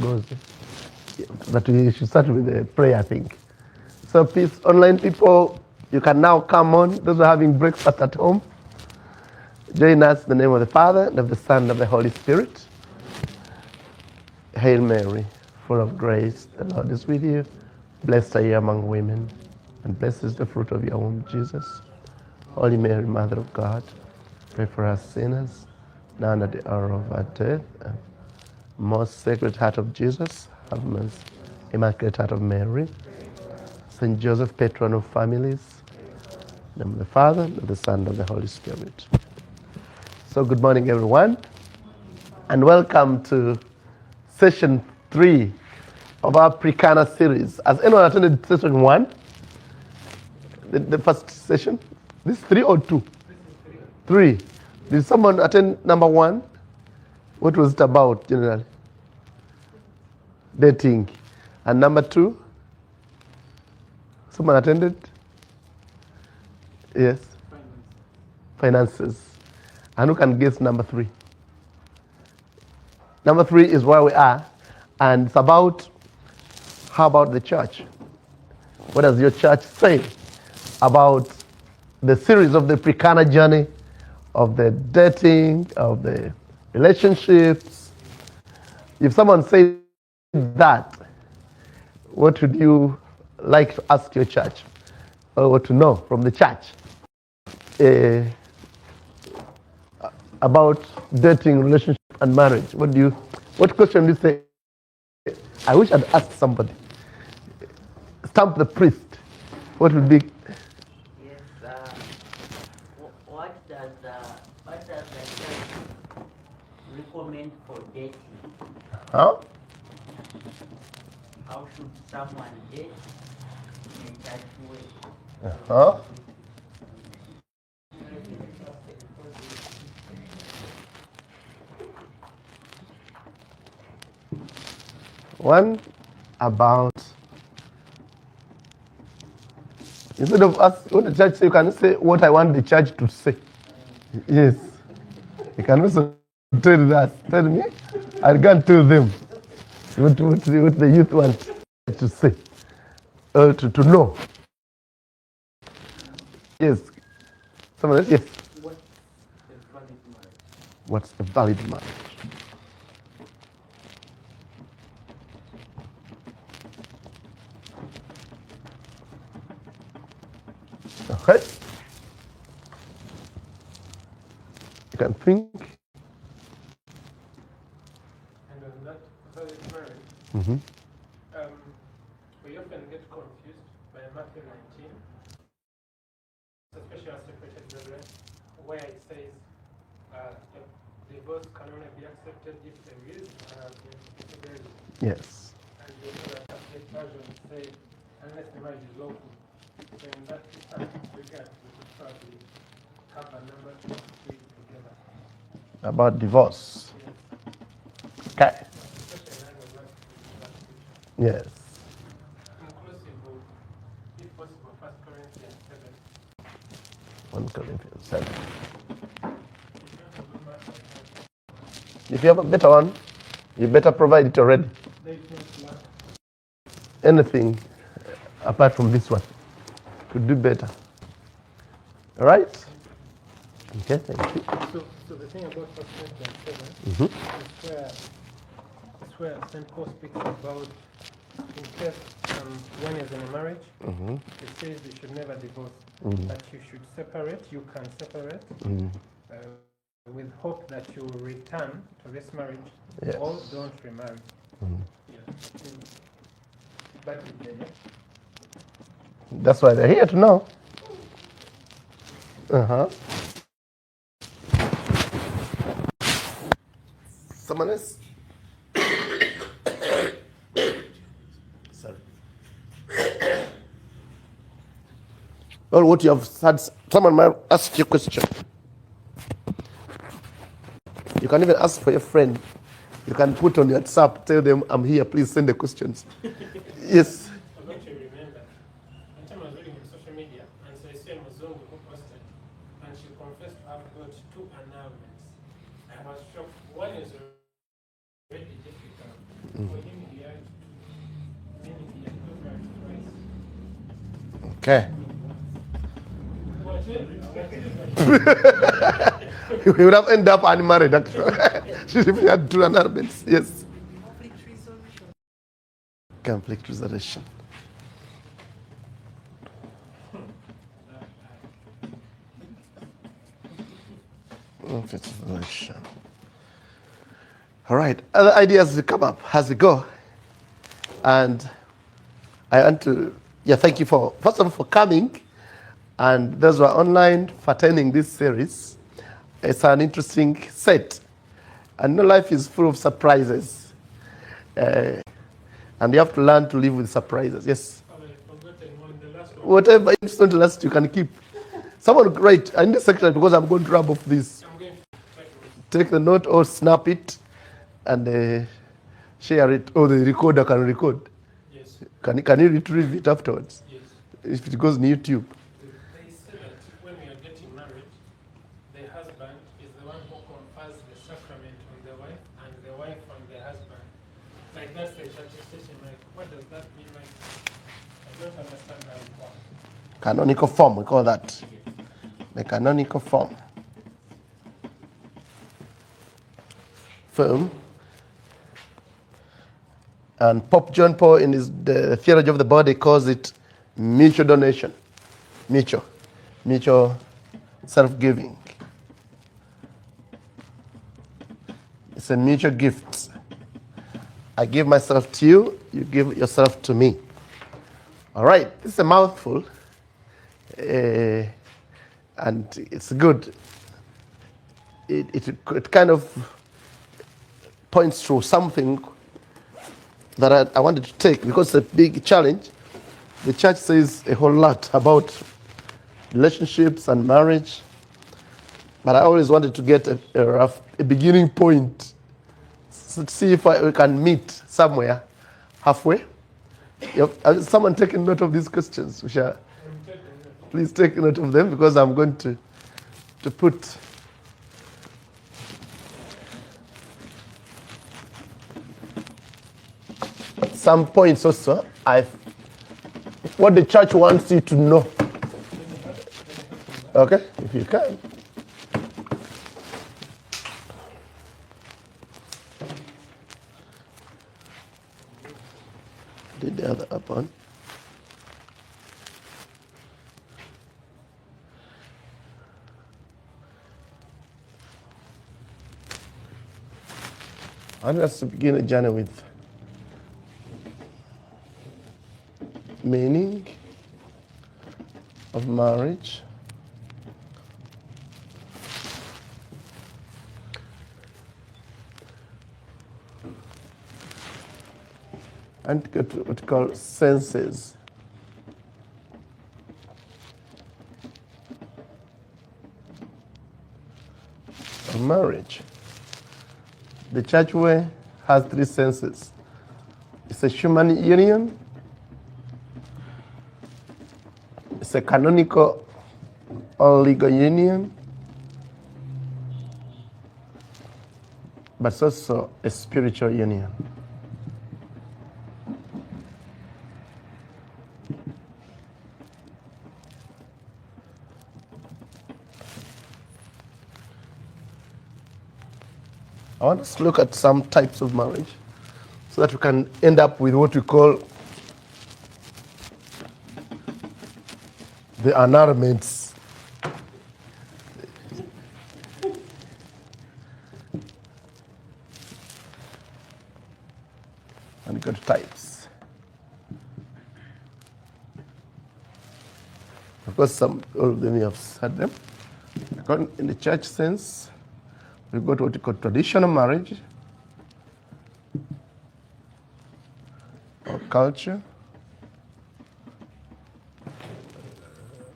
goes. But we should start with the prayer, I think. So please, online people, you can now come on. Those who are having breakfast at home, join us in the name of the Father, and of the Son, and of the Holy Spirit. Hail Mary, full of grace, the Lord is with you. Blessed are you among women, and blessed is the fruit of your womb, Jesus. Holy Mary, Mother of God, pray for us sinners, now and at the hour of our death. Most Sacred Heart of Jesus, have mercy. Immaculate Heart of Mary, Saint Joseph, patron of families, in the name of the Father, and of the Son, and of the Holy Spirit. So good morning, everyone, and welcome to session 3 of our Pre-Cana series. Has anyone attended session 1? The first session? This 3 or 2? 3. Did someone attend number 1? What was it about generally? Dating. And number 2? Someone attended? Yes. Finances. And who can guess number 3? Number 3 is where we are, and it's about, how about the church? What does your church say about the series of the Pre-Cana journey, of the dating, of the relationships? If someone says that, what would you like to ask your church, or what to know from the church about dating, relationship, and marriage? What question do you say? I wish I'd asked somebody. Stamp the priest. What would be? Yes. What does the church recommend for dating? Huh? How should someone date in a church way? Huh? One about, instead of us, what the church say, you can say what I want the church to say. Yes. You can also tell me, I can't tell them what the youth want to say, to know. Yes. Someone else? Yes. What's a valid marriage? Okay. You can think. And on that valid marriage, Mm-hmm. we often get confused by Matthew 19, especially our separated brethren, where it says divorce can only be accepted if there is infidelity. Yes. And the other Catholic version say unless the marriage is lawful. So in that regard, we could probably cover number 2 and 3 together. About divorce. Yes. Okay. Especially in light of that scripture. Yes. Inclusive of, if possible, 1 Corinthians 7. 1 Corinthians 7. If you have a better one, you better provide it already. Anything apart from this one could do better. All right? Okay, thank you. So the thing about 1 Corinthians 7 is where St. Paul speaks about in case one is in a marriage, it says you should never divorce, but you should separate. You can separate with hope that you will return to this marriage, Yes. or don't remarry. Yeah. But That's why they're here to know. Someone else? Sorry. Well, what you have said, someone might ask you a question. You can even ask for your friend. You can put on your WhatsApp, tell them, I'm here, please send the questions. Yes. I don't you remember. One time I was reading on social media, and so I see a Muzungu who posted, and she confessed to have got 2 annulments. I was shocked. One is already difficult for him Okay. We would have ended up unmarried, actually. If we had two annulments, yes. Conflict resolution. Conflict resolution. All right. Other ideas will come up as we go. And I want to, thank you for, first of all, for coming. And those who are online for attending this series. It's an interesting set. And no, life is full of surprises. And you have to learn to live with surprises. Yes? Whatever is not to last, you can keep. Someone write, I need a secretary because I'm going to rub off this. Take the note or snap it and share it. Or the recorder can record. Yes. Can you retrieve it afterwards? Yes. If it goes on YouTube. They say that when we are getting married, the husband is the one who confers the sacrament on the wife, and the wife on the husband. Like that's the attestation. Like, what does that mean? Like, I don't understand how it works. Canonical form, we call that. The canonical form. And Pope John Paul, in the Theology of the Body, calls it mutual donation. Mutual self-giving. It's a mutual gift. I give myself to you, you give yourself to me. All right, it's a mouthful. And it's good. It kind of points to something that I wanted to take because it's a big challenge. The church says a whole lot about relationships and marriage, but I always wanted to get a beginning point, to see if we can meet somewhere halfway. Has someone taken note of these questions? Please take note of them because I'm going to put some points also. What the church wants you to know. Okay, if you can. Did the other up on? I want us to begin a journey with meaning of marriage, and get to what we call senses. Of marriage. The church way has three senses. It's a human union, it's a canonical or legal union, but it's also a spiritual union. I want us to look at some types of marriage so that we can end up with what we call the annulments. And go to types. Of course, all of them you have said them. In the church sense, we've got what we call traditional marriage or culture.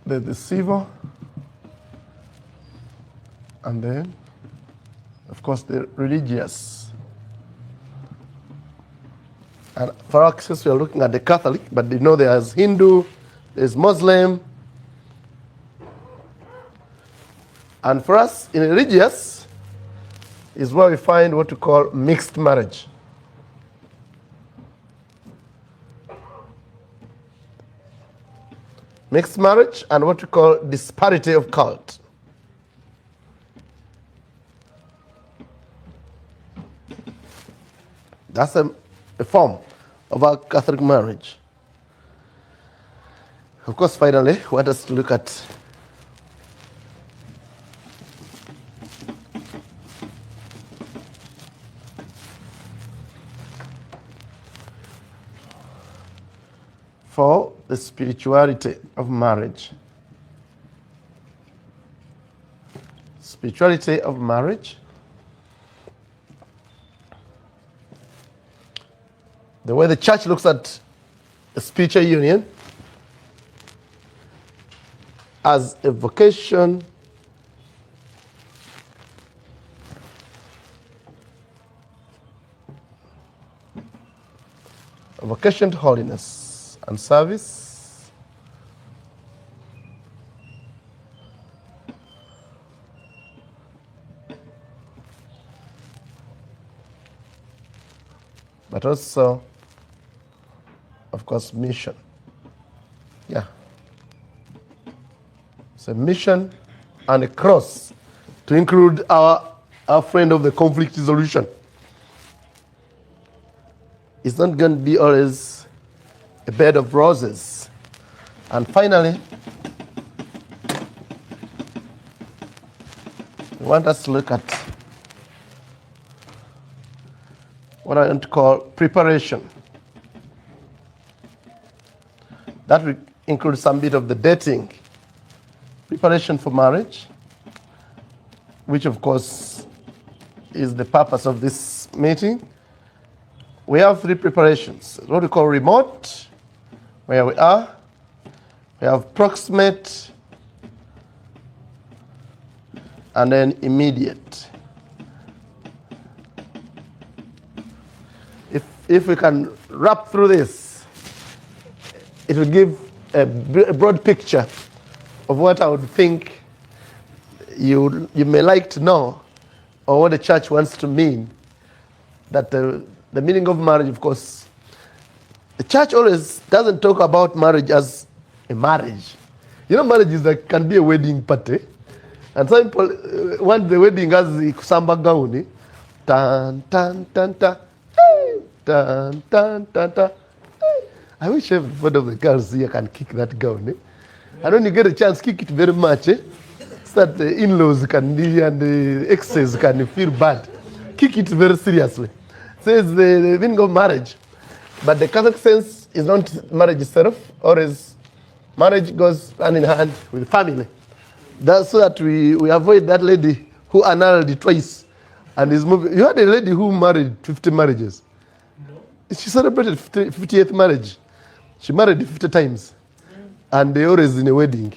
There's the civil, and then, of course, the religious. And for our case, we are looking at the Catholic, but you know there's Hindu, there's Muslim. And for us, in religious, is where we find what we call mixed marriage. mixed marriage, and what we call disparity of cult. That's a form of our Catholic marriage. Of course, finally, we want us to look at for the spirituality of marriage. Spirituality of marriage. The way the church looks at a spiritual union as a vocation to holiness and service, but also, of course, mission. Yeah. It's a mission and a cross to include our friend of the conflict resolution. It's not going to be always a bed of roses. And finally, we want us to look at what I want to call preparation. That will include some bit of the dating, preparation for marriage, which of course is the purpose of this meeting. We have three preparations. What we call remote, where we are. We have proximate, and then immediate. If we can wrap through this, it will give a broad picture of what I would think you may like to know, or what the church wants to mean. That the meaning of marriage, of course, the church always doesn't talk about marriage as a marriage. You know, marriage is like, can be a wedding party. And some people want the wedding as the kusamba gauni. Tan, tan, tan, tan. Hey, tan, tan, tan, tan. Hey. I wish every one of the girls here can kick that gown. And when you get a chance, kick it very much. So that the in-laws can and the exes can feel bad. Kick it very seriously. Says the meaning of marriage. But the Catholic sense is not marriage itself, or is marriage goes hand in hand with family. That's so that we avoid that lady who annulled twice and is moving. You had a lady who married 50 marriages. No. She celebrated 50th marriage. She married 50 times. And they always in a wedding.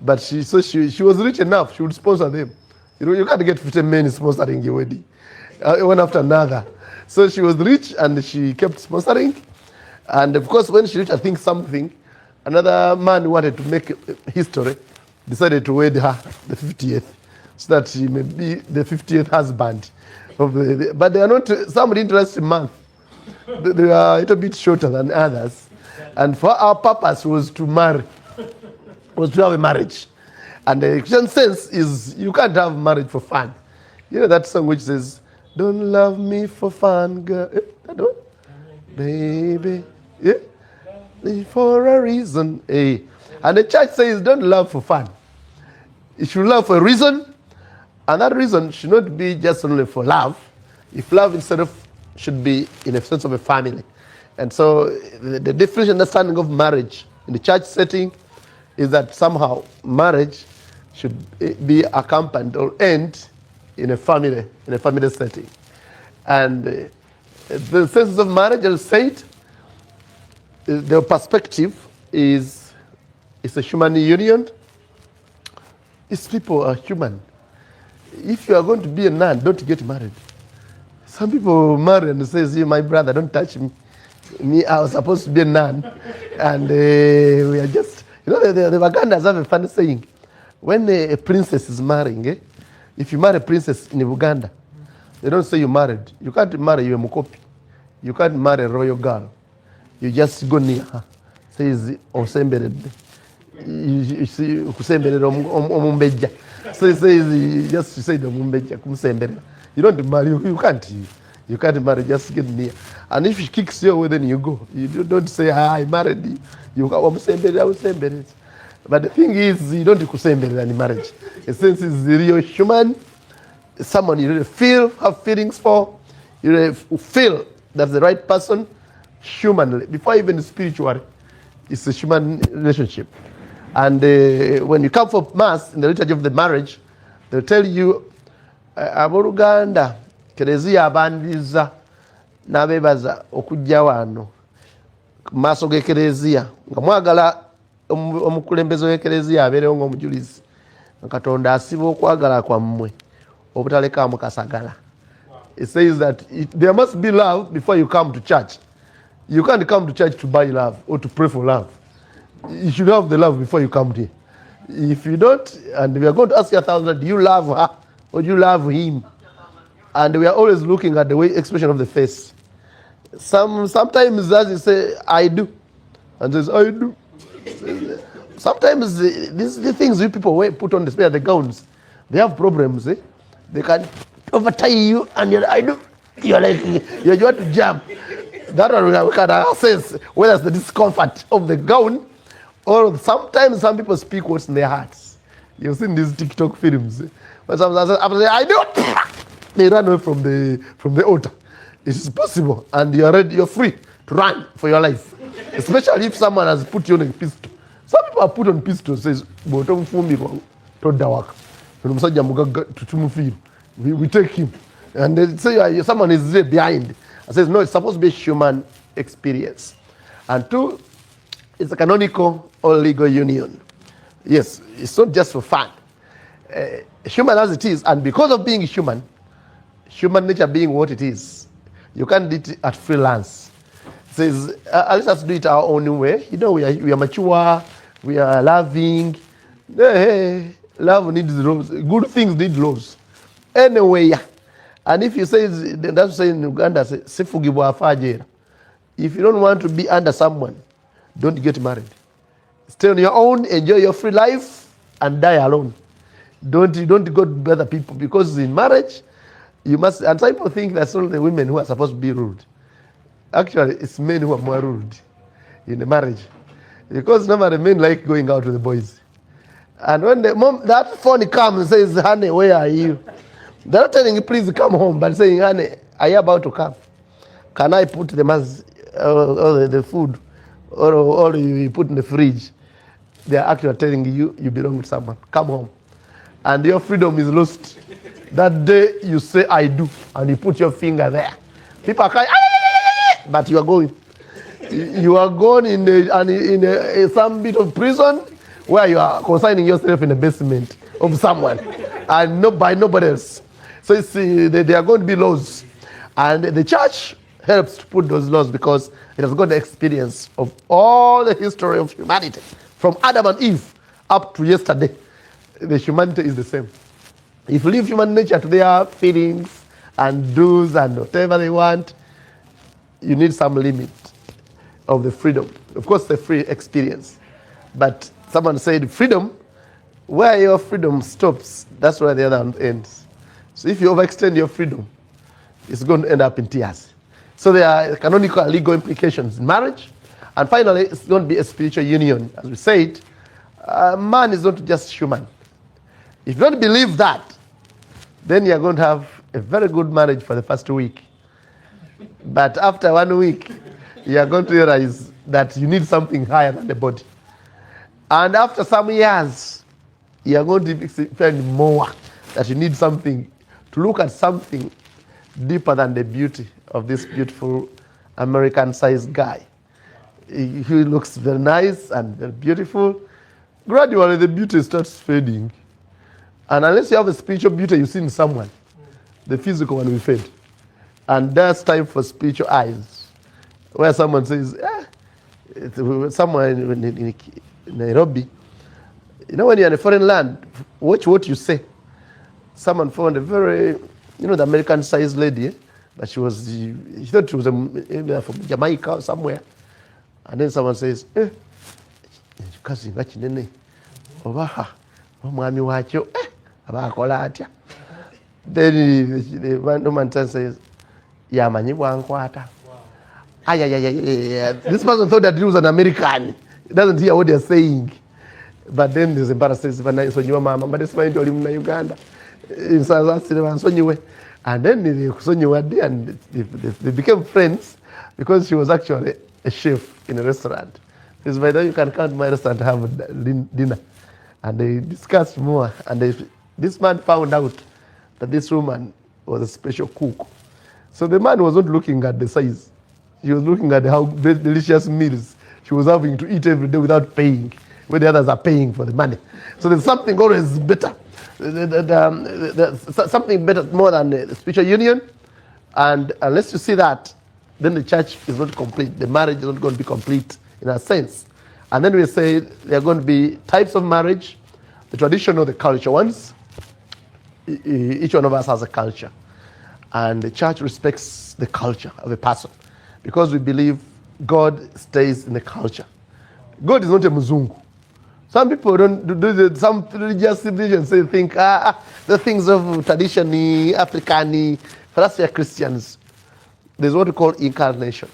But she was rich enough, she would sponsor them. You know, you can't get 50 men sponsoring a wedding, one after another. So she was rich and she kept sponsoring. And of course, when she reached, I think, something, another man who wanted to make history decided to wed her, the 50th, so that she may be the 50th husband. But they are not, some interesting month. They are a little bit shorter than others. And for our purpose was to marry, was to have a marriage. And the Christian sense is you can't have marriage for fun. You know that song which says, "Don't love me for fun, girl." That one? Baby. Yeah? For a reason. Eh. And the church says, don't love for fun. You should love for a reason. And that reason should not be just only for love. If love instead of should be in a sense of a family. And so the different understanding of marriage in the church setting is that somehow marriage should be accompanied or end in a family setting. And the sense of marriage, as I said, the perspective is a human union. These people are human. If you are going to be a nun, don't get married. Some people marry and say, my brother, don't touch me. I was supposed to be a nun. And we are just, the Wagandas have a funny saying. When a princess is marrying, if you marry a princess in Uganda, they don't say you married. You can't marry you a mukopi. You can't marry a royal girl. You just go near her. Says Osembere. you see, kusemberera omumbejja. So he says, just to say the omumbejja, kumsemberera. You don't marry, you can't marry, just get near. And if she kicks you away, then you go. You don't say, I married you. You go, omusemberera. But the thing is, you don't kusemberera in marriage. A sense is the real human, someone you really feel, have feelings for, you really feel that's the right person, humanly, before even spiritually. It's a human relationship. And when you come for mass in the liturgy of the marriage, they'll tell you, abooluganda kereziya abandiza n'abeebaza okujja wano mu maaso g'ekereziya nga mwagala omukulembeze w'ekereziya abeerewo ng'omujulizi nga Katonda asiba okwagala kwammwe obutalekaamu kasagala. It says that there must be love before you come to church. You can't come to church to buy love or to pray for love. You should have the love before you come here. If you don't, and we are going to ask you, do you love her or do you love him? And we are always looking at the way expression of the face. Sometimes as you say, I do, and says, I do. Sometimes the things you people put on display, the gowns, they have problems. They can overtie you, and you're, I do. You're like, you're going to jump. That one we can assess whether it's the discomfort of the gown, or sometimes some people speak what's in their hearts. You've seen these TikTok films. But sometimes I do. They run away from the altar. It is possible, and you're ready. You're free to run for your life, especially if someone has put you on a pistol. Some people are put on pistol. Says, we take him, and they say someone is there behind. I says no. It's supposed to be a human experience, and two, it's a canonical or legal union. Yes, it's not just for fun. Human as it is, and because of being human nature being what it is, you can't do it at freelance. It says, let us do it our own way. You know, we are mature, we are loving. Hey, love needs laws. Good things need laws. Anyway, and if you say, that's saying in Uganda, sifugibwa afajera. If you don't want to be under someone, don't get married. Stay on your own, enjoy your free life, and die alone. Don't go to other people, because in marriage, you must, and some people think that's only the women who are supposed to be rude. Actually, it's men who are more rude in the marriage. Because normally men like going out with the boys. And when that phone comes and says, honey, where are you? They're not telling you, please come home, but saying, honey, are you about to come? Can I put the the food or you put in the fridge? They're actually telling you, you belong with someone. Come home. And your freedom is lost. That day you say, I do, and you put your finger there. People are crying, but you are going. You are going in some bit of prison where you are consigning yourself in the basement of someone, and by nobody else. So you see, there are going to be laws. And the church helps to put those laws because it has got the experience of all the history of humanity. From Adam and Eve up to yesterday, the humanity is the same. If you leave human nature to their feelings and do's and whatever they want, you need some limit of the freedom. Of course, the free experience. But someone said freedom, where your freedom stops, that's where the other one ends. So if you overextend your freedom, it's going to end up in tears. So there are canonical and legal implications in marriage. And finally, it's going to be a spiritual union. As we said, man is not just human. If you don't believe that, then you're going to have a very good marriage for the first week. But after 1 week, you're going to realize that you need something higher than the body. And after some years, you're going to find more that you need something, to look at something deeper than the beauty of this beautiful American-sized guy. He looks very nice and very beautiful. Gradually, the beauty starts fading. And unless you have a spiritual beauty you see in someone, the physical one will fade. And that's time for spiritual eyes. Where someone says, somewhere in Nairobi, you know, when you're in a foreign land, watch what you say. Someone found a very, the American-sized lady, but she thought she was from Jamaica or somewhere. And then someone says, you ekikazi nga kinene oba omwami waakyo aba akola atya. Then the man says, yamanyi bwankwata. This person thought that he was an American. He doesn't hear what they're saying. But then the Zimbabwe says, mama, but this man told him in Uganda. And then and they became friends because she was actually a chef in a restaurant. He said, by the way, you can come to my restaurant to have dinner. And they discussed more. And this man found out that this woman was a special cook. So the man was not looking at the size. He was looking at how delicious meals she was having to eat every day without paying, where the others are paying for the money. So there's something always better. Something better more than the spiritual union. And unless you see that, then the church is not complete. The marriage is not going to be complete in a sense. And then we say there are going to be types of marriage, the traditional, the culture ones. Each one of us has a culture. And the church respects the culture of a person because we believe God stays in the culture. God is not a muzungu. Some people some religious civilizations think, the things of tradition, African, for us we are Christians. There's what we call incarnation.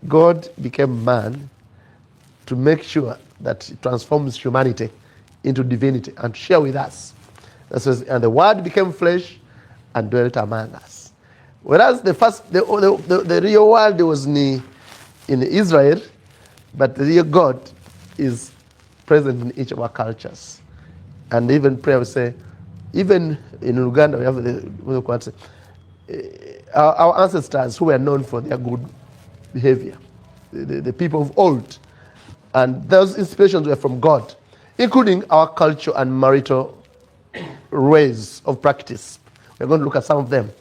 God became man to make sure that he transforms humanity into divinity and share with us. And the word became flesh and dwelt among us. Whereas the real world was in Israel, but the real God is present in each of our cultures. And even prayer will say, even in Uganda, we have our ancestors who were known for their good behavior, the people of old. And those inspirations were from God, including our culture and marital ways of practice. We're going to look at some of them.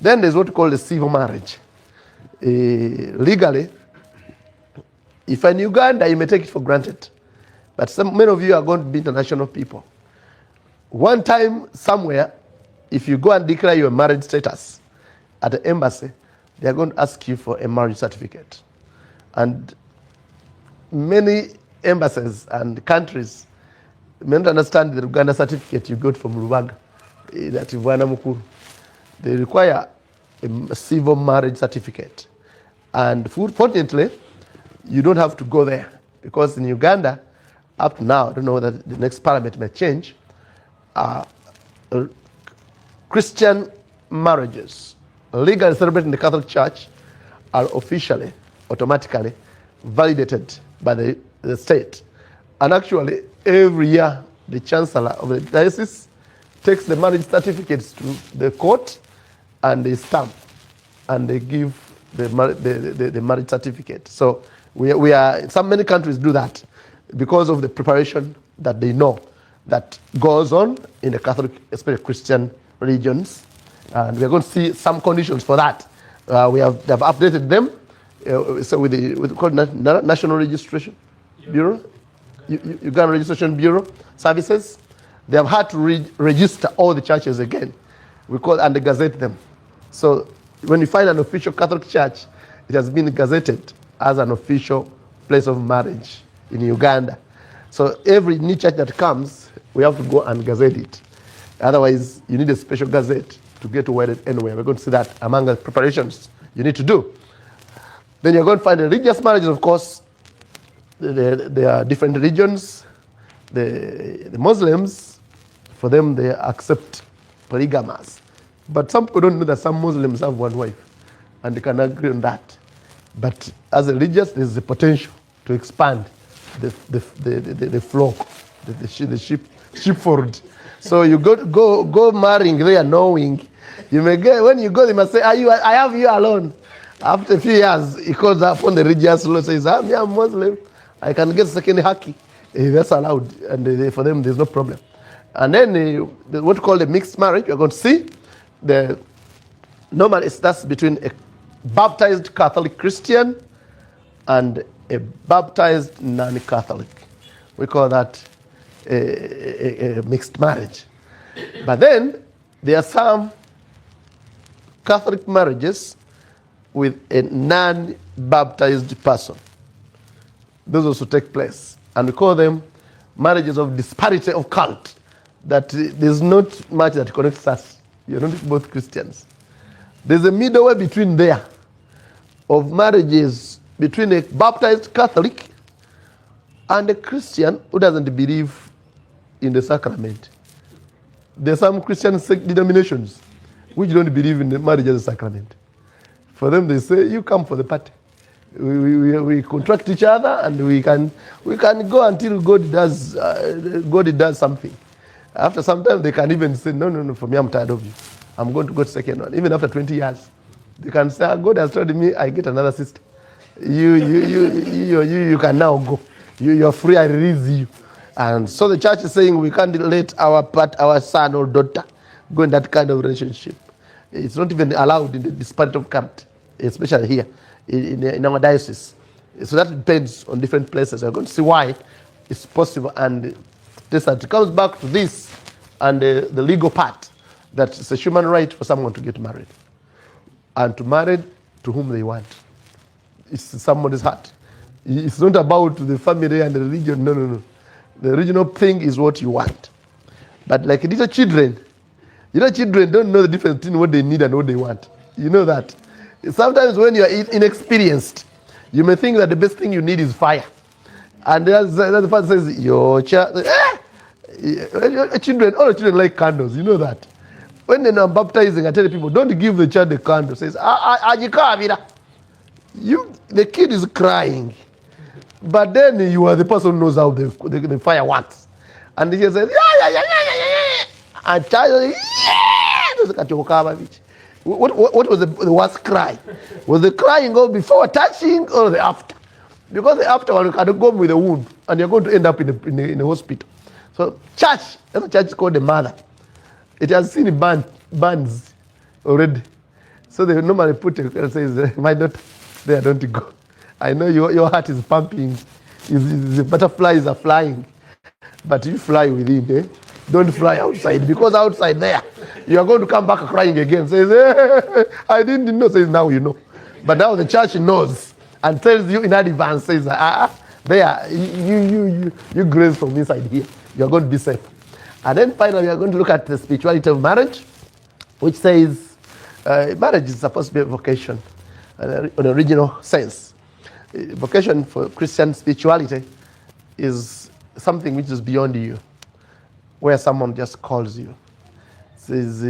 Then there's what we call the civil marriage. Legally, if you're in Uganda, you may take it for granted. But many of you are going to be international people. One time, somewhere, if you go and declare your marriage status at the embassy, they are going to ask you for a marriage certificate. And many embassies and countries may not understand the Uganda certificate you got from Rubaga, that Ivana Mukuru. They require a civil marriage certificate. And fortunately, you don't have to go there. Because in Uganda, up to now, I don't know whether the next parliament may change, Christian marriages legally celebrated in the Catholic Church are officially, automatically validated by the state. And actually, every year, the chancellor of the diocese takes the marriage certificates to the court and they stamp and they give the marriage certificate. So we are, many countries do that because of the preparation that they know that goes on in the Catholic, especially Christian religions. And we're going to see some conditions for that. They have updated them. So with the called National Registration Bureau, Uganda Registration Bureau services, they have had to register all the churches again. We call and gazette them. So when you find an official Catholic church, it has been gazetted as an official place of marriage in Uganda. So every new church that comes, we have to go and gazette it. Otherwise, you need a special gazette to get wedded anywhere. We're going to see that among the preparations you need to do. Then you're going to find the religious marriages, of course. There are different religions. The Muslims, for them, they accept polygamous. But some people don't know that some Muslims have one wife, and they can agree on that. But as a religious, there's the potential to expand the flock, the sheepfold. So you go marrying there, knowing you may get, when you go, they must say, I have you alone. After a few years, he calls up on the religious law, says, I'm a Muslim, I can get second haki. That's allowed, and for them, there's no problem. And then what we call the mixed marriage, you're going to see normally that's between a baptized Catholic Christian and a baptized non-Catholic. We call that a mixed marriage. But then there are some Catholic marriages with a non-baptized person. Those also take place. And we call them marriages of disparity of cult. That there's not much that connects us. You're not both Christians. There's a middle way between there of marriages between a baptized Catholic and a Christian who doesn't believe in the sacrament. There's some Christian denominations which don't believe in the marriage as a sacrament. For them, they say, you come for the party. We contract each other, and we can go until God does something. After some time, they can even say, no, for me, I'm tired of you. I'm going to go to second one. Even after 20 years, they can say, God has told me I get another sister. You can now go. You're free, I release you. And so the church is saying we can't let our son or daughter go in that kind of relationship. It's not even allowed in the disparity of cult, especially here in our diocese. So that depends on different places. We're going to see why it's possible. And it comes back to this and the legal part, that it's a human right for someone to get married. And to marry to whom they want. It's somebody's heart. It's not about the family and the religion. No. The original thing is what you want. But like little children, children don't know the difference between what they need and what they want. You know that. Sometimes when you're inexperienced, you may think that the best thing you need is fire. And the father says, your child, children, all the children like candles. You know that. When I'm baptizing, I tell people, don't give the child the candle. It says, the kid is crying. But then you are the person who knows how the fire works. And he says, yeah. And child, what was the worst cry? Was the crying go before touching or the after? Because the after one can go with a wound and you're going to end up in a hospital. So church is called the mother. It has seen bands already. So they normally put it and says, my daughter, there, don't go. I know your heart is pumping. The butterflies are flying. But you fly within, eh? Don't fly outside. Because outside there, you are going to come back crying again. Says, I didn't know. Says, now you know. But now the church knows and tells you in advance, says, there, you grace from inside here. You're going to be safe. And then finally, we are going to look at the spirituality of marriage, which says marriage is supposed to be a vocation, an original sense. Vocation for Christian spirituality is something which is beyond you, where someone just calls you. Says,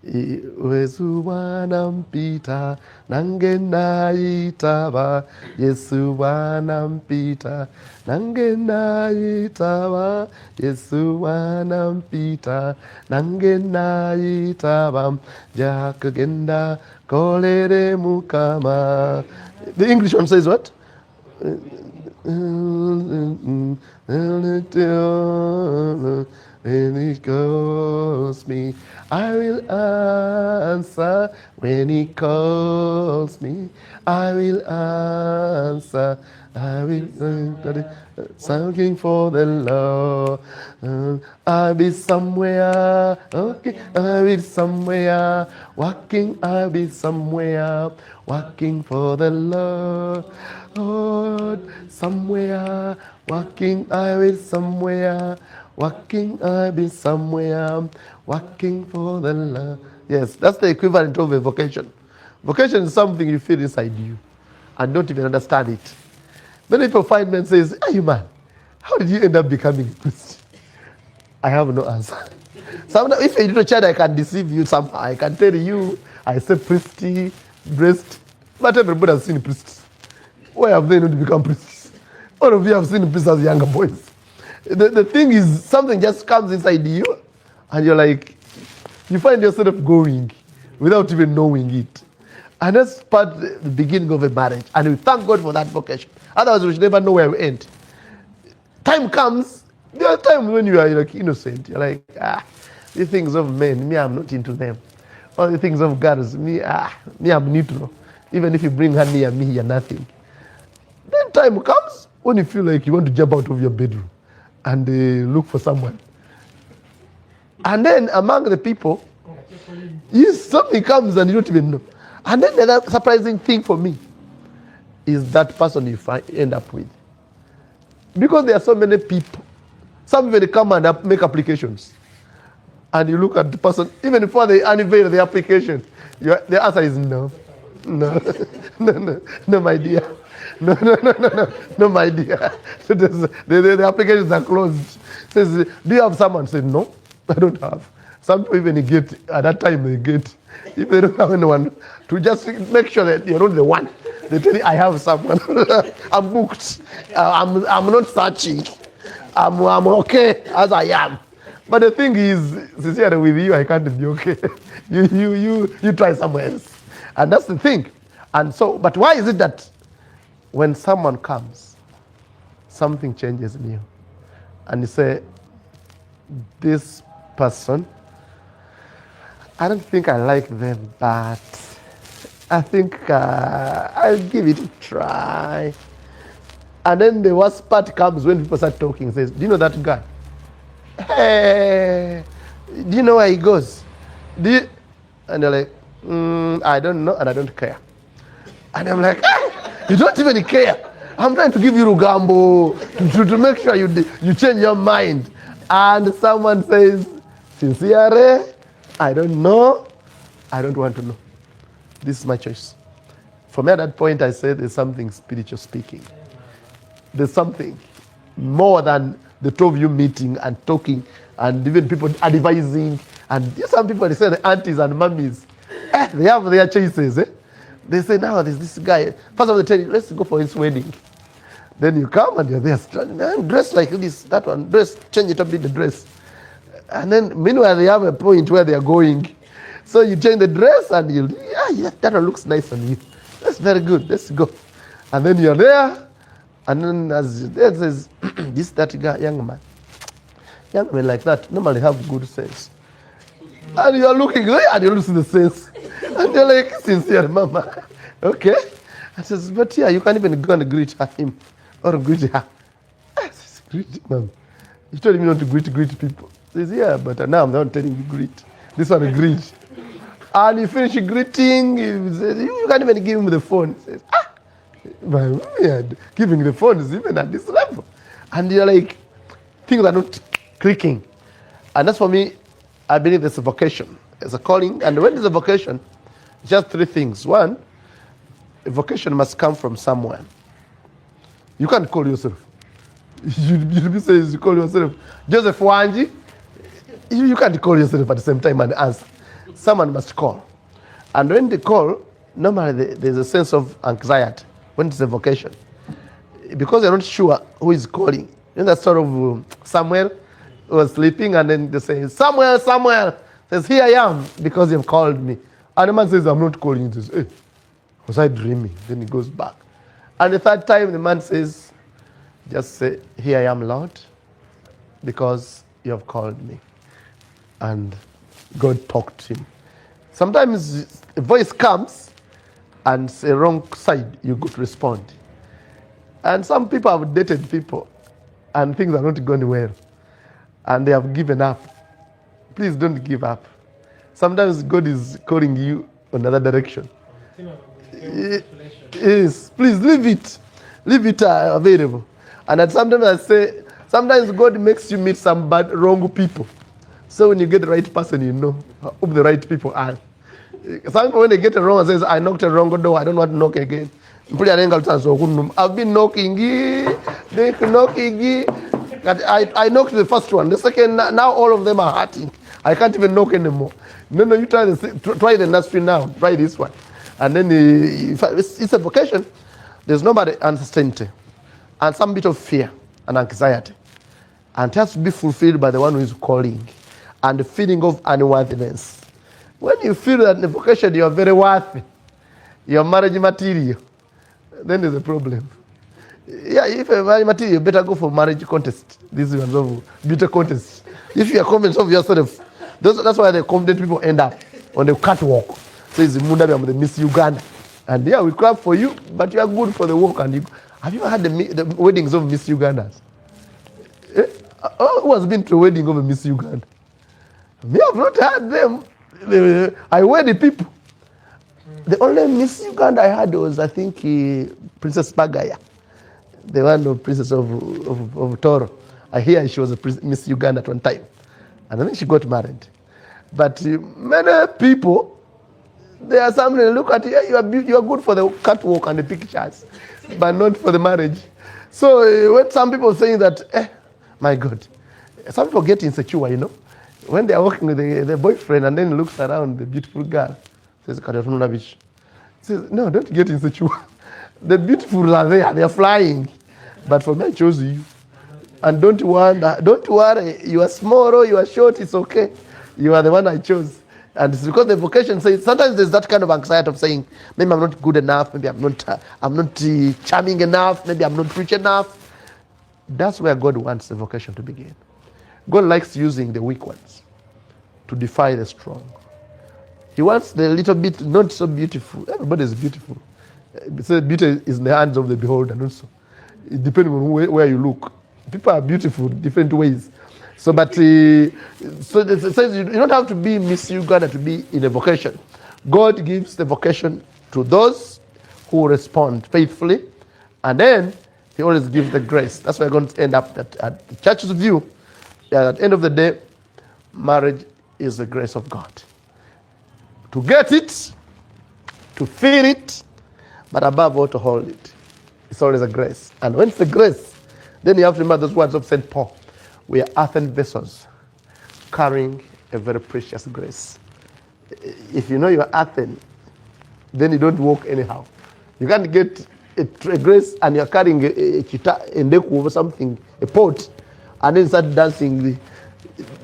Yesu wanampita nange naitaba, Yesu wanampita nange naitaba, Yesu wanampita nange naitaba, jakagenda kolere mukama. The English one says what? When he calls me, I will answer. When he calls me, I will answer. I will searching for the Lord. I'll be somewhere, okay. I'll be somewhere, walking. I'll be somewhere, walking for the Lord. Lord, somewhere, walking. I will somewhere. Walking, I'll be somewhere, walking for the Lord. Yes, that's the equivalent of a vocation. Vocation is something you feel inside you and don't even understand it. Many people find me and says, hey man, how did you end up becoming a priest? I have no answer. Sometimes if a little child, I can deceive you somehow. I can tell you, I say priesty, breast, but everybody has seen priests. Why have they not become priests? All of you have seen priests as younger boys. The thing is, something just comes inside you, and you're like, you find yourself going without even knowing it. And that's part the beginning of a marriage. And we thank God for that vocation. Otherwise, we should never know where we end. Time comes, there are times when you are like innocent. You're like, the things of men, me, I'm not into them. All the things of girls, me, I'm neutral. Even if you bring her near me, you're nothing. Then time comes when you feel like you want to jump out of your bedroom and look for someone. And then among the people, something comes and you don't even know. And then the other surprising thing for me is that person you end up with. Because there are so many people. Some even come and make applications. And you look at the person, even before they unveil the application, the answer is no. No, no, my dear. No, my dear. The applications are closed. Says, do you have someone? Say, no, I don't have. Some people even get, at that time they get, if they don't have anyone, to just make sure that you're not the one. They tell you, I have someone. I'm booked. I'm not searching. I'm okay as I am. But the thing is, sincerely with you, I can't be okay. You try somewhere else. And that's the thing. And so, but why is it that when someone comes, something changes in you? And you say, this person, I don't think I like them, but I think I'll give it a try. And then the worst part comes when people start talking, says, do you know that guy? Hey, do you know where he goes? And they're like, I don't know and I don't care. And I'm like, you don't even care. I'm trying to give you Rugambo to make sure you change your mind. And someone says, sincerely, I don't know. I don't want to know. This is my choice. For me at that point, I said there's something spiritual speaking. There's something more than the two of you meeting and talking and even people advising. And some people, they say the aunties and mummies, they have their choices. They say, now there's this guy. First of all, they tell you, let's go for his wedding. Then you come and you're there, I'm dressed like this, that one, dress, change it up in the dress. And then meanwhile, they have a point where they're going. So you change the dress and yeah, that one looks nice on you. That's very good, let's go. And then you're there, and then as there says, that guy, young man like that normally have good sense. And you're looking there and you lose the sense. And you're like, sincere, mama. Okay. I says, but yeah, you can't even go and greet him or greet her. I says, greet, mom. You told me not to greet people. He says, yeah, but now I'm not telling you greet. This one greet. And you finish greeting, you can't even give him the phone. He says, giving the phone is even at this level. And you're like, things are not clicking. And that's for me, I believe there's a vocation. It's a calling. And when there's a vocation, just three things. One, a vocation must come from somewhere. You can't call yourself. You say you call yourself Joseph Wanji. You can't call yourself at the same time and answer. Someone must call. And when they call, normally there's a sense of anxiety when it's a vocation. Because you're not sure who is calling. You know that sort of Samuel was sleeping and then they say, Samuel, says, here I am because you've called me. And the man says, I'm not calling you. He says, hey, was I dreaming? Then he goes back. And the third time the man says, just say, here I am, Lord, because you have called me. And God talked to him. Sometimes a voice comes and it's a wrong side, you could respond. And some people have dated people and things are not going well. And they have given up. Please don't give up. Sometimes God is calling you another direction. Yes, please leave it. Leave it available. And then sometimes I say, sometimes God makes you meet some wrong people. So when you get the right person, you know who the right people are. Some people, when they get it wrong, says, I knocked a wrong door, I don't want to knock again. I've been knocking. I knocked the first one. The second, now all of them are hurting. I can't even knock anymore. No, you try the next one now. Try this one. And then it's a vocation. There's nobody uncertainty. And some bit of fear and anxiety. And it has to be fulfilled by the one who is calling. And the feeling of unworthiness. When you feel that in the vocation you are very worthy, your marriage material, then there's a problem. Yeah, if you're marriage material, you better go for marriage contest. This is of beauty contest. If you are confident of yourself, that's why the confident people end up on the catwalk. Says Munda, the Miss Uganda. And yeah, we clap for you, but you are good for the work. And have you ever had the weddings of Miss Ugandas? Who has been to a wedding of a Miss Uganda? Me, I've not had them. I wear the people. The only Miss Uganda I had was, I think, Princess Bagaya. the one of Princess of Toro. I hear she was a Miss Uganda at one time. And then she got married. But many people, there are some that look at you, you are good for the catwalk and the pictures, but not for the marriage. So when some people saying that, my God, some people get insecure, you know. When they are walking with the boyfriend and then looks around the beautiful girl, says, says, no, don't get insecure. The beautiful are there, they are flying. But for me, I chose you. And don't worry, you are small or you are short, it's okay. You are the one I chose. And it's because the vocation says, sometimes there's that kind of anxiety of saying, maybe I'm not good enough, maybe I'm not charming enough, maybe I'm not rich enough. That's where God wants the vocation to begin. God likes using the weak ones to defy the strong. He wants the little bit not so beautiful. Everybody is beautiful. So beauty is in the hands of the beholder also. It depends on where you look. People are beautiful in different ways. So, but so it says you don't have to be Miss Uganda to be in a vocation. God gives the vocation to those who respond faithfully, and then He always gives the grace. That's why we're going to end up at the church's view. At the end of the day, marriage is the grace of God. To get it, to feel it, but above all to hold it. It's always a grace. And when it's a grace, then you have to remember those words of St. Paul. We are earthen vessels carrying a very precious grace. If you know you're earthen, then you don't walk anyhow. You can't get a grace and you're carrying a ndeku over something, a pot, and then start dancing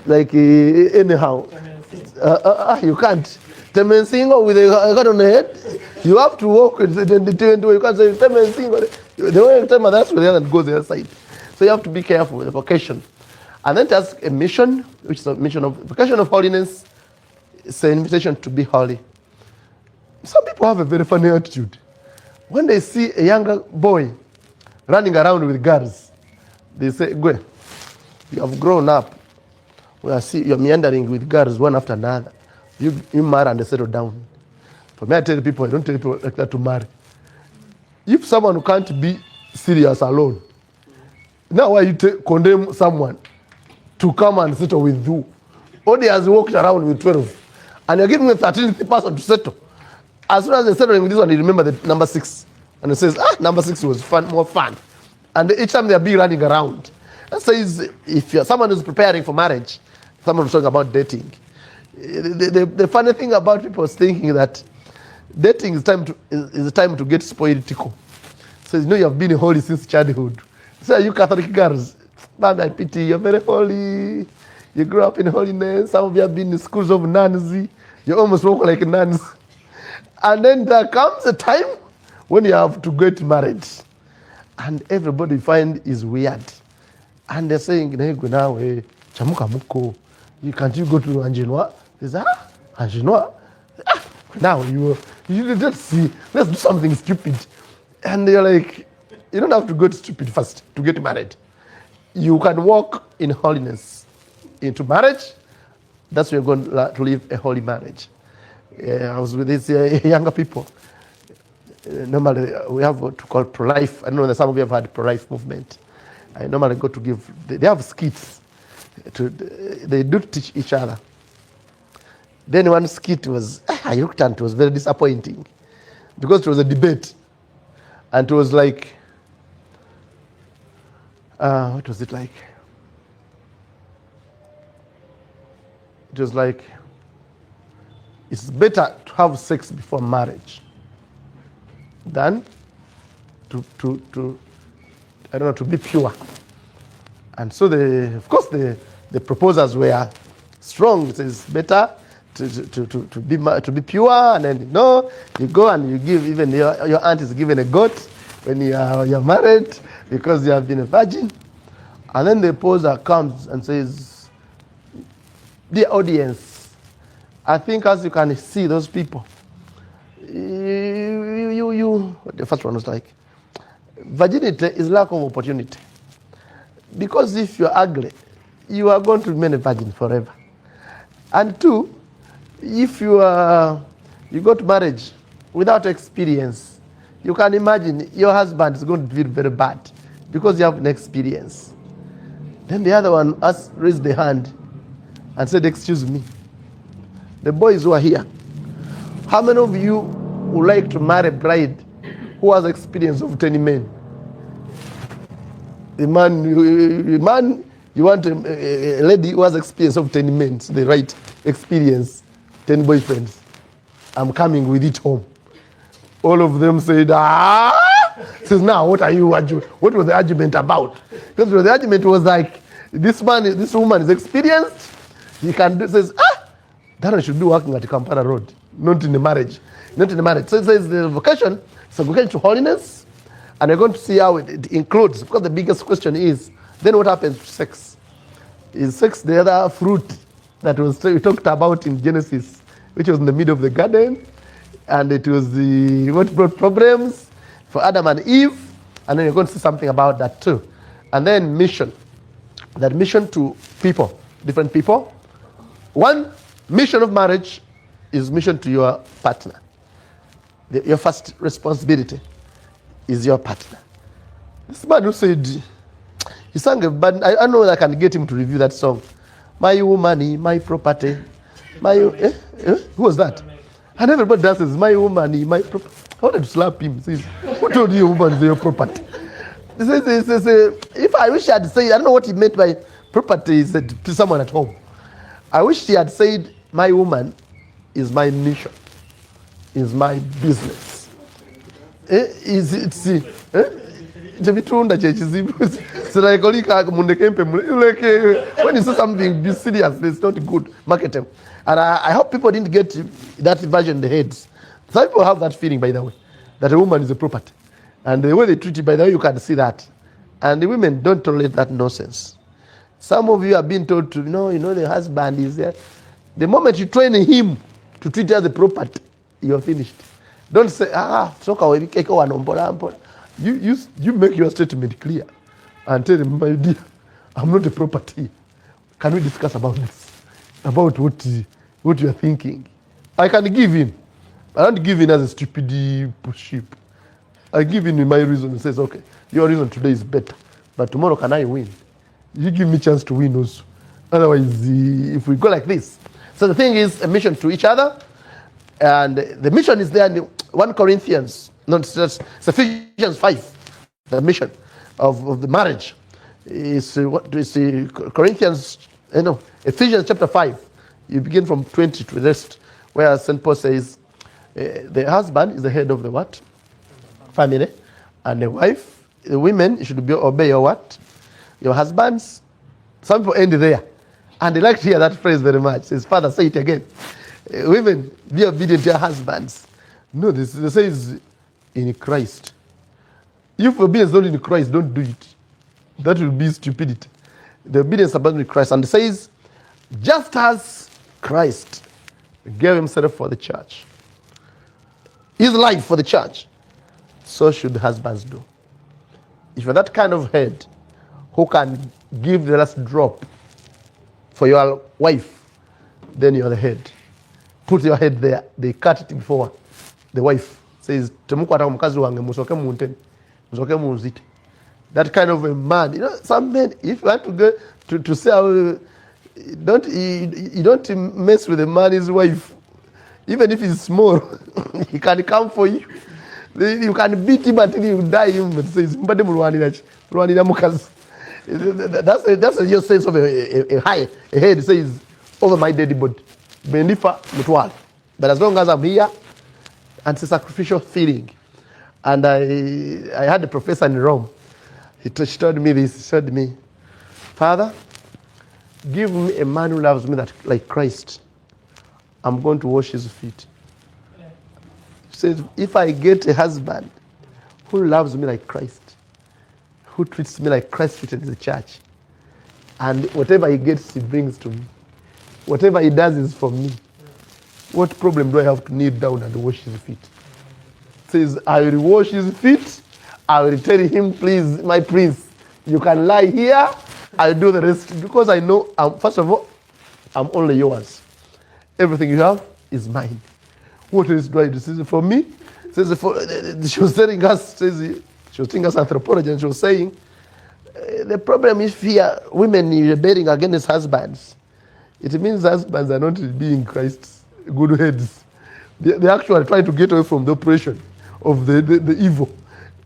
like anyhow. You can't. Temensingo with a gun on the head, you have to walk and you can't say Temensingo. The way you tell that's where the other goes the other side. So you have to be careful with the vocation. And then there's a mission, which is a mission of vocation of holiness. It's an invitation to be holy. Some people have a very funny attitude. When they see a younger boy running around with girls, they say, "Go, you have grown up. We see you're meandering with girls one after another. You marry and settle down." For me, I tell people, I don't tell people like that to marry. If someone who can't be serious alone, now why you condemn someone to come and settle with you? Odi has walked around with 12, and you're giving the 13th person to settle. As soon as they're settling with this one, you remember the number 6. And it says, number 6 was more fun. And each time they'll be running around. That says, if someone who's preparing for marriage, someone who's talking about dating, the funny thing about people is thinking that dating is a time to get spoiled tickle. So you know you have been holy since childhood. So you Catholic girls, man, I pity, you're very holy. You grew up in holiness. Some of you have been in schools of nuns. You almost walk like nuns. And then there comes a time when you have to get married. And everybody find is weird. And they're saying, Chamuka Muko, can't you go to Anjinois? They say, Anjinois? Now let's do something stupid. And they're like, you don't have to go to stupid first to get married. You can walk in holiness into marriage. That's where you're going to live a holy marriage. I was with these younger people. Normally, we have what to call pro-life. I don't know that some of you have had pro-life movement. I normally go to give, they have skits. They do teach each other. Then one skit was, I looked at it was very disappointing because it was a debate. And it was like, what was it like? It was like, it's better to have sex before marriage than to be pure. And so of course the proposers were strong. It says better to be pure, and then you go and you give, even your aunt is given a goat when you're married because you have been a virgin. And then the proposer comes and says, "Dear audience, I think as you can see those people, the first one was like, virginity is lack of opportunity. Because if you're ugly, you are going to remain a virgin forever. And 2, if you go to marriage without experience, you can imagine your husband is going to feel very bad because you have an experience. Then the other one raised the hand and said, excuse me, the boys who are here, how many of you would like to marry a bride who has experience of 10 men? The man, you want a lady who has experience of 10 men, so the right experience, 10 boyfriends. I'm coming with it home. All of them said, says, now what was the argument about? Because the argument was like, this woman is experienced, he can do, says, that one should be working at Kampala Road, not in a marriage. So it says the vocation, so vocation to holiness, and we're going to see how it includes, because the biggest question is, then what happens to sex? Is sex the other fruit that we talked about in Genesis, which was in the middle of the garden, and it was what brought problems for Adam and Eve, and then you're going to see something about that too. And then mission, that mission to people, different people. One mission of marriage is mission to your partner. Your first responsibility is your partner. This man who said, he sang a band, I know I can get him to review that song. My woman, my property. Who was that? And everybody dances, my woman, my property. I wanted to slap him. He says, who told you woman is your property? He says, if I wish I had said, I don't know what he meant by property, he said to someone at home. I wish he had said, my woman is my mission, is my business. It's like when you say something be serious, it's not good marketing. And I hope people didn't get that version in their heads. Some people have that feeling, by the way, that a woman is a property. And the way they treat it, by the way, you can see that. And the women don't tolerate that nonsense. Some of you have been told to, the husband is there. The moment you train him to treat you as a property, you're finished. Don't say, you make your statement clear and tell him, my dear, I'm not a property. Can we discuss about this? About what you are thinking? I can give in. I don't give in as a stupid sheep. I give in with my reason and says, okay, your reason today is better, but tomorrow can I win? You give me a chance to win also. Otherwise, if we go like this. So the thing is a mission to each other, and the mission is there in 1 Corinthians, it's Ephesians 5, the mission of the marriage. Is what do we see? Ephesians chapter 5. You begin from 20 to the rest, where St. Paul says, the husband is the head of the what? Family. And the wife, the women should obey your what? Your husbands. Some people end there. And they like to hear that phrase very much. Says, Father, say it again. Women, be obedient to your husbands. No, this says in Christ. If obedience is not in Christ, don't do it. That will be stupidity. The obedience about in Christ. And it says, just as Christ gave himself for the church, his life for the church, so should husbands do. If you're that kind of head who can give the last drop for your wife, then you're the head. Put your head there. They cut it before. The wife says, that kind of a man. Some men, if you want to go to say, you don't mess with a man, his wife. Even if he's small, he can come for you. You can beat him until you die. That's your sense of a head. It says, over my dead body. But as long as I'm here, and it's a sacrificial feeling. And I had a professor in Rome. She told me this. He told me, Father, give me a man who loves me like Christ. I'm going to wash his feet. He says, if I get a husband who loves me like Christ, who treats me like Christ treated the church, and whatever he gets, he brings to me. Whatever he does is for me. What problem do I have to kneel down and wash his feet? He says, I will wash his feet. I will tell him, please, my prince, you can lie here. I'll do the rest. Because I know, first of all, I'm only yours. Everything you have is mine. What else do I do? Says, for me, says, she was telling us, she was telling us anthropology, and she was saying, the problem is here, women rebelling against husbands. It means husbands are not being Christ's good heads. They actually try to get away from the oppression of the evil.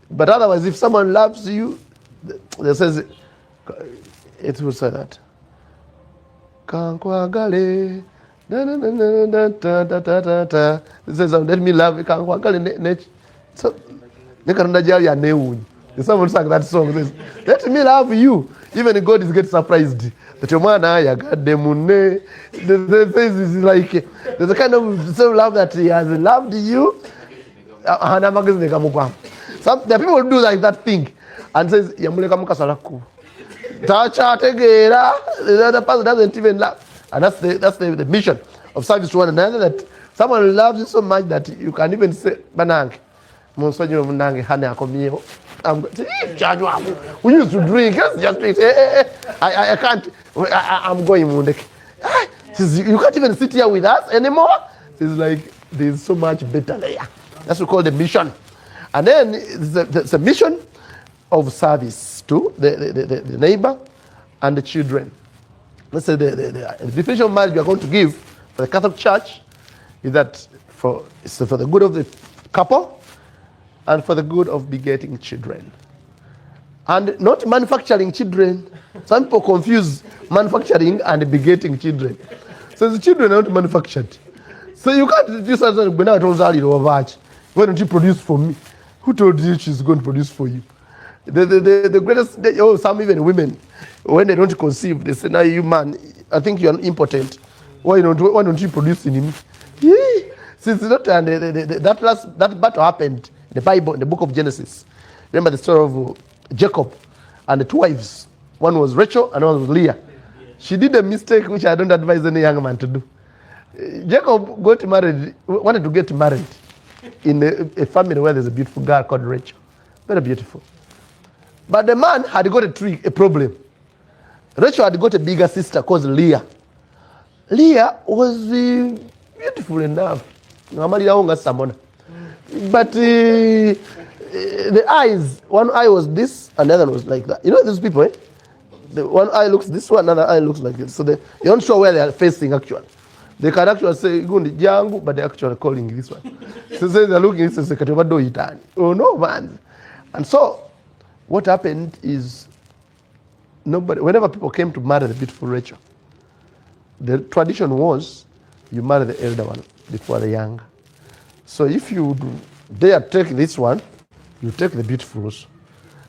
But otherwise, if someone loves you, they says, it will say that. Kankwagale, it says, let me love you. Kankwagale, so, someone sang that song, says, let me love you. Even God is getting surprised. That your man, is like, there's a kind of self-love that he has loved you. Some the people do like that thing and says, Yamuleka mukasalaku. Tacha tegera, the other person doesn't even love. And that's the mission of service to one another, that someone loves you so much that you can even say, Banang, Monsonyo Munangi, Hane Akomio. We used to drink, just drink. I can't, I'm going Mundek. You can't even sit here with us anymore. It's like, there's so much better there. That's what we call the mission. And then it's a mission of service to the neighbor and the children. Let's say the definition of marriage we are going to give for the Catholic Church is that it's for the good of the couple and for the good of begetting children. And not manufacturing children. Some people confuse manufacturing and begetting children. So the children are not manufactured. So you can't do something, why don't you produce for me? Who told you she's going to produce for you? The greatest, some even women, when they don't conceive, they say, now you man, I think you're impotent. Why don't you produce in him? Since that battle happened in the Bible, in the book of Genesis. Remember the story of Jacob and the two wives. One was Rachel and one was Leah. She did a mistake which I don't advise any young man to do. Jacob wanted to get married in a family where there's a beautiful girl called Rachel. Very beautiful. But the man had got a problem. Rachel had got a bigger sister called Leah. Leah was beautiful enough. But the eyes, one eye was this and the other was like that. You know these people, eh? The one eye looks this one, another eye looks like this. So you're not sure where they are facing actually. They can actually say Jangu, but they're actually calling this one. So they're looking at this. Oh no, man. And so what happened is whenever people came to marry the beautiful Rachel, the tradition was you marry the elder one before the younger. So if you dare take this one, you take the beautiful also.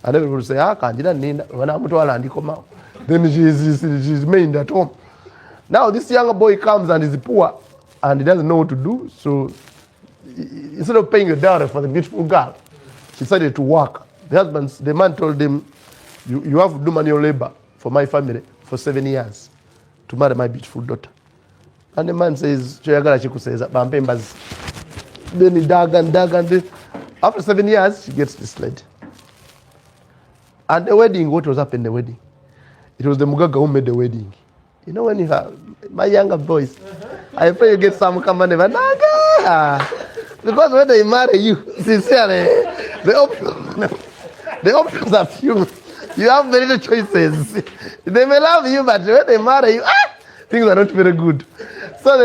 And everybody say, then she's made at home. Now this younger boy comes and is poor and he doesn't know what to do. So instead of paying a dowry for the beautiful girl, she decided to work. The man told him, you have to do manual labor for my family for 7 years to marry my beautiful daughter. And the man says, then he dug and after 7 years, she gets this lady. And the wedding, what was up in the wedding? It was the Mugaga who made the wedding. You know when you have my younger boys, I pray you get some command of because when they marry you, sincerely, the options are few. You have very little choices. They may love you, but when they marry you, things are not very good. So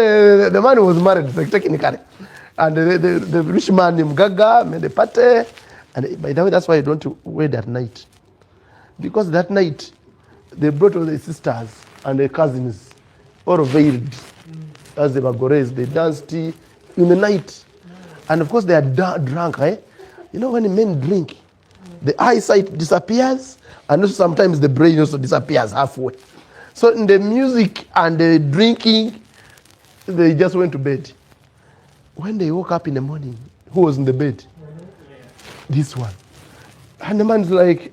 the man who was married, like technically, and the rich man named Gaga made a party. And by the way, that's why you don't wed at night. Because that night, they brought all the sisters and their cousins, all veiled, as they were gores. They danced in the night. And of course, they are drunk. Eh? You know, when men drink, the eyesight disappears, and also sometimes the brain also disappears halfway. So in the music and the drinking, they just went to bed. When they woke up in the morning, who was in the bed? This one. And the man's like,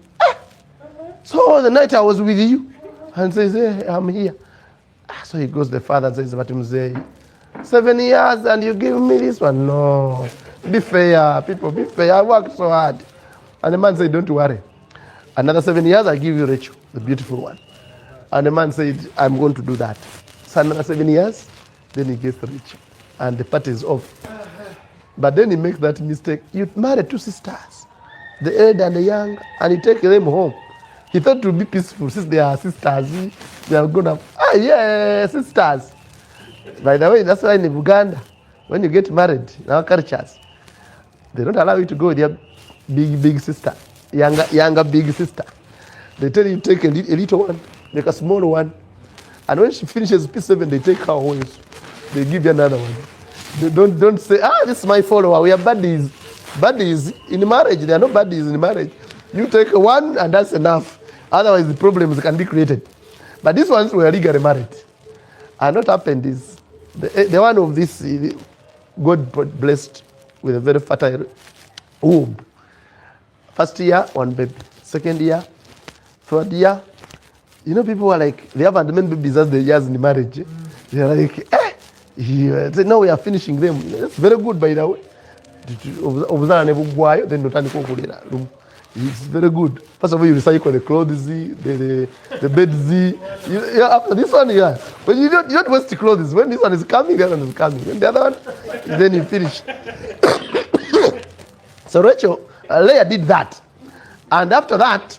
so the night I was with you. And says, hey, I'm here. So he goes to the father and says, but him say, 7 years and you give me this one? No. Be fair, people, be fair. I worked so hard. And the man said, don't worry. Another 7 years, I give you Rachel, the beautiful one. And the man said, I'm going to do that. So another 7 years, then he gets Rachel. And the party is off. But then he makes that mistake. You marry two sisters, the elder and the young, and you take them home. He thought it would be peaceful since they are sisters. They are going up. Ah, yeah, sisters. By the way, that's why in Uganda, when you get married in our cultures, they don't allow you to go with your big sister, younger big sister. They tell you take a little one, make a small one, and when she finishes P7, they take her away. They give you another one. They don't say, this is my follower. We are buddies. Buddies in marriage, there are no buddies in marriage. You take one and that's enough. Otherwise, the problems can be created. But these ones were legally married. And what happened is, the one of this, God blessed with a very fertile womb. First year, one baby. Second year, third year. You know, people are like, they haven't many babies as the years in marriage. They're like, so now we are finishing them. That's very good, by the way. Then it's very good. First of all, you recycle the clothes, the beds. After this one, but you don't waste the clothes. When this one is coming, the other one is coming. When the other one, then you finish. So Leah did that, and after that,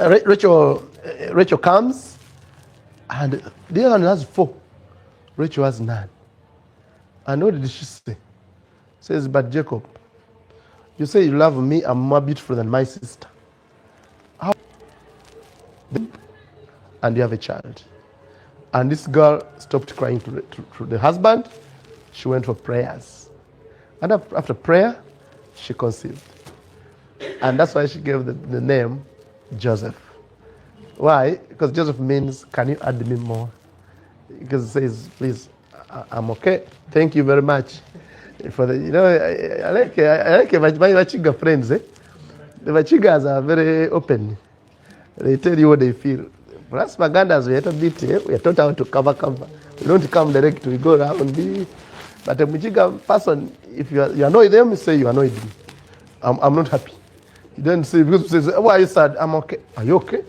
Rachel comes, and the other one has 4. Rachel has none. And what did she say? Says, but Jacob, you say you love me, I'm more beautiful than my sister. How? And you have a child. And this girl stopped crying to the husband. She went for prayers. And after prayer, she conceived. And that's why she gave the name Joseph. Why? Because Joseph means, can you add me more? Because it says, please, I'm okay. Thank you very much. For the, I like my Wachiga friends. The Wachigas are very open. They tell you what they feel. For us Magandas, we are a bit, we are taught how to cover. We don't come direct, we go around. But a Wachiga person, if you annoy them, you say you annoyed me. I'm not happy. You then say, because he says, why are you sad? I'm okay. Are you okay?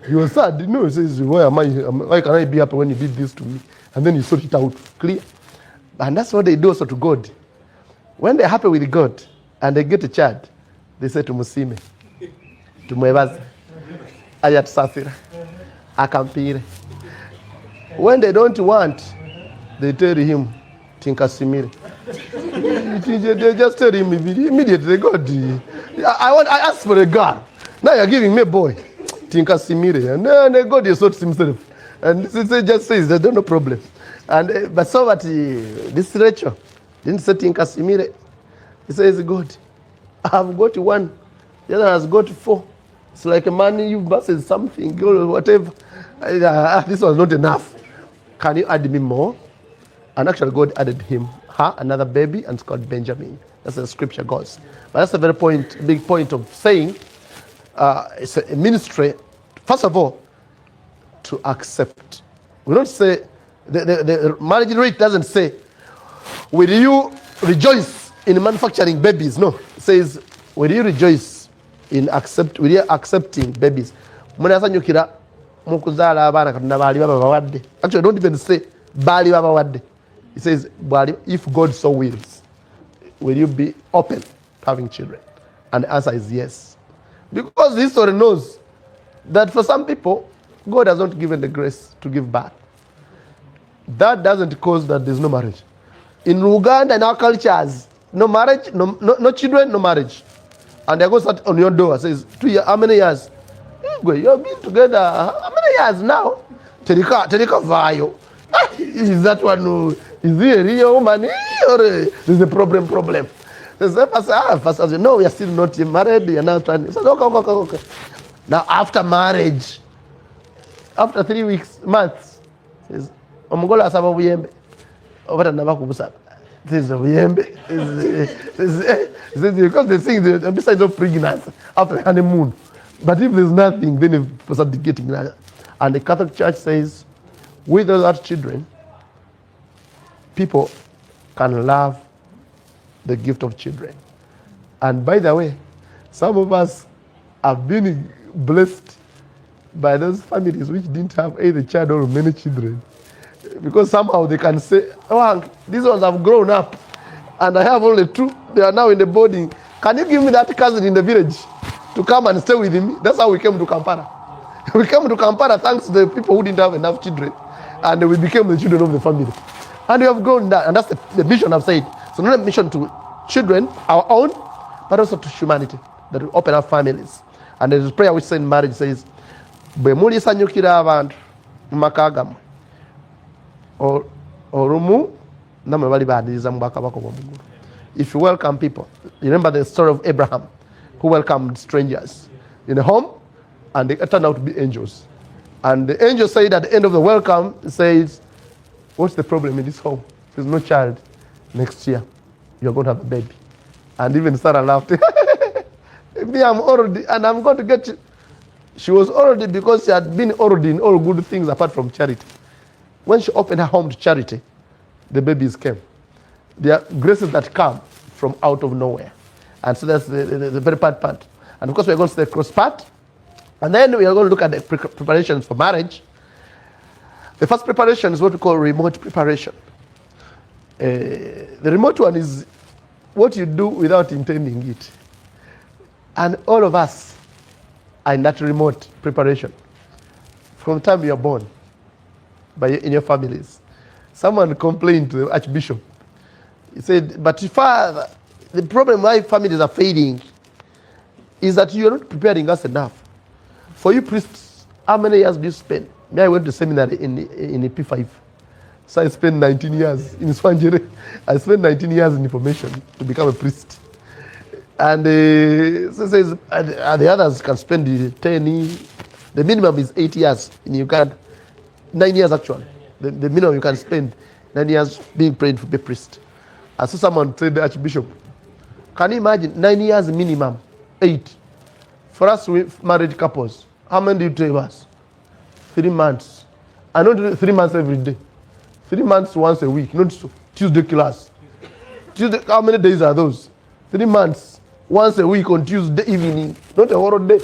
You are sad. No, he says, why can I be happy when you did this to me? And then you sort it out clear. And that's what they do also to God. When they're happy with God and they get a child, they say to Musime, to Mwebaza, Ayat Safira, Akampire. When they don't want, they tell him, Tinkasimire. They just tell him immediately, God, I asked for a girl. Now you're giving me a boy. Tinkasimire. And then God is sorts himself. And he just says, there's no problem. And but so that this Rachel didn't say Tinkasimire. He says, God, I've got 1. The other has got 4. It's like a man you versus something, or whatever. This was not enough. Can you add me more? And actually God added her another baby, and it's called Benjamin. That's the scripture goes. But that's a very big point of saying it's a ministry, first of all, to accept. We don't say, the marriage rate doesn't say, will you rejoice in manufacturing babies? No. It says, will you rejoice in accepting babies? Actually, don't even say, it says, if God so wills, will you be open to having children? And the answer is yes. Because history knows that for some people, God has not given the grace to give birth. That doesn't cause that there's no marriage. In Uganda and our cultures, no marriage, no children, no marriage. And they go start on your door, says, 2 years, how many years? You have been together, how many years now? Terika Vayo. Is that one who, is he a real woman? Or is a problem? First, no, we are still not married, we are now trying. So, okay. Now, after marriage, after 3 months, says, Omugola asaba obuyembe. Obata naba kubusaba. This is obuyembe. Because they think besides of pregnancy after honeymoon. But if there's nothing, then you start getting that. And the Catholic Church says, with those children, people can love the gift of children. And by the way, some of us have been blessed by those families which didn't have either child or many children. Because somehow they can say, oh, these ones have grown up and I have only 2. They are now in the boarding. Can you give me that cousin in the village? to come and stay with me. That's how we came to Kampala. We came to Kampala thanks to the people who didn't have enough children. And we became the children of the family. And we have grown that. And that's the mission I've said. So not a mission to children, our own, but also to humanity, that we open up families. And there's a prayer which says in marriage says, bwe mulisanyukira abantu mu maka gammwe olumu namwe bali baadiriza mu bwakabaka obw'omuggulu. If you welcome people, you remember the story of Abraham who welcomed strangers in a home, and they turned out to be angels. And the angel said at the end of the welcome, says, what's the problem in this home? There's no child. Next year, you're going to have a baby. And even Sarah laughed. Me, I'm already, and I'm going to get you. She was already, because she had been already in all good things apart from charity. When she opened her home to charity, the babies came. There are graces that come from out of nowhere. And so that's the very bad part. And of course, we're going to see the cross part. And then we are going to look at the preparations for marriage. The first preparation is what we call remote preparation. The remote one is what you do without intending it. And all of us are in that remote preparation from the time you are born in your families. Someone complained to the Archbishop. He said, but Father, the problem why families are fading is that you are not preparing us enough. For you priests, how many years do you spend? Me, I went to seminary in P5. So I spent 19 years in Swanjere. I spent 19 years in information to become a priest. And so says, and the others can spend 10. The minimum is 8 years in Uganda. 9 years actually. The minimum you can spend 9 years being trained to be a priest. And so someone said, the Archbishop, can you imagine 9 years minimum, 8? For us married couples, how many do you train us? 3 months. I don't do 3 months every day. 3 months once a week, not so. Tuesday class. Tuesday, how many days are those? 3 months once a week on Tuesday evening, not a whole day.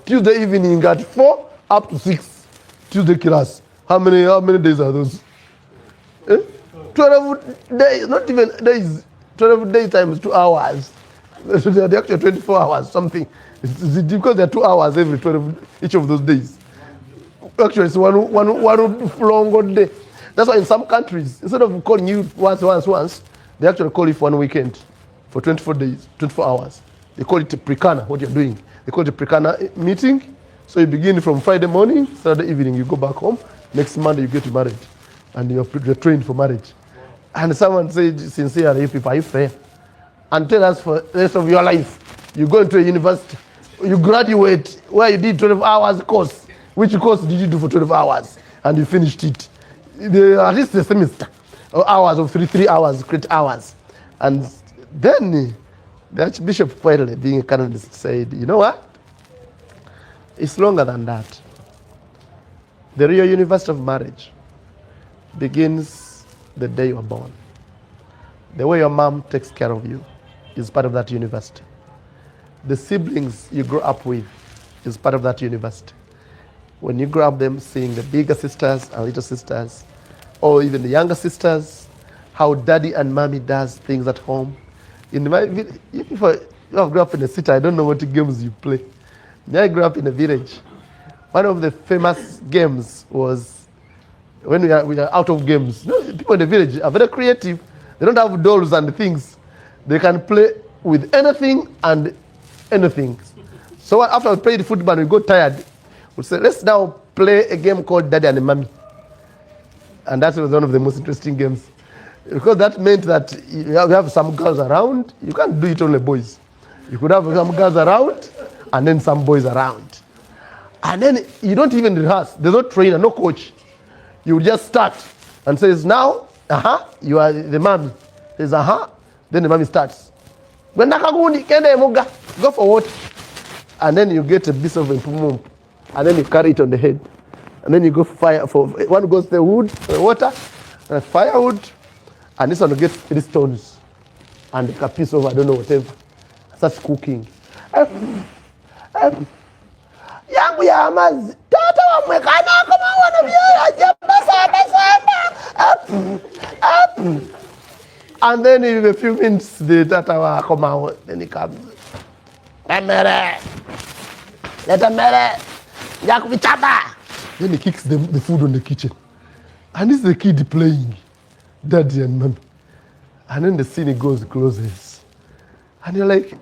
Tuesday evening at 4 up to 6. Tuesday class. How many days are those? 12 days, not even days. 12 days times 2 hours. They're actually 24 hours, something. It's because they're 2 hours every 12, each of those days. Actually, it's one long day. That's why in some countries, instead of calling you once, they actually call you for 1 weekend, for 24 days, 24 hours. They call it a Pre-Cana, what you're doing. They call it a Pre-Cana meeting. So you begin from Friday morning, Saturday evening, you go back home. Next Monday, you get married. And you're trained for marriage. And someone said, sincerely, you people, are you fair? And tell us for the rest of your life, you go into a university, you graduate, where you did 12 hours course. Which course did you do for 12 hours? And you finished it. At least the semester, or hours of 3 hours, great hours. And then the Archbishop, being a Canonist, said, you know what? It's longer than that. The real university of marriage begins the day you are born. The way your mom takes care of you is part of that university. The siblings you grow up with is part of that university. When you grow up them seeing the bigger sisters and little sisters, or even the younger sisters, how daddy and mommy does things at home. In my village, if you grew up in a city, I don't know what games you play. When I grew up in a village, one of the famous games was when we are out of games. You know, people in the village are very creative. They don't have dolls and things. They can play with anything and anything. So after we played football, we got tired. We said, let's now play a game called Daddy and Mommy. And that was one of the most interesting games. Because that meant that you have some girls around. You can't do it only boys. You could have some girls around and then some boys around. And then you don't even rehearse. There's no trainer, no coach. You just start and says, now, you are the mommy. Says, Then the mommy starts. Go for what? And then you get a piece of impumum. And then you carry it on the head. And then you go fire for one goes the wood, the water, and firewood. And this one gets 3 stones. And a piece of I don't know whatever. Starts cooking. Yangu ya amazi. Tata wa mwekana kama wana And then in a few minutes the tata wa come out. Then he comes. Let them Then he kicks the food on the kitchen. And this is the kid playing, daddy and mommy. And then the scene goes, closes. And you're like,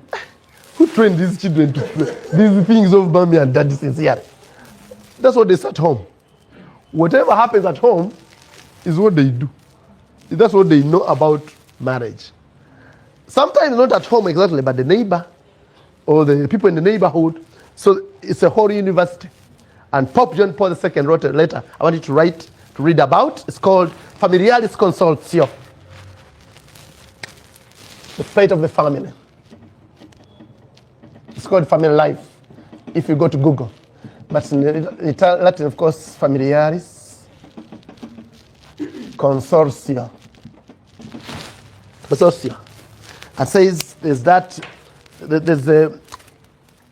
who trained these children to play these things of mommy and daddy sincerely? That's what they say at home. Whatever happens at home is what they do. That's what they know about marriage. Sometimes not at home exactly, but the neighbor or the people in the neighborhood. So it's a whole university. And Pope John Paul II wrote a letter I want you to read about. It's called Familiaris Consortio. The fate of the family. It's called family life if you go to Google. But in Latin, of course, Familiaris Consortio. It says there's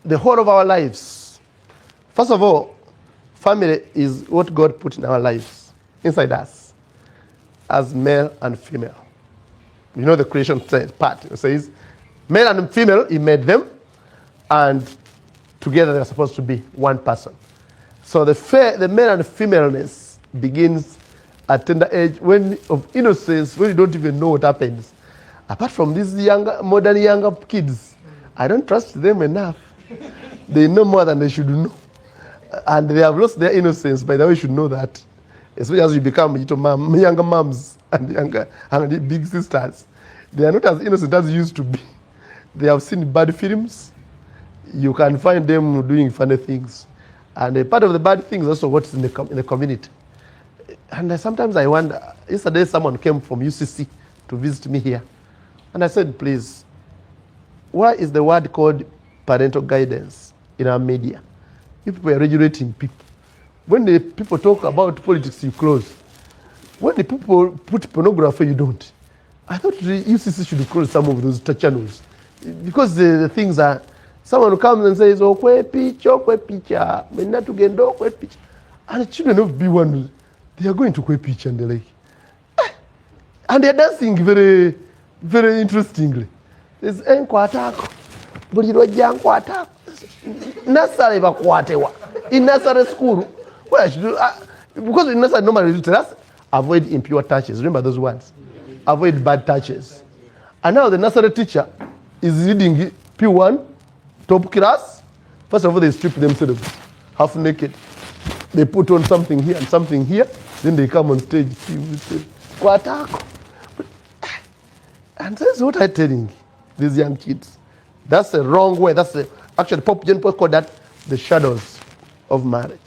the whole of our lives. First of all, family is what God put in our lives, inside us, as male and female. You know the creation part. It says, male and female, he made them, and together they're supposed to be one person. So the male and femaleness begins at tender age, of innocence, when you don't even know what happens. Apart from these modern younger kids, I don't trust them enough. They know more than they should know. And they have lost their innocence. By the way, you should know that. Especially as you become younger moms and big sisters. They are not as innocent as they used to be. They have seen bad films. You can find them doing funny things. And a part of the bad things also what's in the community. And sometimes I wonder, yesterday someone came from UCC to visit me here. And I said, please, why is the word called parental guidance in our media? You people are regulating people. When the people talk about politics, you close. When the people put pornography, you don't. I thought the UCC should close some of those channels. Because the things are, someone comes and says, oh, kwe picha, mena tugendo, kwe picha. And the children of B1, they are going to kwe picha and they're like, eh. And they're dancing very, very interestingly. There's enkwatako, buliro jankwatako. Nursery bakwatewa. In nursery school, well, because in nursery normally you tell us, avoid impure touches. Remember those words? Avoid bad touches. And now the nursery teacher is reading P1, top class. First of all, they strip themselves half naked. They put on something here and something here. Then they come on stage. And that's what I'm telling these young kids. That's the wrong way. Actually, Pope John Paul called that the shadows of marriage.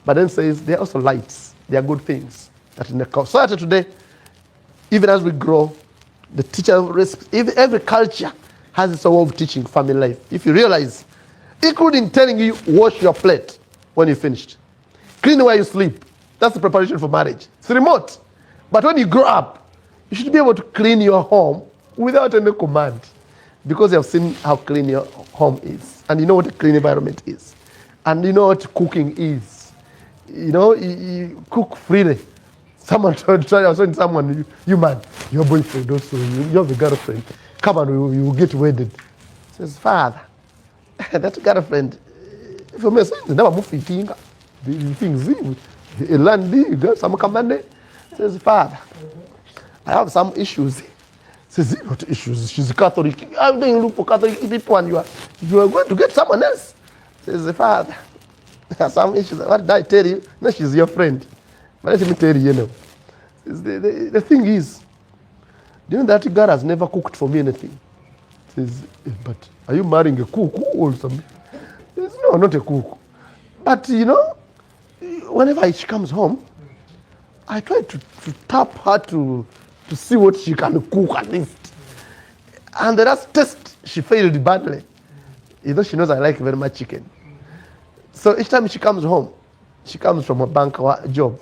But then says they're also lights. They are good things. That in the society today, even as we grow, the teacher, every culture has its own way of teaching family life. If you realize, including telling you, wash your plate when you finished. Clean where you sleep. That's the preparation for marriage. It's remote. But when you grow up, you should be able to clean your home without any command. Because you have seen how clean your home is. And you know what a clean environment is. And you know what cooking is. You know, you cook freely. Someone tried someone, you man, your boyfriend also, you have a girlfriend. Come on, you will get wedded. Says, Father, that girlfriend, for me, never move eating. The things, the land, you got some command. Says, Father, I have some issues. Says, what issues? She's a Catholic. I'm going to look for Catholic people and you are going to get someone else. Says, Father, some issues. What did I tell you? No, she's your friend. But let me tell you, the thing is, do you know that God has never cooked for me anything? Says, but are you marrying a cook or something? Says, no, not a cook. But, you know, whenever she comes home, I try to tap her to see what she can cook at least. And the last test, she failed badly. You know, she knows I like very much chicken. So each time she comes home, she comes from a bank job.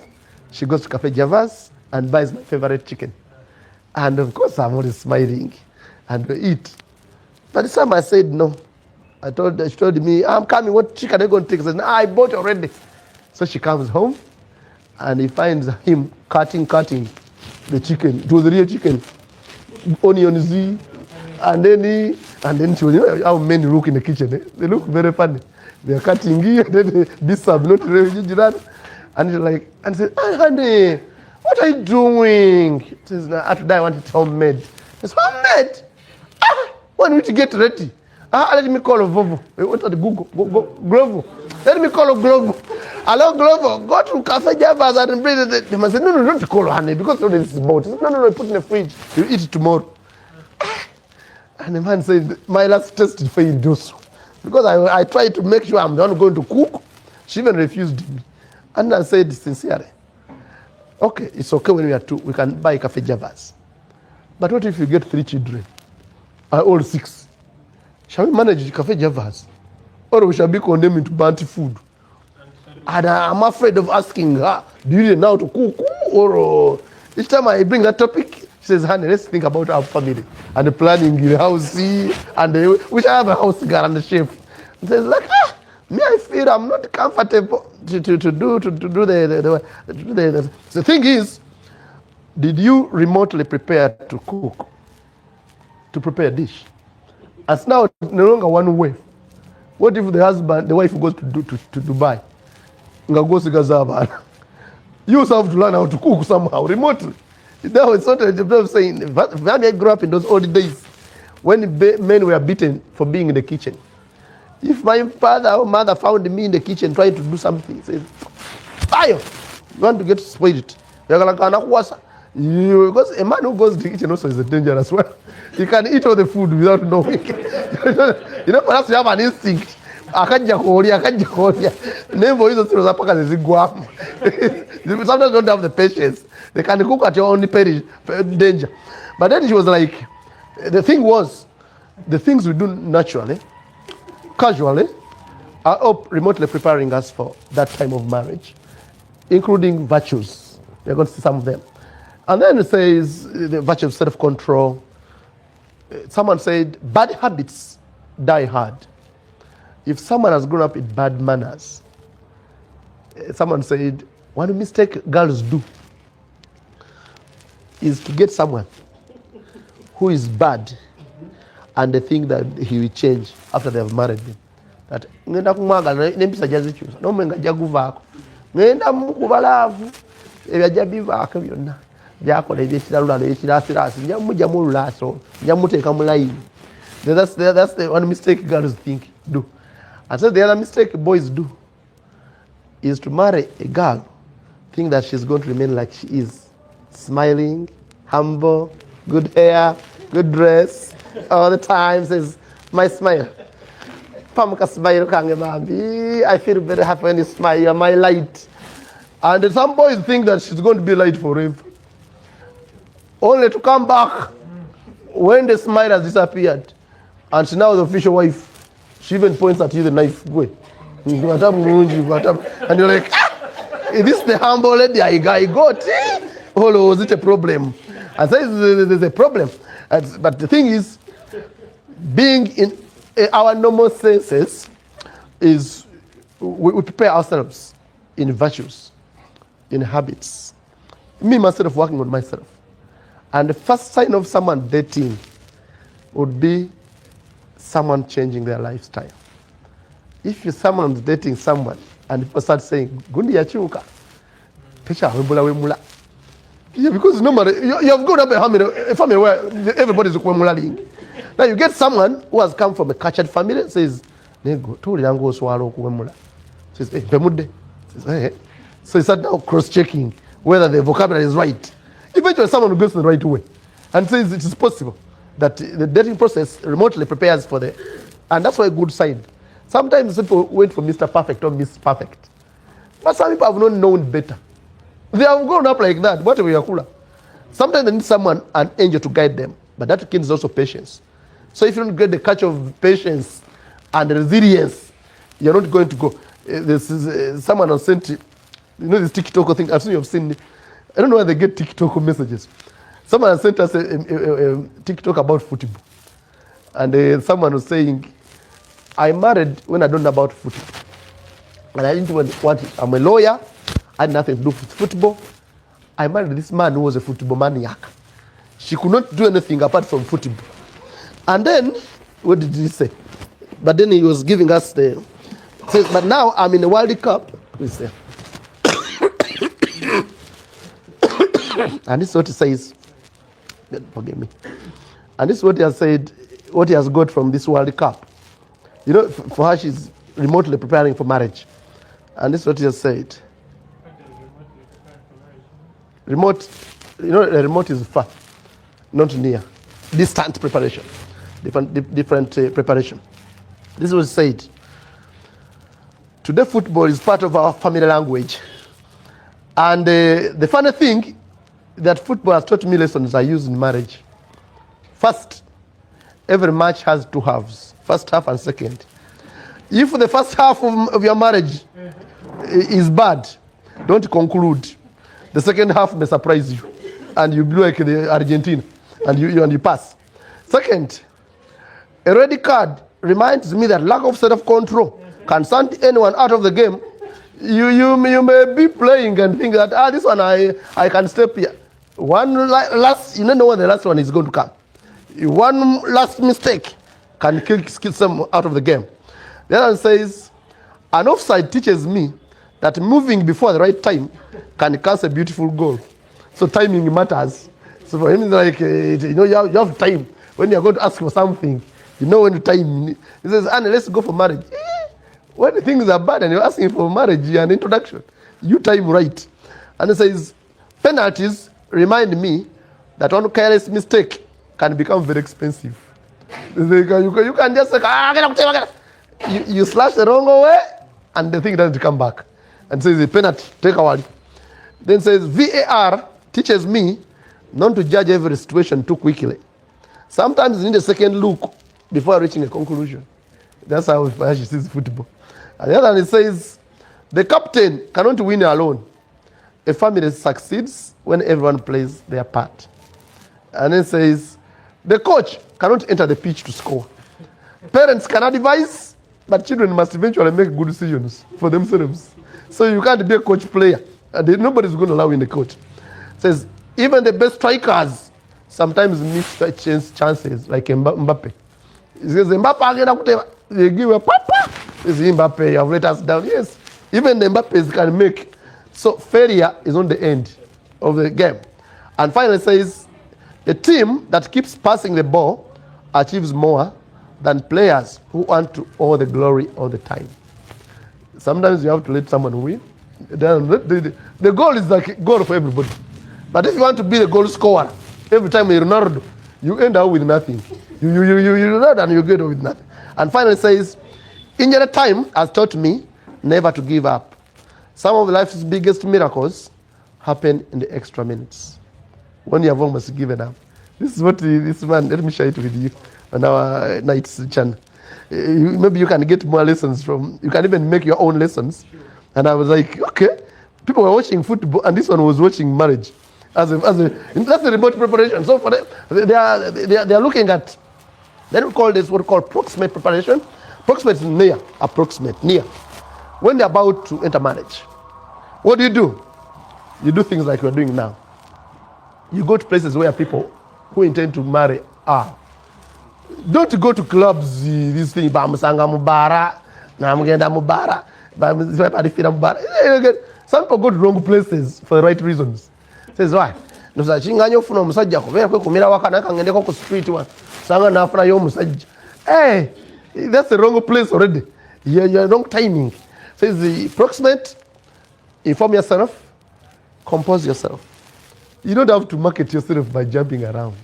She goes to Cafe Javas and buys my favorite chicken. And of course, I'm always smiling and we eat. But this time I said no. She told me, I'm coming, what chicken are you going to take? I said, no, I bought already. So she comes home and he finds him cutting the chicken. It was the real chicken. Onions, and then she was, you know how men look in the kitchen. They look very funny. They're cutting here, then this sub not refrigerator. And she's like, and says, "Ah, honey, what are you doing?" She says, "After that, I want it homemade." She says, "Homemade? Ah, when will you get ready? Let me call a Vovo. What are the Google? Glovo. Let me call a Glovo. Hello, Glovo. Go to Cafe Javas and bring it. They must say, no, don't call honey because it's about. No, put in the fridge. You eat it tomorrow. And the man said, my last test is for you do so. Because I tried to make sure I'm not going to cook. She even refused me. And I said sincerely, okay, it's okay when we are two. We can buy Cafe Javas. But what if you get 3 children? All 6? Shall we manage Cafe Javas? Or we shall be condemned to bounty food? And I'm afraid of asking her, do you know how to cook? Or each time I bring that topic, she says, honey, let's think about our family and the planning the house, and which I have a house girl and the chef. And says, like, me, I feel I'm not comfortable to do the thing is, did you remotely prepare to cook, to prepare a dish? As now no longer one way. What if the wife goes to Dubai? You also have to learn how to cook somehow remotely. Now it's not a job of saying. I grew up in those old days when men were beaten for being in the kitchen. If my father or mother found me in the kitchen trying to do something, says, "Fire! You want to get spoiled?" Because a man who goes to the kitchen also is a danger as well. He can eat all the food without knowing. Perhaps you have an instinct. Sometimes don't have the patience. They can cook at your own danger. But then she was like, the thing was, the things we do naturally, casually, are all remotely preparing us for that time of marriage, including virtues. We're going to see some of them. And then it says the virtue of self-control. Someone said, bad habits die hard. If someone has grown up with bad manners, someone said, one mistake girls do is to get someone who is bad and they think that he will change after they have married him. That ngenda kumwagala nempisa jazikyusa nomenga jaguvaako ngenda mukubalavu ebyaja bivaako byonna byakola ebyekiralulalo ekirasirasi nja mujja mu lulaso nja muteeka mu layini. That's the one mistake girls do. And so the other mistake boys do is to marry a girl, think that she's going to remain like she is, smiling, humble, good hair, good dress, all the time says, my smile. Pamka smile kange baby. I feel very happy when you smile, you're my light. And some boys think that she's going to be light forever. Only to come back when the smile has disappeared. And she now the official wife. She even points at you the knife way. And you're like, is this the humble lady I got? Oh, is it a problem? I say there's a problem. But the thing is, being in our normal senses is we prepare ourselves in virtues, in habits. Me, myself, working on myself. And the first sign of someone dating would be someone changing their lifestyle. If someone's dating someone and people start saying, Gundi yachuka, Pesha webula wemula. Yeah, because normally you have got a family where everybody's wemulaling. Now you get someone who has come from a cultured family, says, Nego, tuli yangu swalo kuwemula. Says, hey, Bemude. Says, hey. So you start now cross-checking whether the vocabulary is right. Eventually someone goes the right way and says it is possible that the dating process remotely prepares for the, and that's why a good sign. Sometimes people wait for Mr. Perfect or Miss Perfect. But some people have not known better. They have grown up like that. What are we cooler? Sometimes they need someone, an angel to guide them. But that kid is also patience. So if you don't get the catch of patience and resilience, you're not going to go. This is someone has sent, this TikTok thing. I've seen you've seen it. I don't know where they get TikTok messages. Someone has sent us a TikTok about football. And someone was saying, I married when I don't know about football. And I didn't want it. I'm a lawyer. I had nothing to do with football. I married this man who was a football maniac. She could not do anything apart from football. And then, what did he say? But then he was giving us the Says, but now I'm in the World Cup. Please say. And this is what he says. Forgive me. And this is what he has said, what he has got from this World Cup. You know, for her, she's remotely preparing for marriage. And this is what he has said. Remote, you know, the remote is far, not near. Distant preparation, different preparation. This was said. Today, football is part of our family language. And the funny thing that football has taught me lessons I use in marriage. First, every match has two halves, first half and second. If the first half of your marriage is bad, don't conclude. The second half may surprise you, and you be like the Argentina, and you pass. Second, a red card reminds me that lack of self-control can send anyone out of the game. You may be playing and think that this one I can step here. One last, you don't know when the last one is going to come. One last mistake can kill someone out of the game. The other one says, an offside teaches me that moving before the right time can cast a beautiful goal. So timing matters. So for him, it's like, you have time. When you're going to ask for something, you know when to time. He says, Anna, let's go for marriage. When things are bad and you're asking for marriage and introduction, you time right. And he says, penalties remind me that one careless mistake can become very expensive. You can just say, you slash the wrong way, and the thing doesn't come back. And says, a penalty, take a word. Then says, VAR teaches me not to judge every situation too quickly. Sometimes you need a second look before reaching a conclusion. That's how she sees football. And the other one, it says, the captain cannot win alone. A family succeeds when everyone plays their part. And it says, the coach cannot enter the pitch to score. Parents can advise, but children must eventually make good decisions for themselves. So you can't be a coach player. And nobody's going to allow in the coach. It says, even the best strikers sometimes miss chances, like Mbappe. He says, Mbappe, they give a papa. Is Mbappe, you have let us down. Yes, even the Mbappes can make. So failure is not the end of the game. And finally it says, a team that keeps passing the ball achieves more than players who want to all the glory all the time. Sometimes you have to let someone win. The goal is like a goal for everybody. But if you want to be the goal scorer, every time you're Ronaldo, you end up with nothing. You Ronaldo and you get with nothing. And finally it says, injury time has taught me never to give up. Some of life's biggest miracles happen in the extra minutes, when you have almost given up. This is what this man, let me share it with you on our night's channel. Maybe you can get more lessons from, you can even make your own lessons. And I was like, okay, people were watching football and this one was watching marriage. That's the remote preparation. So for they are looking at, they don't call this what we call proximate preparation. Proximate is near, approximate, near. When they're about to enter marriage, what do? You do things like we're doing now. You go to places where people who intend to marry are. Don't go to clubs, this thing, Bamusanga Mubara, Namugenda Mubara, Mubara. Some people go to wrong places for the right reasons. Says why? Hey, that's the wrong place already. You're wrong timing. Says the proximate, inform yourself, compose yourself. You don't have to market yourself by jumping around.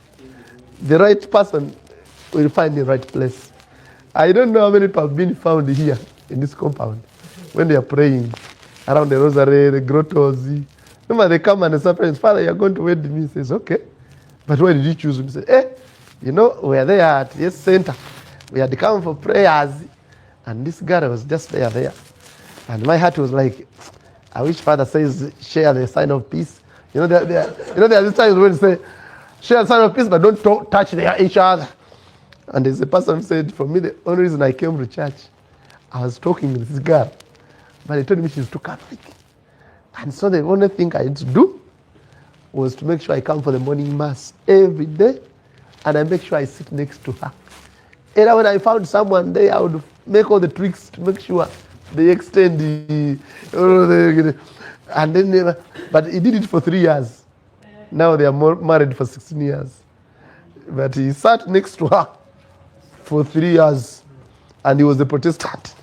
The right person will find the right place. I don't know how many people have been found here in this compound when they are praying around the rosary, the grottos. Remember, they come and the surprise, Father, you're going to wed me. He says, okay. But why did you choose me? He says, we're there at Yes Center. We had come for prayers. And this girl was just there. And my heart was like, I wish Father says, share the sign of peace. There are these times when you say, share the sign of peace, but don't touch each other. And there's a person who said, for me, the only reason I came to church, I was talking with this girl, but they told me she's too Catholic. And so the only thing I had to do was to make sure I come for the morning mass every day, and I make sure I sit next to her. And when I found someone there, I would make all the tricks to make sure They extend and then, but he did it for 3 years. Now they are married for 16 years. But he sat next to her for 3 years, and he was a Protestant.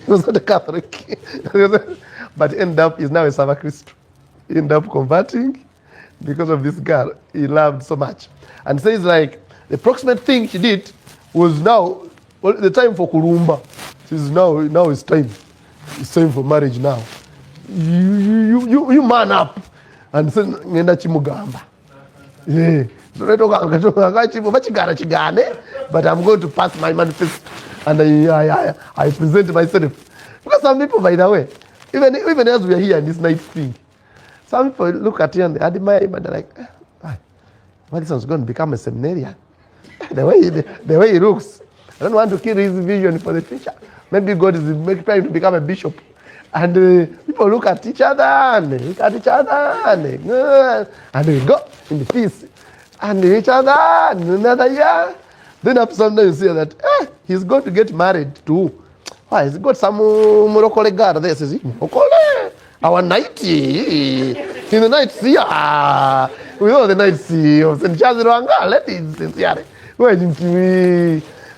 He was not a Catholic. But ended up, he's now a Sava Christ. He ended up converting because of this girl he loved so much. And says like, the approximate thing he did was now, well, the time for Kurumba. Says now it's time. It's time for marriage now. You man up. And say, ngenda chimugamba. Yeah. But I'm going to pass my manifest and I present myself. Because some people, by the way, even as we are here in this night thing, some people look at you and they admire him and they're like, well, this one's going to become a seminarian. The way he looks. I don't want to kill his vision for the future. Maybe God is trying to become a bishop. And people look at each other and they look at each other and they go in the peace. And each other and another year. Then after some time you see that he's going to get married too. Why? He's got some Morocco girl there. Says, our night in the night see with all the night see of St. Charles Rwanga, let it sincere.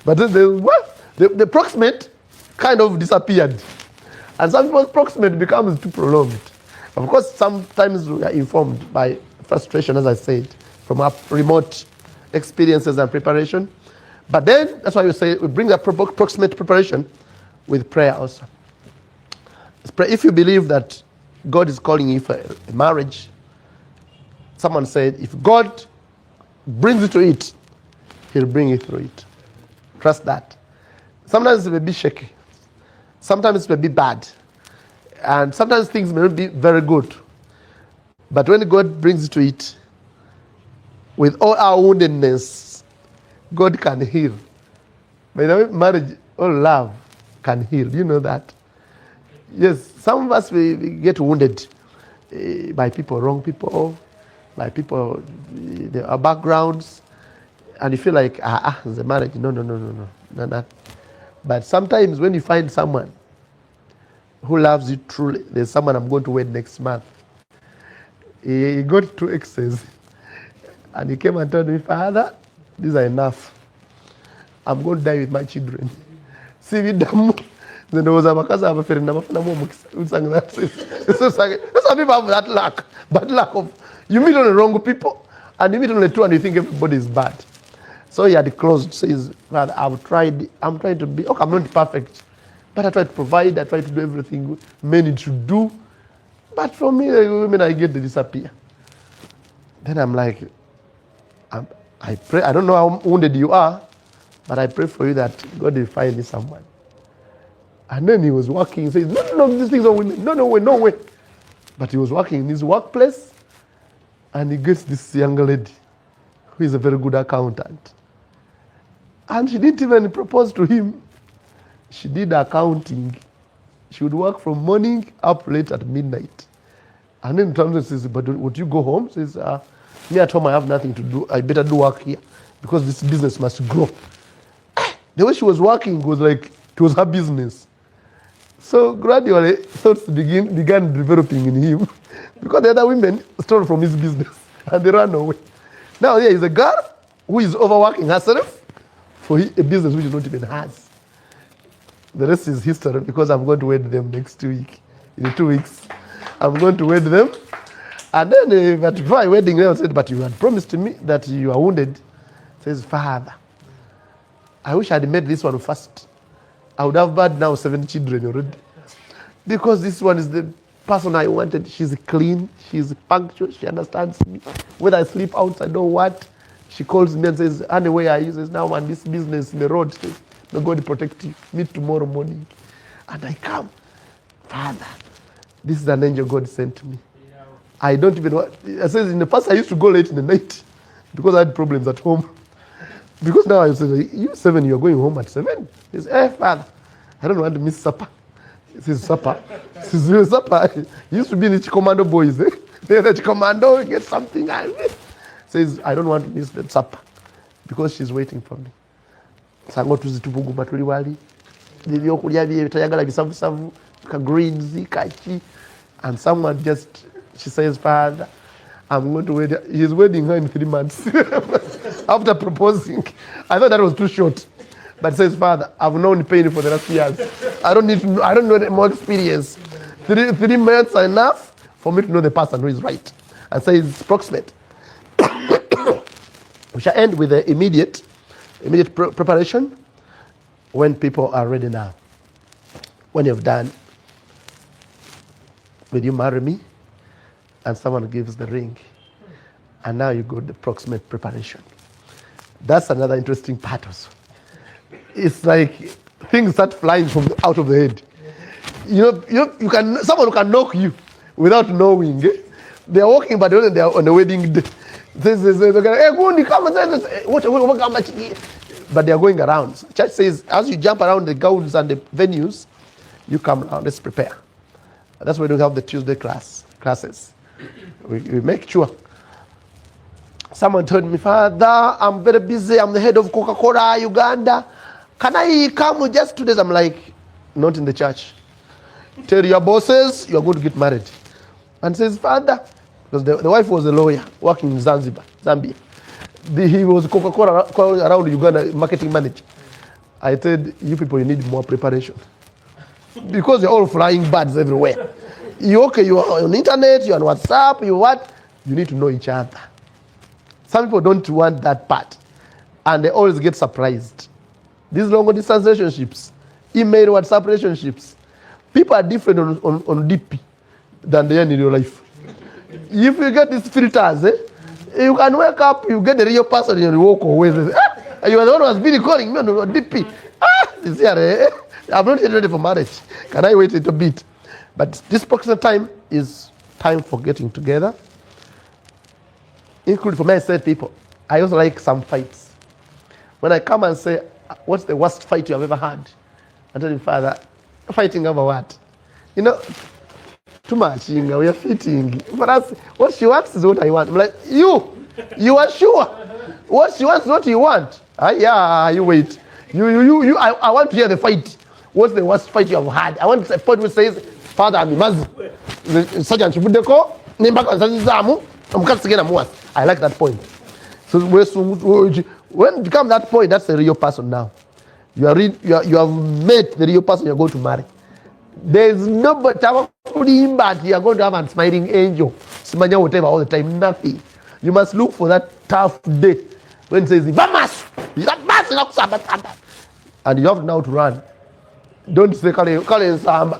But the proximate kind of disappeared. And some people's proximate becomes too prolonged. Of course, sometimes we are informed by frustration, as I said, from our remote experiences and preparation. But then, that's why we say we bring that proximate preparation with prayer also. If you believe that God is calling you for a marriage, someone said, if God brings you to it, he'll bring you through it. Trust that. Sometimes it may be shaky. Sometimes it may be bad. And sometimes things may not be very good. But when God brings you to it, with all our woundedness, God can heal. By the way, marriage or love can heal. Do you know that? Yes, some of us we get wounded by people, wrong people, by people, their backgrounds, and you feel like, it's a marriage. No. But sometimes when you find someone who loves you truly, there's someone I'm going to wed next month. He got 2 exes. And he came and told me, Father, these are enough. I'm going to die with my children. See, then there was a makaza of a friend. Some people have that luck. Bad luck of, you meet on the wrong people, and you meet on the two, and you think everybody is bad. So he had closed, says, Father, I'm trying to be, I'm not perfect, but I try to provide, I try to do everything men need to do. But for me, the women I get, they disappear. Then I'm like, I pray, I don't know how wounded you are, but I pray for you that God will find you someone. And then he was working, he says, no, these things are women, no way. But he was working in his workplace, and he gets this young lady, who is a very good accountant. And she didn't even propose to him. She did accounting. She would work from morning up late at midnight. And then Thompson says, but would you go home? Says, me at home I have nothing to do. I better do work here because this business must grow. The way she was working was like, it was her business. So gradually, thoughts began developing in him because the other women stole from his business and they ran away. Now there is a girl who is overworking herself for a business which is not even hers. The rest is history because I'm going to wed them next week. In 2 weeks, I'm going to wed them. And then, but before I wedding them, I said, but you had promised me that you are wounded. Says, Father, I wish I had made this one first. I would have had now 7 children already. Because this one is the person I wanted. She's clean, she's punctual, she understands me. Whether I sleep outside or what, she calls me and says, honey, where are you? Says, now I'm on this business in the road. Says, may God protect you. Meet tomorrow morning. And I come. Father, this is an angel God sent to me. I don't even want, I says, in the past I used to go late in the night because I had problems at home. Because now I say, you 7, you're going home at 7. He says, Father, I don't want to miss supper. He says, supper? He says, supper? He used to be the commando boys, eh? The commando, get something. Says, I don't want to miss the supper because she's waiting for me. Sango tuzitubuguma tuli wali. Ebyokulya bye bitayagala bisavusavu greens, and someone just, she says, Father, I'm going to wed. He's wedding her in 3 months after proposing. I thought that was too short. But says, Father, I've known pain for the last years. I don't know more experience. 3 months are enough for me to know the person who is right. And says, it's approximate. We shall end with the immediate preparation when people are ready now. When you've done, will you marry me? And someone gives the ring. And now you go to the proximate preparation. That's another interesting part also. It's like things start flying from out of the head. You can, someone can knock you without knowing. They are walking, but they are on the wedding day. They but they are going around. Church says, as you jump around the gowns and the venues, you come around. Let's prepare. That's why we don't have the Tuesday classes. We make sure. Someone told me, Father, I'm very busy. I'm the head of Coca-Cola Uganda. Can I come just 2 days? I'm like, not in the church. Tell your bosses you are going to get married. And says, Father, because the wife was a lawyer working in Zambia. He was Coca-Cola around Uganda marketing manager. I said, you people, you need more preparation. Because you're all flying birds everywhere. You are on the internet, you're on WhatsApp, you need to know each other. Some people don't want that part. And they always get surprised. These long distance relationships, email, WhatsApp relationships, people are different on DP than they are in your life. If you get these filters, you can wake up, you get the real person and you walk away. You are the one who has been calling me on DP. I'm not yet ready for marriage. Can I wait a little bit? But this proximate time is time for getting together. Including for me, I said people, I also like some fights. When I come and say, what's the worst fight you have ever had? I tell you, Father, fighting over what? Too much, we are fighting. For us, what she wants is what I want. I'm like, you are sure? What she wants is what you want. Yeah, you wait. I want to hear the fight. What's the worst fight you have had? I want a point which says, Father, I'm Mazi. Sergeant Chibudeko, Nimbaka Zamu, I like that point. So when it becomes that point, that's a real person now. You have met the real person you're going to marry. There's nobody but you are going to have a smiling angel, smile whatever all the time. Nothing. You must look for that tough day when it says Vamas, and you have now to run. Don't say Kale Samba.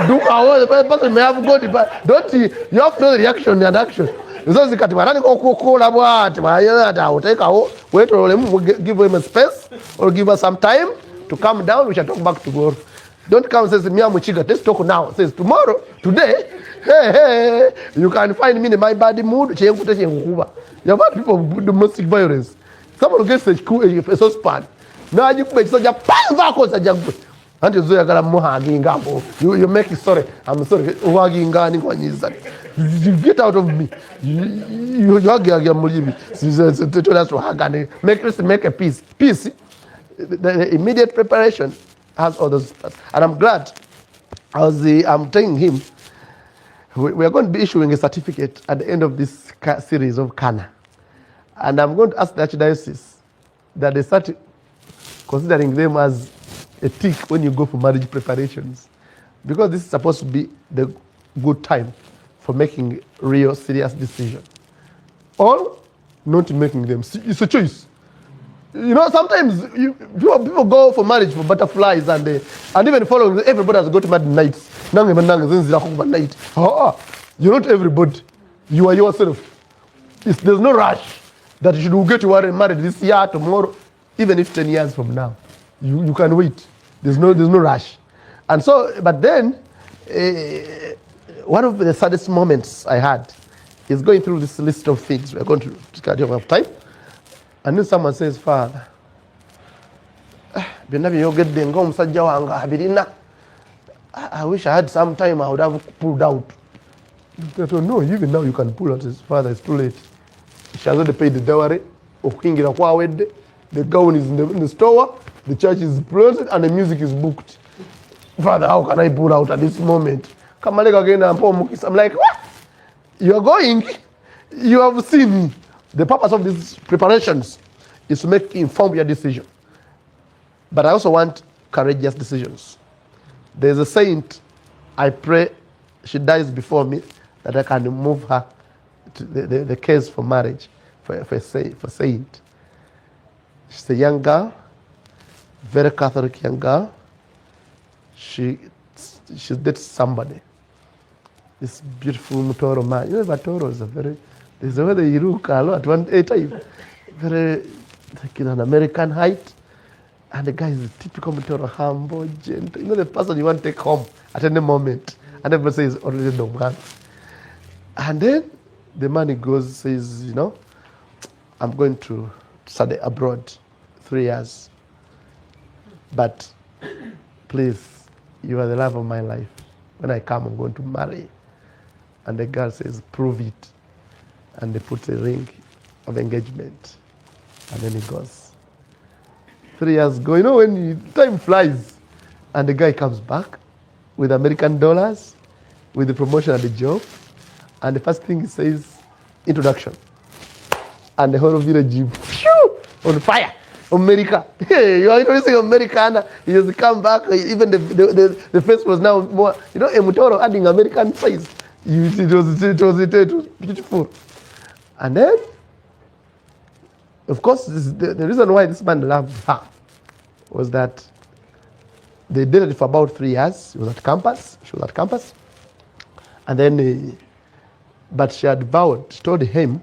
Do our person may have got it, but don't you have to know the reaction and action. Wait or give him a space or give us some time to calm down. We shall talk back tomorrow. Don't come and say, let's talk now. Says tomorrow, today, hey, you can find me in my body mood. You have had people with domestic violence. Someone gets a saucepan. Now you make such a pan. You make it sorry. I'm sorry. You get out of me. You hug to hug and make a peace. Peace. The immediate preparation has all those parts. And I'm glad, I'm telling him, we are going to be issuing a certificate at the end of this series of Cana. And I'm going to ask the Archdiocese that they start considering them as a tick when you go for marriage preparations. Because this is supposed to be the good time for making real serious decisions. Or not making them. It's a choice. Sometimes people go for marriage for butterflies and even following, everybody has got to marry nights. You're not everybody. You are yourself. There's no rush that you should get married this year, tomorrow, even if 10 years from now. You can wait. There's no rush. And so, but then, one of the saddest moments I had is going through this list of things. We're going to cut off of time. And then someone says, Father, I wish I had some time, I would have pulled out. I don't know, even now you can pull out. His Father, it's too late. She has already paid the dowry. The gown is in the store, the church is planted, and the music is booked. Father, how can I pull out at this moment? I'm like, what? You are going? You have seen the purpose of these preparations is to make inform your decision. But I also want courageous decisions. There's a saint, I pray she dies before me, that I can move her to the case for marriage, for saint. She's a young girl, very Catholic young girl. She dates somebody. This beautiful Mutoro man. You know, Mutoro is there's a way they look a lot, a time. Very, like an American height. And the guy is a typical Mutoro, humble, gentle. You know, the person you want to take home at any moment. And everybody says, already no man. And then the man he goes, says, you know, I'm going to study abroad 3 years. But please, you are the love of my life. When I come, I'm going to marry. And the girl says, prove it. And they put a ring of engagement. And then he goes. 3 years go, you know, when time flies. And the guy comes back with American dollars, with the promotion at the job. And the first thing he says, introduction. And the whole village, on fire. America. Hey, you are introducing Americana. He has come back. Even the face was now more, you know, a Mutoro adding American face. It was beautiful. And then, of course, the reason why this man loved her was that they did it for about 3 years. She was at campus. And then, but she had vowed, she told him,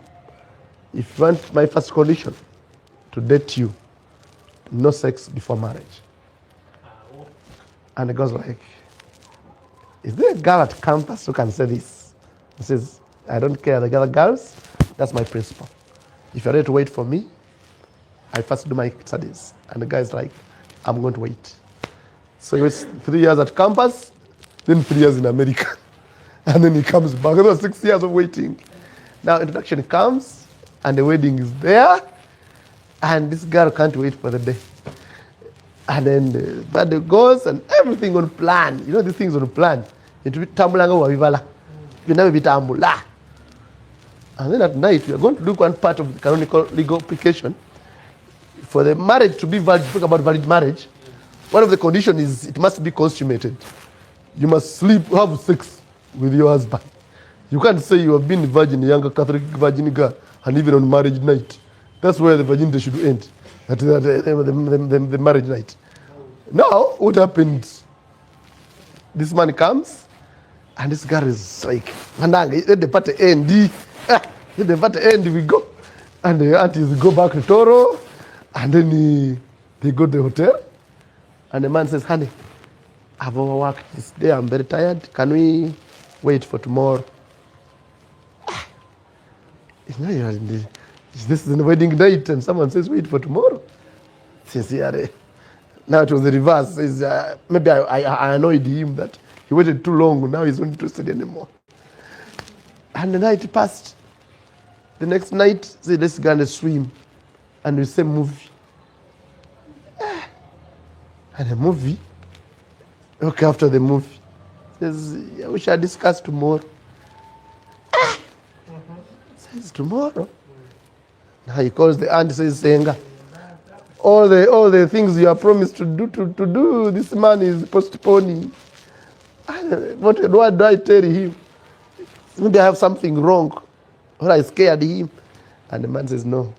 if you want my first condition to date you, no sex before marriage. And the guy's like, is there a girl at campus who can say this? He says, I don't care the other girls, that's my principle. If you're ready to wait for me, I first do my studies. And the guy's like, I'm going to wait. So he was 3 years at campus, then 3 years in America. And then he comes back. There was 6 years of waiting. Now introduction comes, and the wedding is there. And this girl can't wait for the day. And then the birthday goes and everything on plan. You know, these things on plan. It will be tambulanga wa vivala. You never be tambula. And then at night, we are going to look one part of the canonical legal application. For the marriage to be valid, talk about valid marriage, one of the conditions is it must be consummated. You must have sex with your husband. You can't say you have been a virgin, a younger Catholic virgin girl, and even on marriage night. That's where the virginity should end, at the marriage night. Now, what happens? This man comes, and this girl is like, let the party end. Let the party end, we go. And the aunties go back to Toro, and then they go to the hotel. And the man says, honey, I've overworked this day, I'm very tired. Can we wait for tomorrow? This is the wedding night, and someone says, wait for tomorrow. Sincerely. Now it was the reverse. Maybe I annoyed him that he waited too long. Now he's not interested anymore. And the night passed. The next night, say, let's go and swim. And we say movie. And a movie. Okay, after the movie. Says, we shall discuss tomorrow. Says, tomorrow? Now he calls the aunt, says, Senga, all the things you are promised to do, this man is postponing. What do I tell him? Maybe I have something wrong, or I scared him. And the man says, no.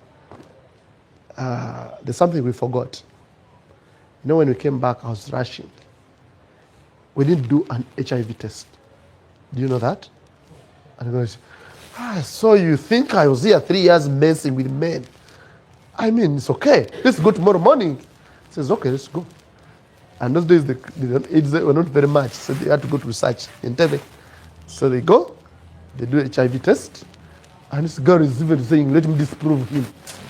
There's something we forgot. You know, when we came back, I was rushing. We didn't do an HIV test. Do you know that? And he goes, so you think I was here 3 years messing with men? I mean, it's okay. Let's go tomorrow morning. He says, okay, let's go. And those days, the were not very much, so they had to go to research in Tebe. So they go, they do HIV test, and this girl is even saying, let me disprove him.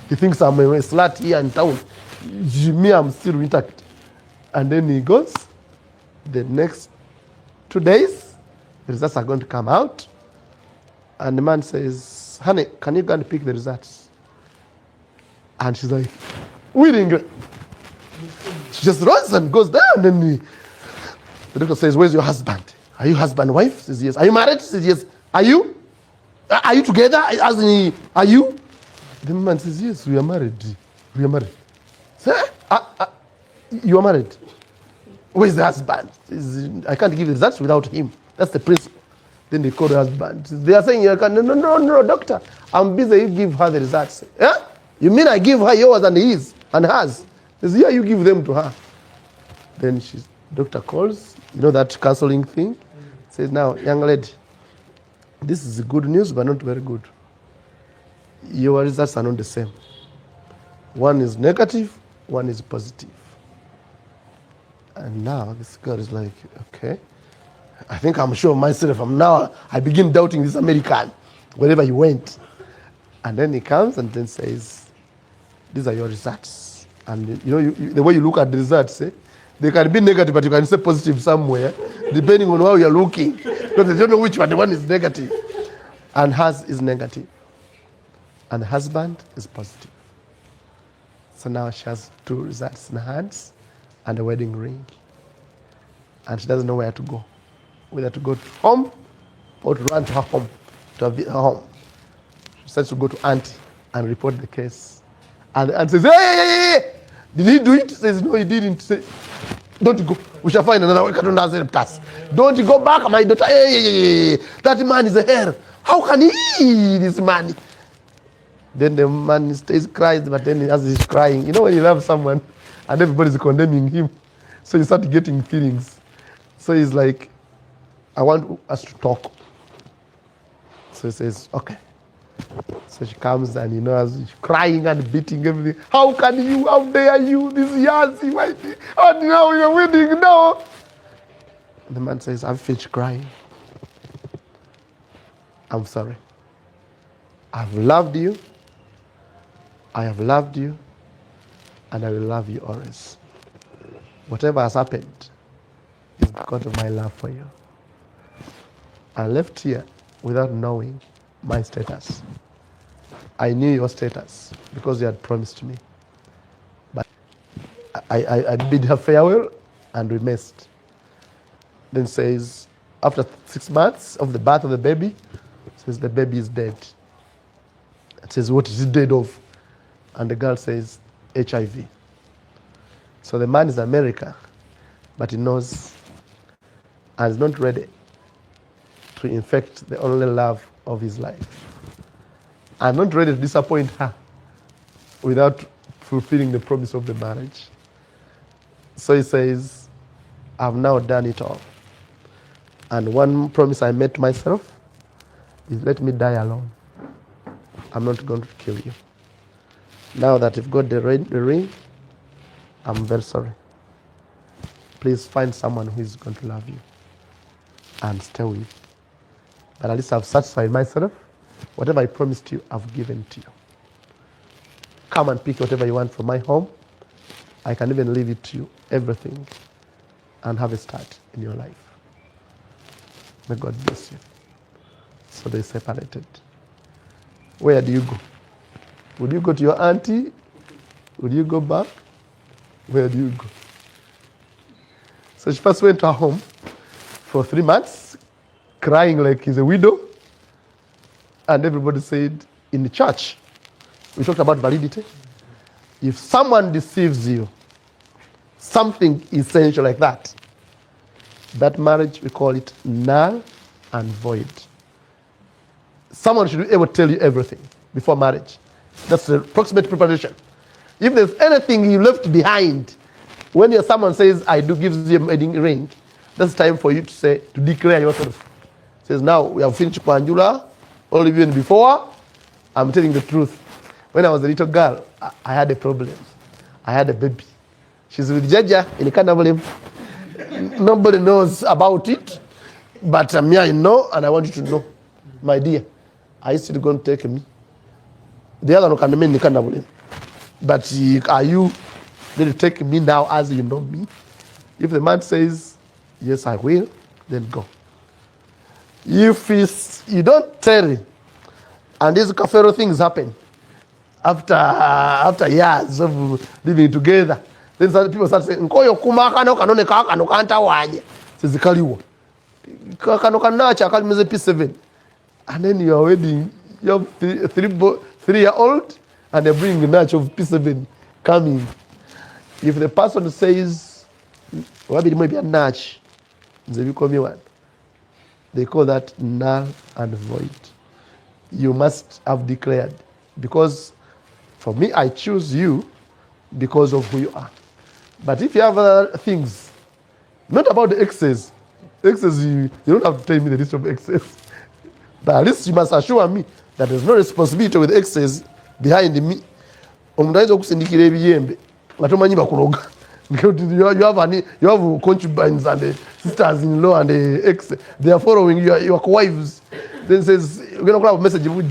He thinks I'm a slut here in town. Me, I'm still intact. And then he goes, the next 2 days, the results are going to come out. And the man says, honey, can you go and pick the results? And she's like, willingly. She just runs and goes down. And The doctor says, where's your husband? Are you husband, wife? Says yes. Are you married? Says yes. Are you? Are you together? Are you? The man says, yes, we are married. We are married. Say, you are married. Where's the husband? I can't give the results without him. That's the principle. Then they call the husband. They are saying, no, doctor. I'm busy. You give her the results. Yeah? You mean I give her yours and his and hers? He says, yeah, you give them to her. Then doctor calls, that counseling thing. Says, now, young lady, this is good news, but not very good. Your results are not the same. One is negative, one is positive. And now this girl is like, okay, I think I'm sure of myself. I begin doubting this American, wherever he went. And then he comes and then says, these are your results. And the way you look at the results, they can be negative, but you can say positive somewhere, depending on how you're looking. Because they don't know which one, the one is negative. And hers is negative. And the husband is positive. So now she has 2 results in her hands and a wedding ring. And she doesn't know where to go. Whether to go to home or to run to her home, to her home. She decides to go to auntie and report the case. And the aunt says, hey, did he do it? She says, no, he didn't. Say, don't go. We shall find another way. Don't go back, my daughter. Hey, that man is a hare. How can he eat this man? Then the man stays crying, but then as he's crying, when you love someone and everybody's condemning him, so you start getting feelings. So he's like, I want us to talk. So he says, okay. So she comes and as she's crying and beating everything. How can you? How dare you? This Yazi, why? Oh, now you're winning now. The man says, I've finished crying. I'm sorry. I've loved you. I have loved you. And I will love you always. Whatever has happened is because of my love for you. I left here without knowing my status. I knew your status because you had promised me. But I bid her farewell and we missed. Then says, after 6 months of the birth of the baby, says the baby is dead. It says, what is he dead of? And the girl says, HIV. So the man is in America, but he knows and is not ready to infect the only love of his life. I'm not ready to disappoint her without fulfilling the promise of the marriage. So he says, I've now done it all. And one promise I made to myself is let me die alone. I'm not going to kill you. Now that you've got the ring, I'm very sorry. Please find someone who is going to love you and stay with you. But at least I've satisfied myself. Whatever I promised you, I've given to you. Come and pick whatever you want from my home. I can even leave it to you, everything, and have a start in your life. May God bless you. So they separated. Where do you go? Would you go to your auntie? Would you go back? Where do you go? So she first went to her home for 3 months, crying like he's a widow. And everybody said, in the church, we talked about validity. If someone deceives you, something essential like that, that marriage, we call it null and void. Someone should be able to tell you everything before marriage. That's the approximate preparation. If there's anything you left behind, when someone says, I do, gives you a wedding ring, that's time for you to say, to declare yourself. Says, now we have finished Pandula, all even before, I'm telling the truth. When I was a little girl, I had a problem. I had a baby. She's with Jaja in Canada. Nobody knows about it, but me, I know, and I want you to know. My dear, I used to go and take me. The other one can mean Canada. But are you going to take me now as you know me? If the man says, yes, I will, then go. If you don't tell him, and these kafero things happen after years of living together, then some people start saying, "Nkoyo kumaka no kanone kaka no kanta wanye." Says, Kaliwa. Kano kanacha, kalimeze P7. And then you are wedding, you have 3-year-old, and they bring a natch of P7 coming. If the person says, wabiri mwe bya natch, nze bikomi one. They call that null and void. You must have declared. Because for me, I choose you because of who you are. But if you have other things, not about the exes, you don't have to tell me the list of exes. But at least you must assure me that there's no responsibility with exes behind me. Omuntu ayinza okusindikira ebiyembe nga tomanyi bakuloga. You have concubines and sisters-in-law and ex. They are following your wives. Then says, you're going to have a message. What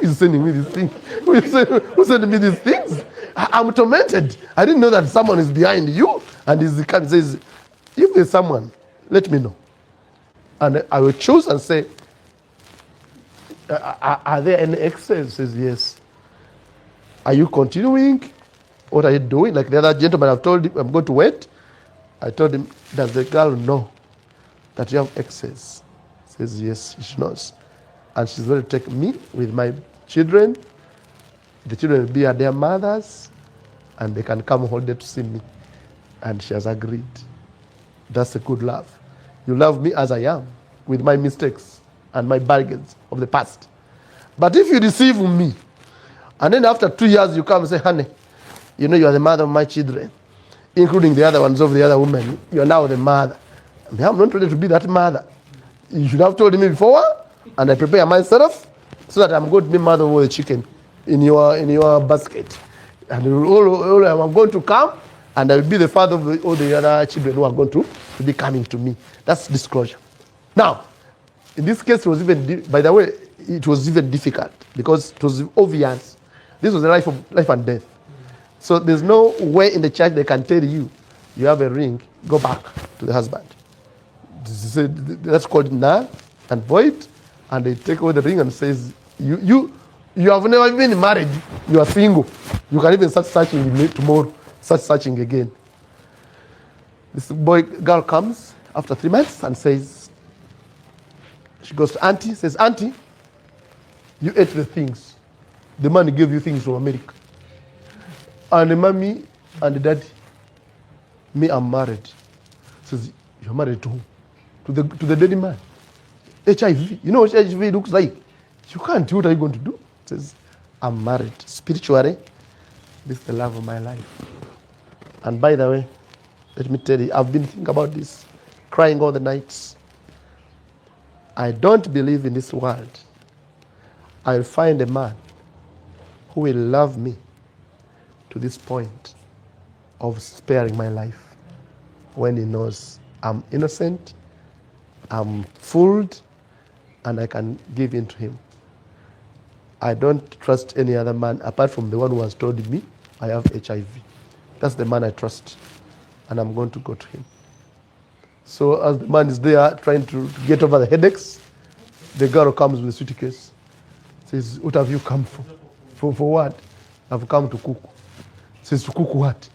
is sending me these things? Who sending me these things? I'm tormented. I didn't know that someone is behind you. And he says, if there's someone, let me know. And I will choose and say, are there any exes? He says, yes. Are you continuing? What are you doing? Like the other gentleman, I've told him, I'm going to wait. I told him, does the girl know that you have exes? He says, yes, she knows. And she's going to take me with my children. The children will be at their mothers, and they can come holiday to see me. And she has agreed. That's a good love. You love me as I am, with my mistakes and my bargains of the past. But if you deceive me, and then after 2 years you come and say, honey, you know you are the mother of my children, including the other ones of the other women, you are now the mother. I mean, I'm not ready to be that mother. You should have told me before, and I prepare myself so that I'm going to be mother of the chicken in your basket. And I'm going to come, and I will be the father of all the other children who are going to be coming to me. That's disclosure. Now, in this case, it was even, by the way, it was even difficult because it was obvious. This was a life and death. So there's no way in the church they can tell you, you have a ring, go back to the husband. That's called null and void. And they take away the ring and says, you have never been married, you are single. You can even start searching tomorrow, start searching again. This girl comes after 3 months and says, she goes to auntie, says, auntie, you ate the things. The man gave you things from America. And the mommy and the daddy, me, I'm married. Says, you're married to who? To the daddy man. HIV. You know what HIV looks like? You can't. What are you going to do? Says, I'm married. Spiritually, this is the love of my life. And by the way, let me tell you, I've been thinking about this, crying all the nights. I don't believe in this world I'll find a man who will love me to this point of sparing my life when he knows I'm innocent, I'm fooled, and I can give in to him. I don't trust any other man apart from the one who has told me I have HIV. That's the man I trust, and I'm going to go to him. So as the man is there trying to get over the headaches, the girl comes with a suitcase. Says, what have you come for? For what? I've come to cook. Says, to cook what?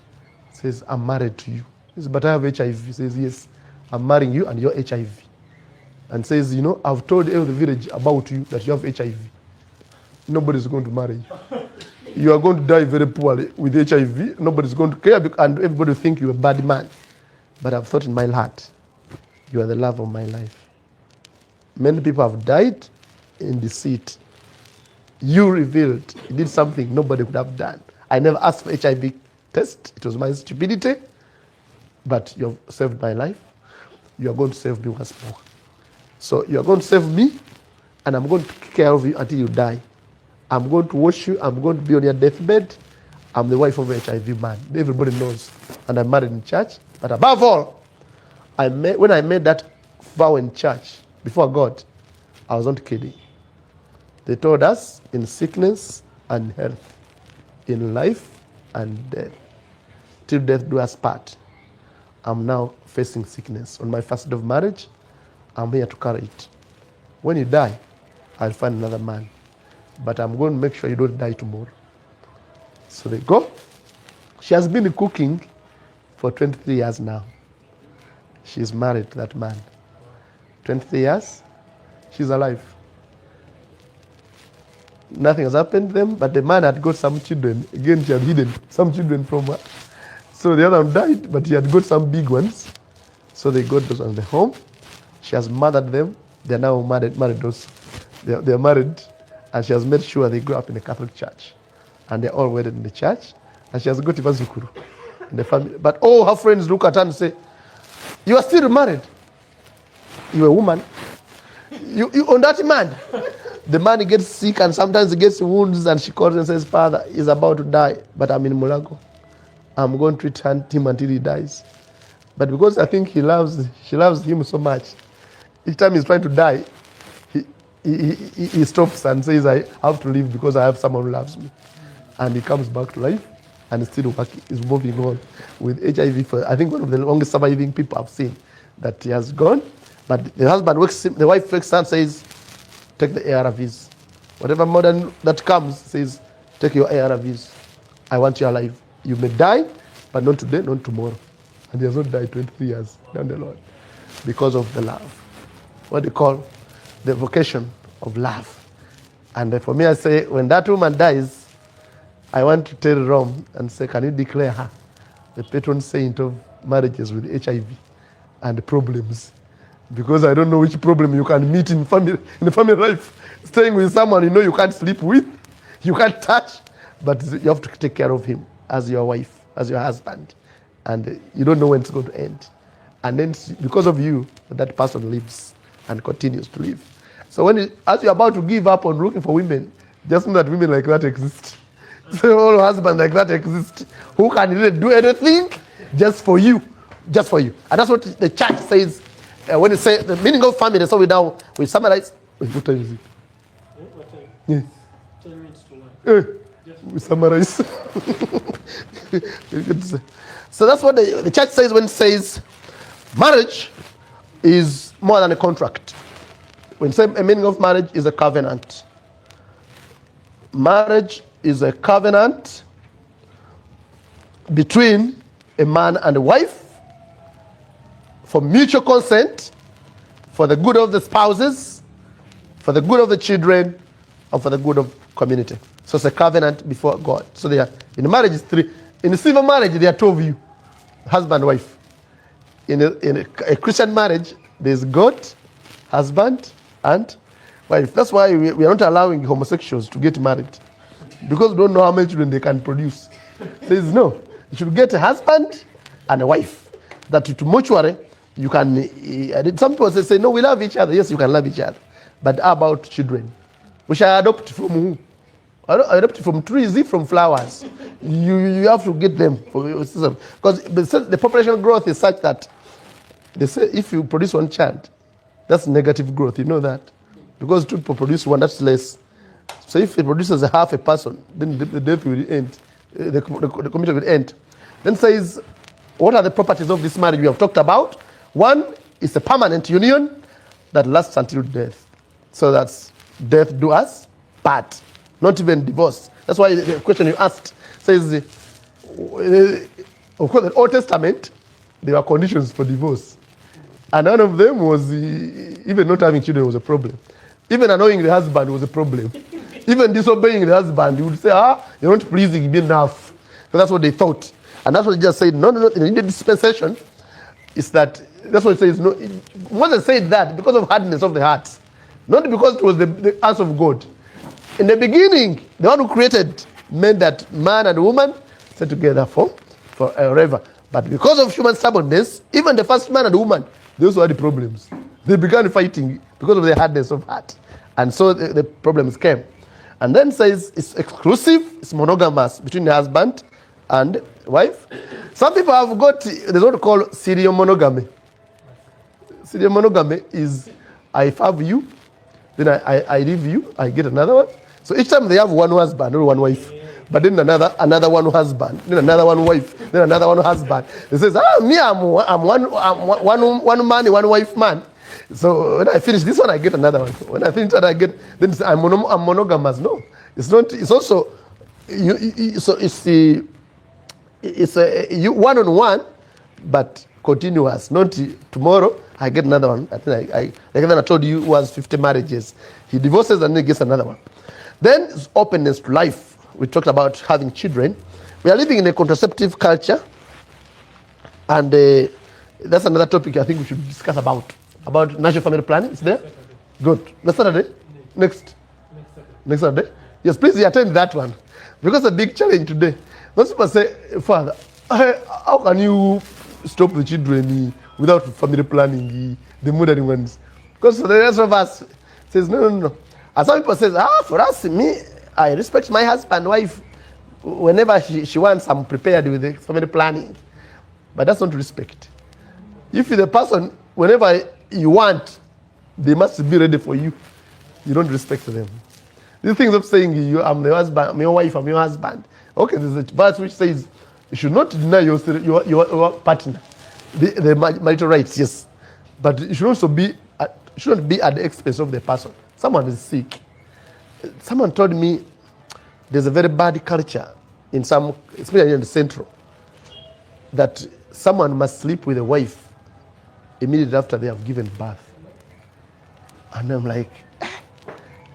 Says, I'm married to you. Says, but I have HIV. Says, yes, I'm marrying you and you're HIV. And says, you know, I've told every village about you that you have HIV. Nobody's going to marry you. You are going to die very poorly with HIV. Nobody's going to care, and everybody will think you're a bad man. But I've thought in my heart, you are the love of my life. Many people have died in deceit. You revealed you did something nobody could have done. I never asked for HIV test. It was my stupidity. But you have saved my life. You are going to save me once more. So you are going to save me, and I'm going to take care of you until you die. I'm going to wash you. I'm going to be on your deathbed. I'm the wife of an HIV man. Everybody knows. And I'm married in church. But above all, when I made that vow in church before God, I was not kidding. They told us in sickness and health, in life and death, till death do us part. I'm now facing sickness. On my first day of marriage, I'm here to carry it. When you die, I'll find another man. But I'm going to make sure you don't die tomorrow. So they go. She has been cooking for 23 years now. she's married to that man. 23 years, she's alive. Nothing has happened to them, but the man had got some children. Again, she had hidden some children from her. So the other one died, but he had got some big ones. So they got those on the home. She has mothered them. They're now married those. They're married, and she has made sure they grow up in the Catholic Church. And they're all wedded in the church. And she has got Ivazukuru in the family. But all her friends look at her and say, you are still married. You're a woman. You on that man. The man gets sick and sometimes he gets wounds, and she calls and says, Father, he's about to die, but I'm in Mulago. I'm going to treat him until he dies. But because I think she loves him so much, each time he's trying to die, he stops and says, I have to live because I have someone who loves me. And he comes back to life and still working, is moving on with HIV. For, I think one of the longest surviving people I've seen, that he has gone. But the husband wakes him, the wife wakes up and says, take the ARVs. Whatever modern that comes says, take your ARVs. I want you alive. You may die, but not today, not tomorrow. And he has not died 23 years down the Lord because of the love. What they call the vocation of love. And for me, I say, when that woman dies, I want to tell Rome and say, can you declare her the patron saint of marriages with HIV and problems? Because I don't know which problem you can meet in the family life. Staying with someone you know you can't sleep with, you can't touch, but you have to take care of him as your wife, as your husband. And you don't know when it's going to end. And then because of you, that person lives and continues to live. So as you're about to give up on looking for women, just know that women like that exist. So all husbands like that exist, who can really do anything just for you. Just for you. And that's what the church says. When it says the meaning of family, so we summarize. What time is it? What time? Yeah. 10 minutes to 1. We summarize. So that's what the church says when it says marriage is more than a contract. When say a meaning of marriage is a covenant. Marriage is a covenant between a man and a wife for mutual consent, for the good of the spouses, for the good of the children, and for the good of community. So it's a covenant before God. So they are, in the marriage is 3. In the civil marriage, there are 2 of you, husband and wife. In a Christian marriage, there's God, husband, and wife. That's why we are not allowing homosexuals to get married. Because we don't know how many children they can produce. Says no. You should get a husband and a wife. That to mutually, you can, some people say, no, we love each other. Yes, you can love each other. But how about children? We shall adopt from who? Adopt from trees, from flowers. You have to get them. Because the population growth is such that they say if you produce 1 child, that's negative growth. You know that? Because 2 people produce 1, that's less. So if it produces half a person, then the death will end. The community will end. Then says, what are the properties of this marriage we have talked about? 1 is a permanent union that lasts until death. So that's death do us part, not even divorce. That's why the question you asked says, of course, the Old Testament, there were conditions for divorce. And one of them was even not having children was a problem. Even annoying the husband was a problem. Even disobeying the husband, you would say, you're not pleasing me enough. So that's what they thought. And that's what he just said. No, in the dispensation, is that, that's what it says. No, Moses said that because of hardness of the heart. Not because it was the answer of God. In the beginning, the one who created meant that man and woman stay together forever. But because of human stubbornness, even the first man and woman, they also had the problems. They began fighting because of the hardness of heart. And so the problems came. And then says it's exclusive, it's monogamous between the husband and wife. Some people have got, there's what we call serial monogamy. Serial monogamy is, I have you, then I leave you, I get another one. So each time they have one husband or one wife. But then another one husband, then another one wife, then another one husband. It says, me, I'm one man, one wife man. So when I finish this one, I get another one. When I finish that, I get, then I'm monogamous. No, it's not. It's also, so it's a one-on-one, but continuous, not tomorrow I get another one. I think like then I told you, was 50 marriages. He divorces and then gets another one. Then it's openness to life. We talked about having children. We are living in a contraceptive culture, and that's another topic I think we should discuss about national family planning. Is there? Good. Next Saturday? Next Saturday? Yes, please attend that one. Because a big challenge today. Most people say, Father, how can you stop the children without family planning, the modern ones? Because for the rest of us, says, no. And some people say, for us, I respect my husband, wife. Whenever she wants, I'm prepared with the family planning. But that's not respect. If the person, whenever you want, they must be ready for you. You don't respect them. These things of saying, I'm the husband, I'm your wife, I'm your husband. Okay, there's a verse which says, you should not deny your partner the marital rights, yes. But it should also be, shouldn't be at the expense of the person. Someone is sick. Someone told me there's a very bad culture in some, especially in the central, that someone must sleep with a wife immediately after they have given birth. And I'm like,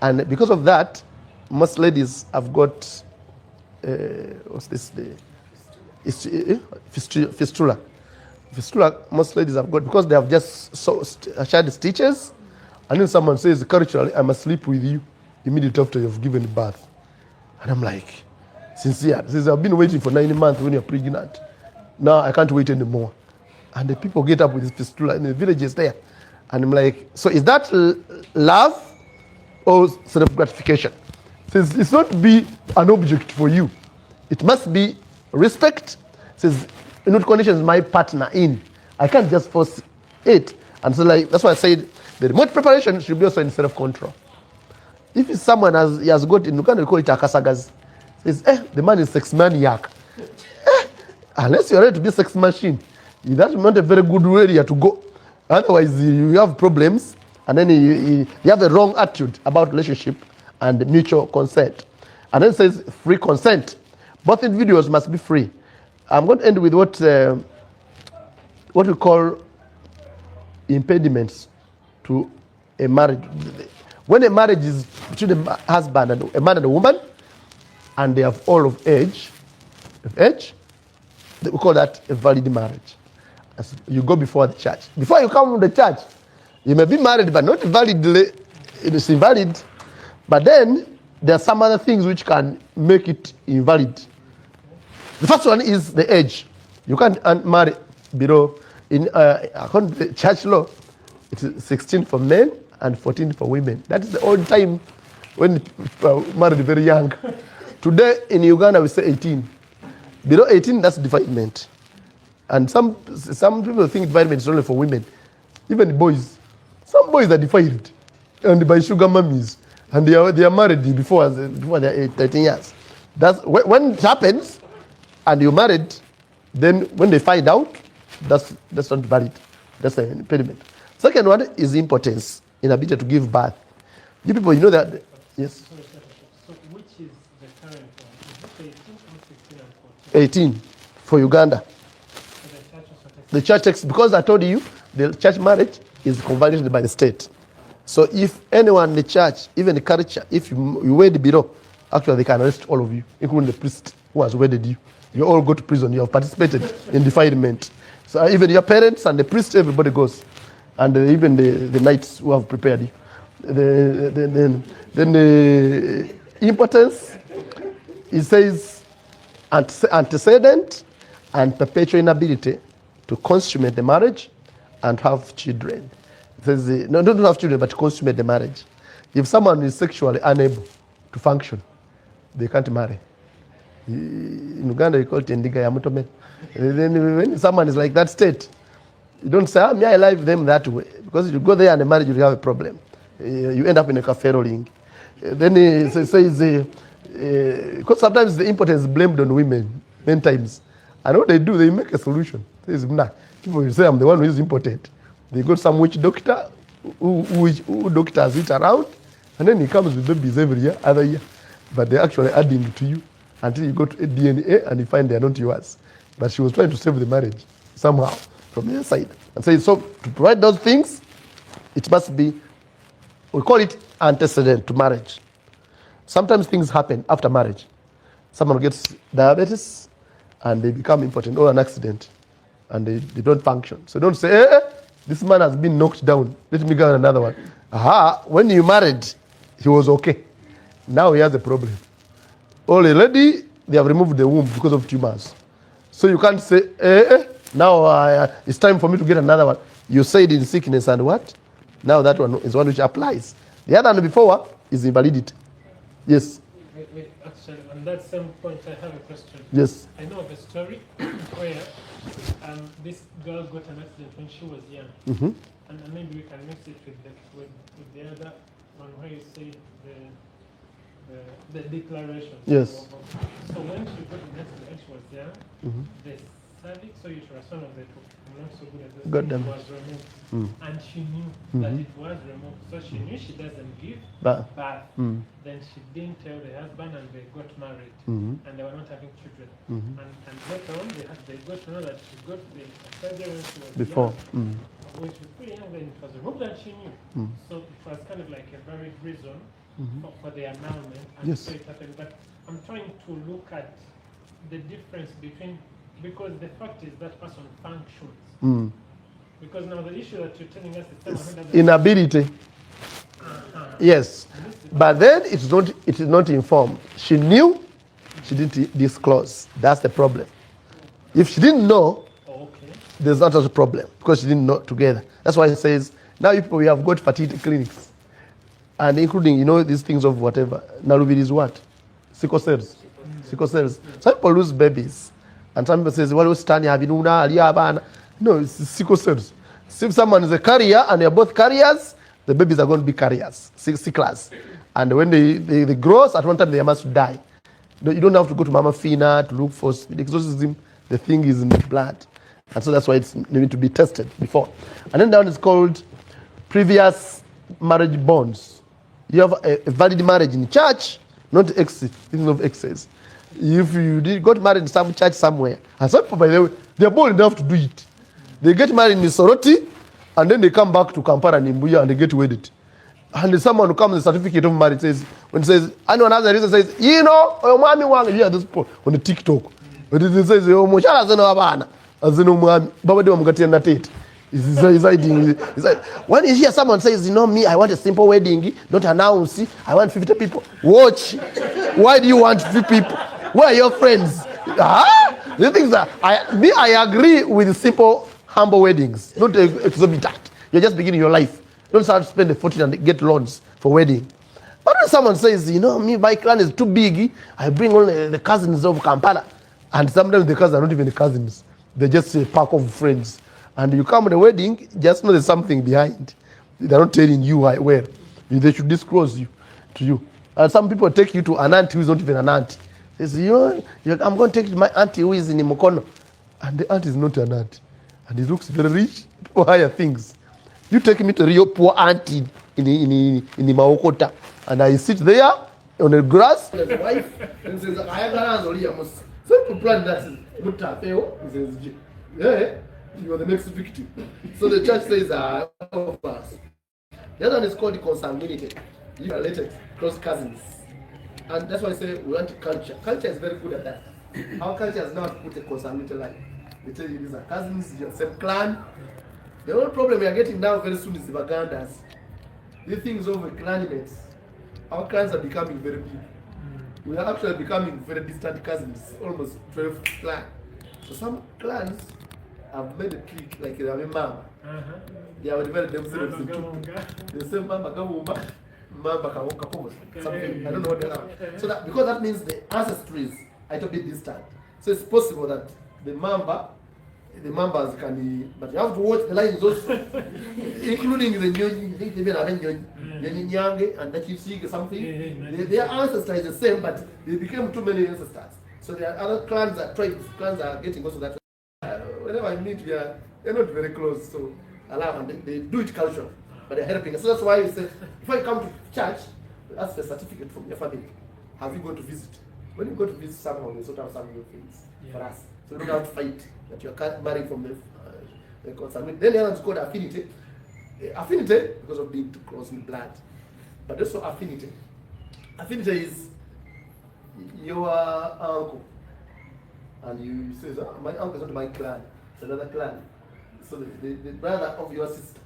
and because of that, most ladies have got, what's this? Fistula. Fistula, most ladies have got, because they have just shared stitches, and then someone says, culturally, I must sleep with you immediately after you've given birth. And I'm like, since I've been waiting for 9 months when you're pregnant, now I can't wait anymore. And the people get up with this fistula in the villages there. And I'm like, so is that love or self-gratification? Says it's not be an object for you. It must be respect. Says, in what conditions my partner in? I can't just force it. And so like that's why I said the remote preparation should be also in self-control. If it's someone he has got in Uganda, we call it akasagas. Says, the man is sex maniac. Unless you're ready to be a sex machine, that's not a very good area to go. Otherwise, you have problems, and then you have a wrong attitude about relationship and mutual consent. And then it says free consent. Both individuals must be free. I'm going to end with what we call impediments to a marriage. When a marriage is between a husband and a man and a woman, and they have all of age, we call that a valid marriage. As you go before the church. Before you come to the church, you may be married, but not validly. It is invalid. But then there are some other things which can make it invalid. The first one is the age. You can't marry below. According to the church law, it's 16 for men and 14 for women. That is the old time when people married very young. Today in Uganda we say 18. Below 18, that's defilement. And some people think defilement is only for women. Even boys. Some boys are defiled and by sugar mummies. And they are married before they're 13 years. That's when it happens and you're married, then when they find out, that's not valid. That's an impediment. Second one is impotence, inability to give birth. You people, you know that, yes? So which is the current one? Is it 18 or 16 and 14? 18 for Uganda. The church takes, because I told you, the church marriage is convalided by the state. So if anyone in the church, even the culture, if you wed below, actually they can arrest all of you, including the priest who has wedded you. You all go to prison. You have participated in defilement. So even your parents and the priest, everybody goes. And even the knights who have prepared you. Then the impotence, it says antecedent and perpetual inability to consummate the marriage and have children. It says, no, don't have children, but to consummate the marriage. If someone is sexually unable to function, they can't marry. In Uganda, you call it Ndiga ya Mutome. Then when someone is like that state, you don't say, may I live them that way? Because if you go there and the marriage, you have a problem. You end up in a cafe rolling. Then it says, because sometimes the impotence is blamed on women, many times. And what they do, they make a solution. Says, nah. People will say, I'm the one who is impotent. They go to some witch doctor, who doctors it around, and then he comes with babies every other year. But they're actually adding it to you until you go to a DNA and you find they're not yours. But she was trying to save the marriage somehow. from their side. And say, so to provide those things, it must be, we call it antecedent to marriage. Sometimes things happen after marriage. Someone gets diabetes and they become impotent, or an accident, and they don't function. So don't say, this man has been knocked down, let me get another one. Aha, when you married, he was okay. Now he has a problem. Already, they have removed the womb because of tumors. So you can't say, now it's time for me to get another one. You said in sickness and what? Now that one is one which applies. The other one before is invalidity. Yes. Wait, actually, on that same point, I have a question. Yes. I know of a story where this girl got an accident when she was young. Mm-hmm. And maybe we can mix it with the other one where you say the declaration. Yes. So when she got an accident when she was young, Mm-hmm. the cervix or uterus, one of the two, I'm not so good at this, Got them. was removed. Mm. And she knew that it was removed. So she knew she doesn't give But, birth. mm. Then she didn't tell the husband and they got married. Mm-hmm. And they were not having children. Mm-hmm. And later on, they got to know that she got the surgery when she was Before. young. Mm. When she was pretty young, then it was removed and she knew. Mm. So it was kind of like a valid reason for the annulment. And Yes. so it happened. But I'm trying to look at the difference between, because the fact is that person functions. Mm. Because now the issue that you're telling us is someone who doesn't. Inability. Yes. But then it is not informed. She knew, she didn't disclose. That's the problem. If she didn't know, Okay. there's not a problem because she didn't know together. That's why it says, now people, we have got fertility clinics. And including, these things of whatever. Narubid is what? Sickle cells. Sickle cells. Some people lose babies. And some people say, well, no, it's sickle cells. So if someone is a carrier and they're both carriers, the babies are going to be carriers, sicklers. And when they grow, at one time they must die. You don't have to go to Mama Fina to look for exorcism. The thing is in the blood. And so that's why it's need to be tested before. And then down is called previous marriage bonds. You have a valid marriage in church, not exit, thinking of excess. If you got married in some church somewhere, and some people, by the way, they're bold enough to do it. They get married in Soroti, and then they come back to Kampala and Imbuya and they get wedded. And someone who comes with a certificate of marriage says, when it says, anyone has a reason says, oh, mommy, one, hear this on the TikTok. But it says, oh, Moshala Zeno Abana, Azeno Mwami, Babadi Wamgati and Tate. It's like, when you hear someone says, me, I want a simple wedding, don't announce it, I want 50 people. Watch. Why do you want 50 people? Where are your friends? The things that I agree with simple, humble weddings, not exorbitant. You're just beginning your life. Don't start to spend the fortune and get loans for wedding. But when someone says, me, my clan is too big, I bring only the cousins of Kampala. And sometimes the cousins are not even the cousins. They're just a pack of friends. And you come to the wedding, just know there's something behind. They're not telling you where. They should disclose to you. And some people take you to an auntie who is not even an auntie. They say, I'm going to take my auntie who is in Mokono. And the auntie is not an auntie. And he looks very rich. People hire things. You take me to a real poor auntie in the Maokota. And I sit there on the grass. And the wife and says, I have a simple plan that is, yeah. You are the next victim. So the church says, of us. The other one is called consanguinity. You are related, close cousins. And that's why I say we want culture. Culture is very good at that. Our culture has now put a consanguinity line. They tell you these are cousins, you're the same clan. The only problem we are getting now very soon is the Vagandas. These things over clanmates. Our clans are becoming very big. We are actually becoming very distant cousins, almost 12 clans. So some clans have made a trick like they have a mama. They have developed themselves as a two. The same mama Gawuma, mama Kawoka, something. I don't know what they are. So that because that means the ancestries are a little bit distant. So it's possible that the members can be, but you have to watch the lines also, including the Nyonyi, and that you see something. Their ancestors is the same, but they became too many ancestors. So there are other clans that clans are getting also that. Whenever I meet, they're not very close, so allow and they do it cultural, but they're helping us. So that's why you say, before you come to church, ask for a certificate from your family. Have you gone to visit? When you go to visit someone, you sort of have some new things for us. So you don't have to fight that you're married from the They consanguine. Then the other is called affinity. Affinity because of being too close in blood, but also affinity. Affinity is your uncle, and you say, oh, my uncle is not my clan, it's another clan. So the brother of your sister,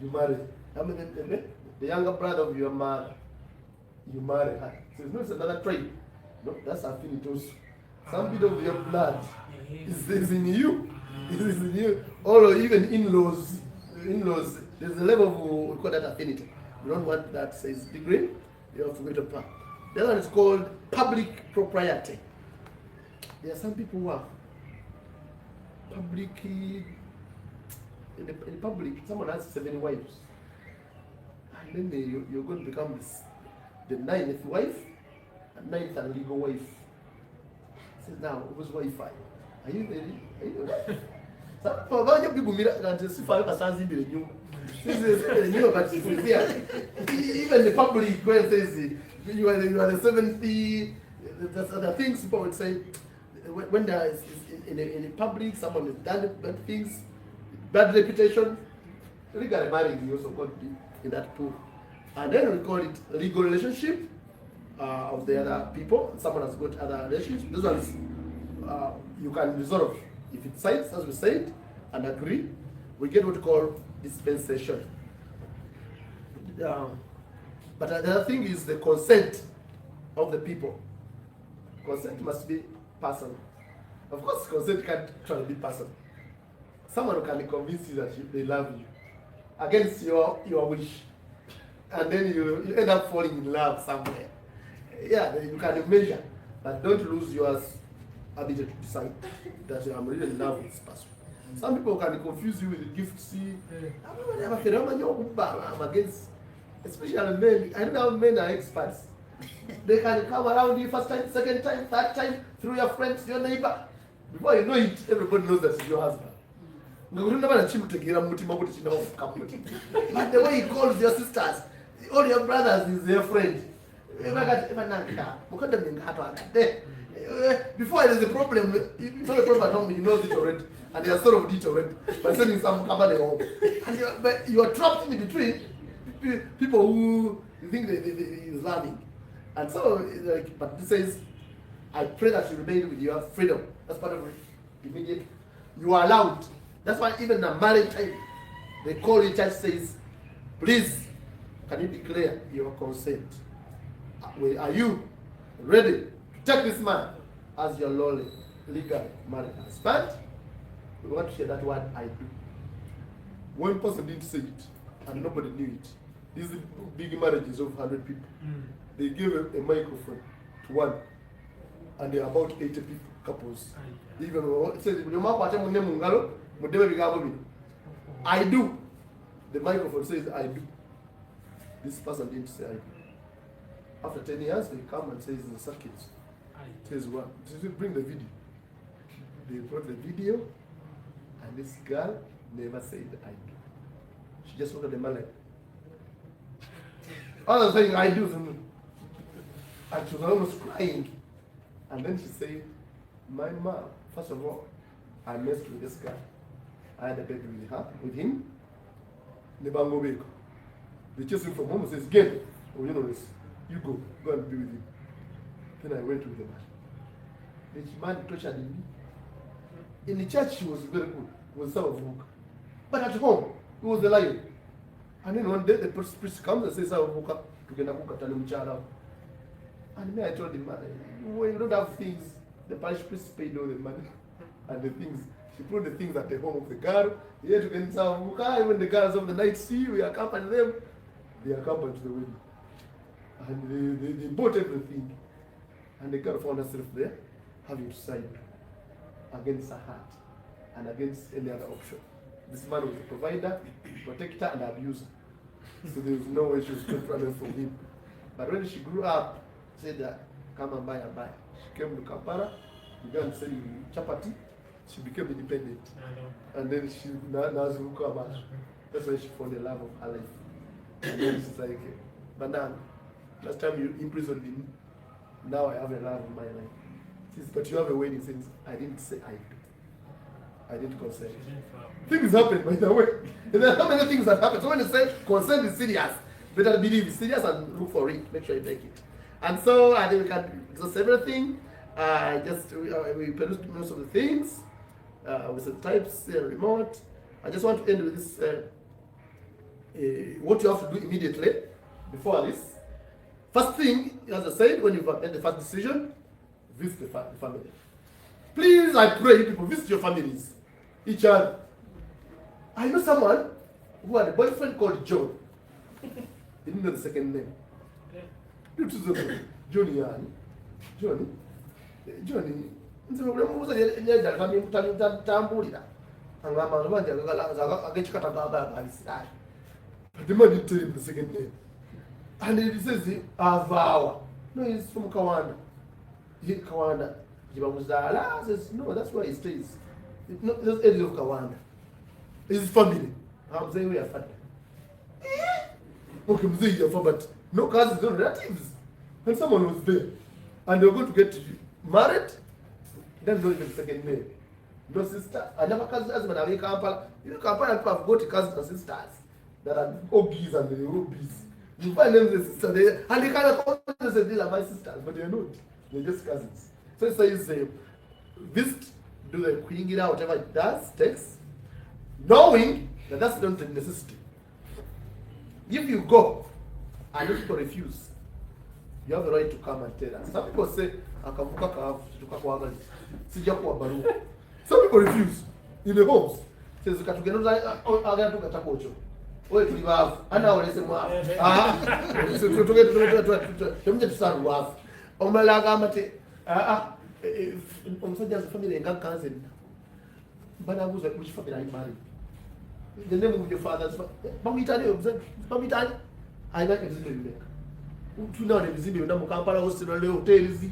you marry. I mean, the younger brother of your mother, you marry her. So it's not another tribe. No, that's affinity also. Some bit of your blood is in you. It is in you. Or even in-laws. In-laws, there's a level of, we call that affinity. You don't want that says degree, you have to wait apart. The other one is called public propriety. There are some people who have public, in public, someone has 7 wives. And then you're going to become the 9th wife, and 9th and legal wife. Says now, whose wife are you ready? Are you ready? For people can't see 5 percent in the new. This is the new, but it's here. Even the public where it says you are the 70. That's other things people would say when there is in the public, someone has done bad things, bad reputation. Legal marriage, you also got to be in that pool. And then we call it legal relationship of the other people. Someone has got other relationships. Those ones you can resolve. If it sides, as we said, and agree, we get what we call dispensation. But the other thing is the consent of the people. Consent must be personal. Of course, consent can't try to be personal. Someone can convince you that they love you against your wish, and then you end up falling in love somewhere. Yeah, you can measure, but don't lose your ability to decide that I'm really in love with this person. Some people can confuse you with gifts. I'm against, especially men. I don't know how men are experts. They can come around you first time, second time, third time, through your friends, your neighbor. Before you know it, everybody knows that it's your husband. But the way he calls your sisters, all your brothers is their friend. Before there's a problem, it's not a problem at home, you know it already. And they are sort of it already. By sending some company home. And but you are trapped in between people who think that is learning. And so, like, but this says, I pray that you remain with your freedom. That's part of it. Immediate. You are allowed. That's why even in a marriage time, the call in church says, please, can you declare your consent? Are you ready to take this man as your lawful legal married husband? We want to share that word, I do. One person didn't say it, and nobody knew it. These big marriages of 100 people. They gave a microphone to one, and there are about 80 people, couples. Even it says, I do. The microphone says, I do. This person didn't say I do. After 10 years, they come and say in the circuits. Says what? Bring the video. They brought the video, and this girl never said I do. She just looked at the man like, others saying I do. And she was almost crying. And then she said, my mom, first of all, I messed with this guy. I had a baby with her, with him. They chased him from home and says, get, oh, you know this. You go and be with him. Then I went with the man. The man tortured me. In the church, she was very good. He was some of work. But at home, he was the lion. And then one day, the priest comes and says, I woke up to get a book at Mchara. And then I told him, when you don't have things, the parish priest paid all the money. And the things, she put the things at the home of the girl. He had to get some book. When the girls of the night see, we accompany them. They accompany to the wedding. And they bought everything. And the girl found herself there, having to side against her heart and against any other option. This man was the provider, protector, and abuser. So there was no way she was going to run from him. But when she grew up, said that, come and buy. She came to Kampala, began selling chapati. She became independent. And then she now that's when she found the love of her life. And then she's like, Banana, last time you imprisoned me, now I have a love of my life. She says, but you have a wedding since I didn't say I do. I didn't consent. Things happen, by the way. There are so many things that happen. So when you say consent is serious, better believe it's serious and look for it. Make sure you take it. And so I think we can exhaust everything. We produced most of the things with the types remote. I just want to end with this. What you have to do immediately before this. First thing, as I said, when you've made the first decision, visit the family. Please, I pray you people, visit your families. Each other. I know someone who had a boyfriend called John. He didn't know the second name. Johnny. But the man didn't tell him the second name. And he says, Avawa. No, he's from Kawanda. Kawanda. Jibamuzala says, no, that's where he stays. No, that's the area of Kawanda. His family. I'm saying we are family. Okay, I'm saying you're family, but no cousins, no relatives. And someone was there. And they were going to get married. He doesn't know even the second name. No sister. I never cousin husband in Kampala. You know, Kampala people have got cousins and sisters that are Ogis and the Rubis. You find them the sister there, and they kind of call themselves these are my sisters, but they're not. They're just cousins. So it says, visit, do the queen, whatever it does, takes, knowing that that's not a necessity. If you go and if people refuse, you have the right to come and tell us. Some people say, some people refuse in the homes. Says, wewe tuliwafu ana olese mwafu tumje tusaru wafu omalaga amate omusajja family nga cousin bana buza which family are you married, the name of your father's bamitani I like it tuna ne bizimbe yona mu Kampala hostel le hotels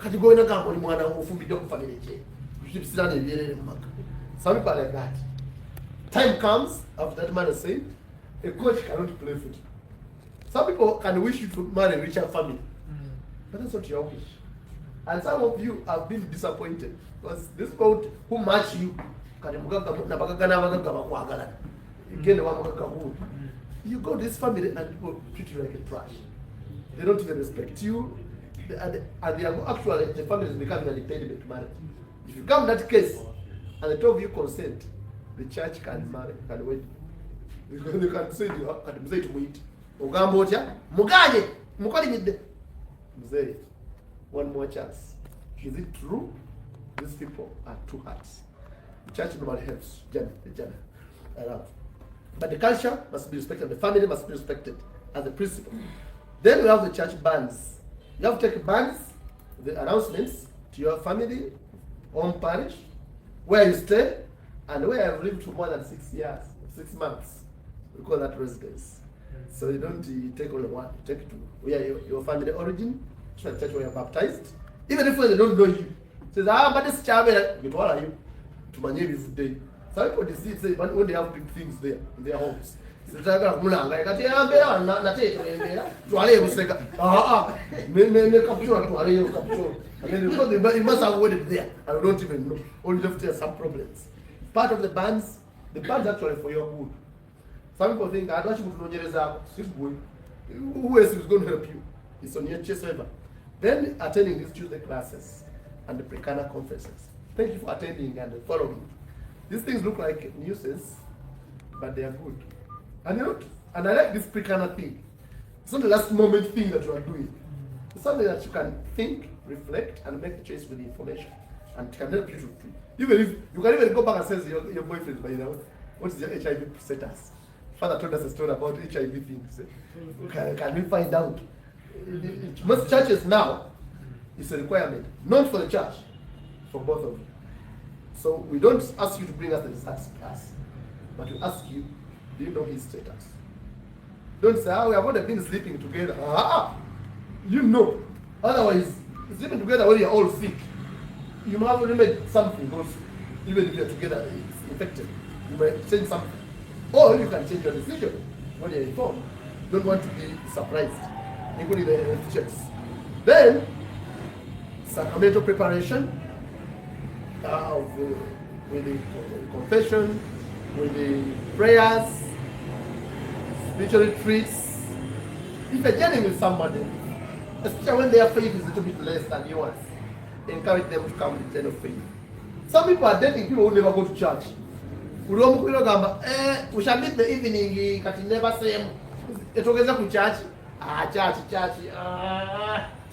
kati goina kampo ni mwana ofumbi ku family che bisirane byere mu maka. Some people like that. Time comes, after that man has said, a coach cannot play football. Some people can wish you to marry a richer family, but that's not your wish. And some of you have been disappointed because this boat who match you, you go to this family and people treat you like a trash. They don't even respect you, and they are actually the family is becoming an impediment to marriage. If you come that case and the two of you consent, the church can marry, can wait. Because they can say to you, can say to wait. Ogambotya, Muganye, Mukali Mzee, one more chance. Is it true? These people are two hearts. The church normally helps, the Jana. But the culture must be respected, the family must be respected as a principle. Then we have the church bands. You have to take bands, the announcements to your family, home parish, where you stay, and where I've lived for more than 6 years, 6 months. We call that residence. So you don't take only one, you take two. Where your family origin, to the church where you're baptized. Even if they don't know you. Says, but this child, what are you? To my name is day. Some people deceive, say, when they have big things there in their homes. And then because they must have waited there, and we don't even know. Only left there some problems. Part of the bands actually for your good. Some people think, I don't know who else is going to help you? It's on your chest ever. Then attending these Tuesday classes and the Pre-Cana conferences. Thank you for attending and following. These things look like nuisance, but they are good. And you know, and I like this Pre-Cana thing. It's not the last moment thing that you are doing. It's something that you can think, reflect, and make a choice with the information. And it can help you to even if you can even go back and say to your boyfriend, but you know, what is your HIV status? Father told us a story about HIV things. Can we find out? Most churches now, it's a requirement, not for the church, for both of you. So we don't ask you to bring us the results class, but we ask you, do you know his status? Don't say, we have only been sleeping together. You know. Otherwise, sleeping together when you're all sick, you might have remembered something also. Even if you're together, it's infected. You might change something. Or you can change your decision when you're informed. Don't want to be surprised, including the checks. Then, sacramental preparation of with the confession, with the prayers, spiritual retreats. If you're journeying with somebody, especially when their faith is a little bit less than yours, encourage them to come with the of faith. Some people are dating people who never go to church. We shall meet the evening, but never same. It was to church. Church.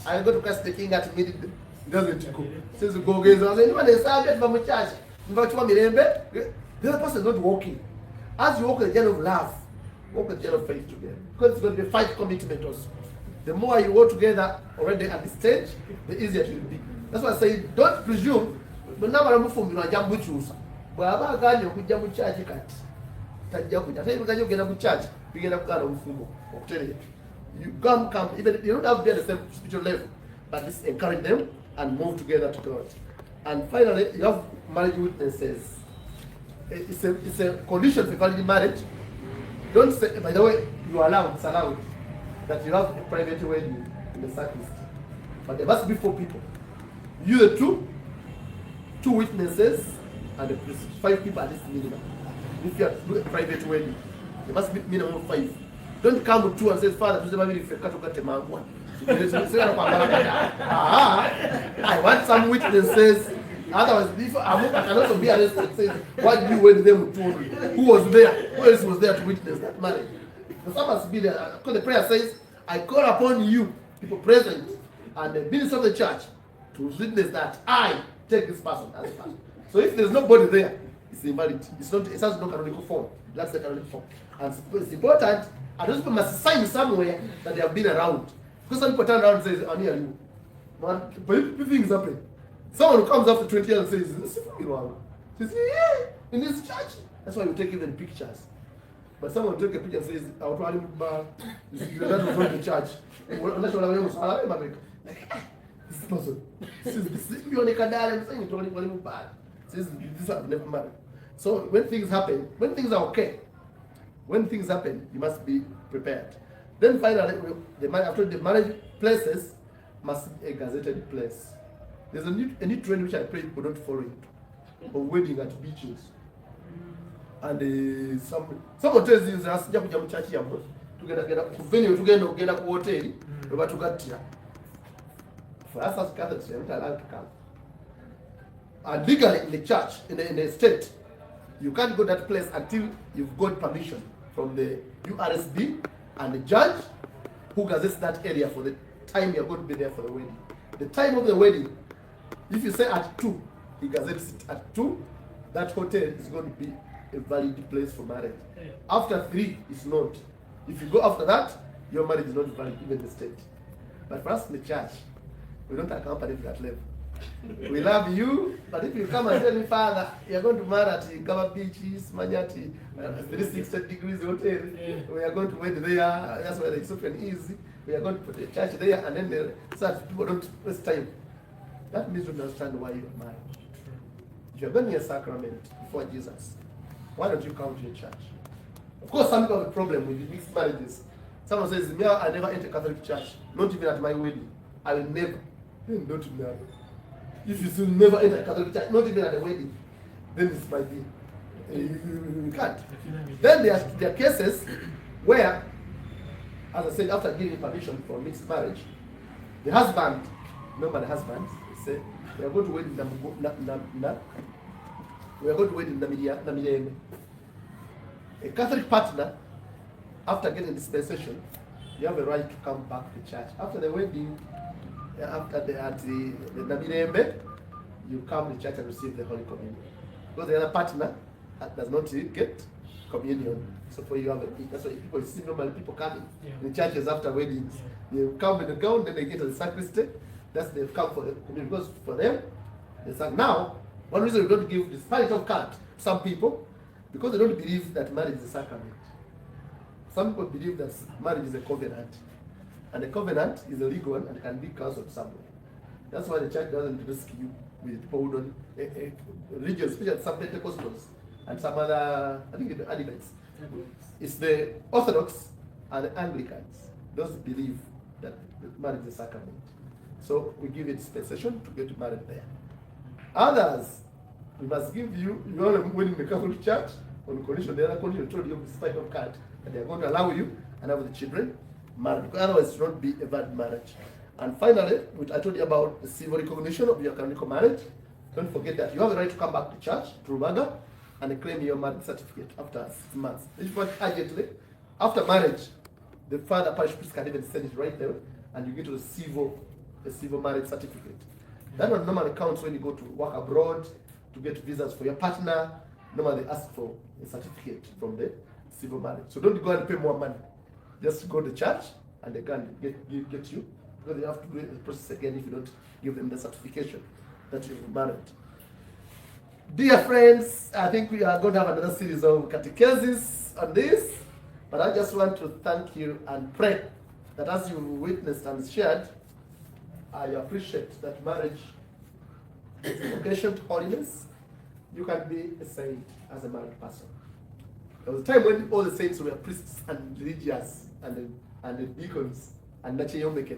I go to cast the king at meeting. Doesn't go. Since we go gaze, anyone is started from church. The other person is not walking. As you walk the journey of love, walk the journey of faith together. Because it's going to be 5 commitment also. The more you work together already at the stage, the easier it will be. That's why I say, don't presume. But now I'm from Jambu Chusa. But I'm going to Jambu Church. Church. You come, even you don't have to be at the same spiritual level, but just encourage them and move together to God. And finally, you have marriage witnesses. It's a condition for valid marriage. Don't say, by the way, you are allowed, it's allowed, that you have a private wedding in the sacristy. But there must be 4 people. You the 2 witnesses, and the priest. 5 people at least minimum. If you have to do a private wedding, there must be minimum 5. Don't come with 2 and say, Father, to say, if you cut a man one. I want some witnesses. Otherwise, if I can also be arrested and say, why did you wed them with 2? Who was there? Who else was there to witness that marriage? So some must be there. Because the prayer says, I call upon you, people present, and the minister of the church, to witness that I take this person as a person. So if there's nobody there, it's invalid. It has no canonical form. That's the canonical form. And it's important, and those people must sign somewhere that they have been around. Because some people turn around and say, I'm near you. Man, but things happen. Someone who comes after 20 years and says, this is wrong. Says, yeah, in this church. That's why we take even pictures. But someone take a picture and says, I will probably you're not from the church. This person. This I've never married. So when things happen, when things are okay, you must be prepared. Then finally, after the marriage places must be a gazetted place. There's a new trend which I pray people don't follow it, of wedding at beaches. And someone tells you, church together venue together hotel, over to get here. For us as Catholics, we're not allowed to come. And legally in the church, in the state, you can't go to that place until you've got permission from the URSB and the judge who gazettes that area for the time you're going to be there for the wedding. The time of the wedding, if you say at 2, he gazettes it at 2, that hotel is going to be a valid place for marriage. After 3, it's not. If you go after that, your marriage is not valid, even the state. But for us in the church, we don't accompany to that level. We love you, but if you come and tell me, Father, you're going to marry at Gaba Beaches, Manyati, 360 degrees hotel, we are going to wed there, that's where it's open easy, we are going to put a church there, and then so that people don't waste time. That means you understand why you are married. If you're going to a sacrament before Jesus, why don't you come to your church? Of course, some people have a problem with mixed marriages. Someone says, me, I never enter Catholic church, not even at my wedding. I will never. Then don't marry. If you still never enter Catholic church, not even at the wedding, then this might be. You can't. Then there are cases where, as I said, after giving permission for mixed marriage, the husband, remember the husband, say, we are going to wed in Namireme. A Catholic partner, after getting dispensation, you have a right to come back to church. After the wedding, after the Namireme, you come to church and receive the Holy Communion. Because the other partner does not get communion. So for you have that's why people see normally people coming in churches after weddings. They come in the gown, then they get to the sacristy. That's they come for the communion. Because for them, it's like now, one reason we don't give the spiritual card to some people, because they don't believe that marriage is a sacrament. Some people believe that marriage is a covenant. And the covenant is a legal one and can be cancelled somewhere. That's why the church doesn't risk you with people who don't, religions, especially some Pentecostals and some other, I think the Adventists. It's the Orthodox and the Anglicans. Those believe that marriage is a sacrament. So we give it dispensation to get married there. Others We must give you only when in the Catholic Church, on condition, the other condition told you this type of card, that they are going to allow you and have the children married, because otherwise it will not be a valid marriage. And finally, which I told you about the civil recognition of your canonical marriage. Don't forget that you have the right to come back to church, to Rubaga, and claim your marriage certificate after 6 months. If you want urgently, after marriage, the father parish priest can even send it right there, and you get to the civil marriage certificate. That one normally counts when you go to work abroad, to get visas for your partner. Normally they ask for a certificate from the civil marriage. So don't go and pay more money. Just go to church and they can get you, because they have to do the process again if you don't give them the certification that you've married. Dear friends, I think we are going to have another series of catechesis on this, but I just want to thank you and pray that as you witnessed and shared, I appreciate that marriage is a vocation to holiness. You can be a saint as a married person. There was a time when all the saints were priests and religious and the deacons and nachayomeke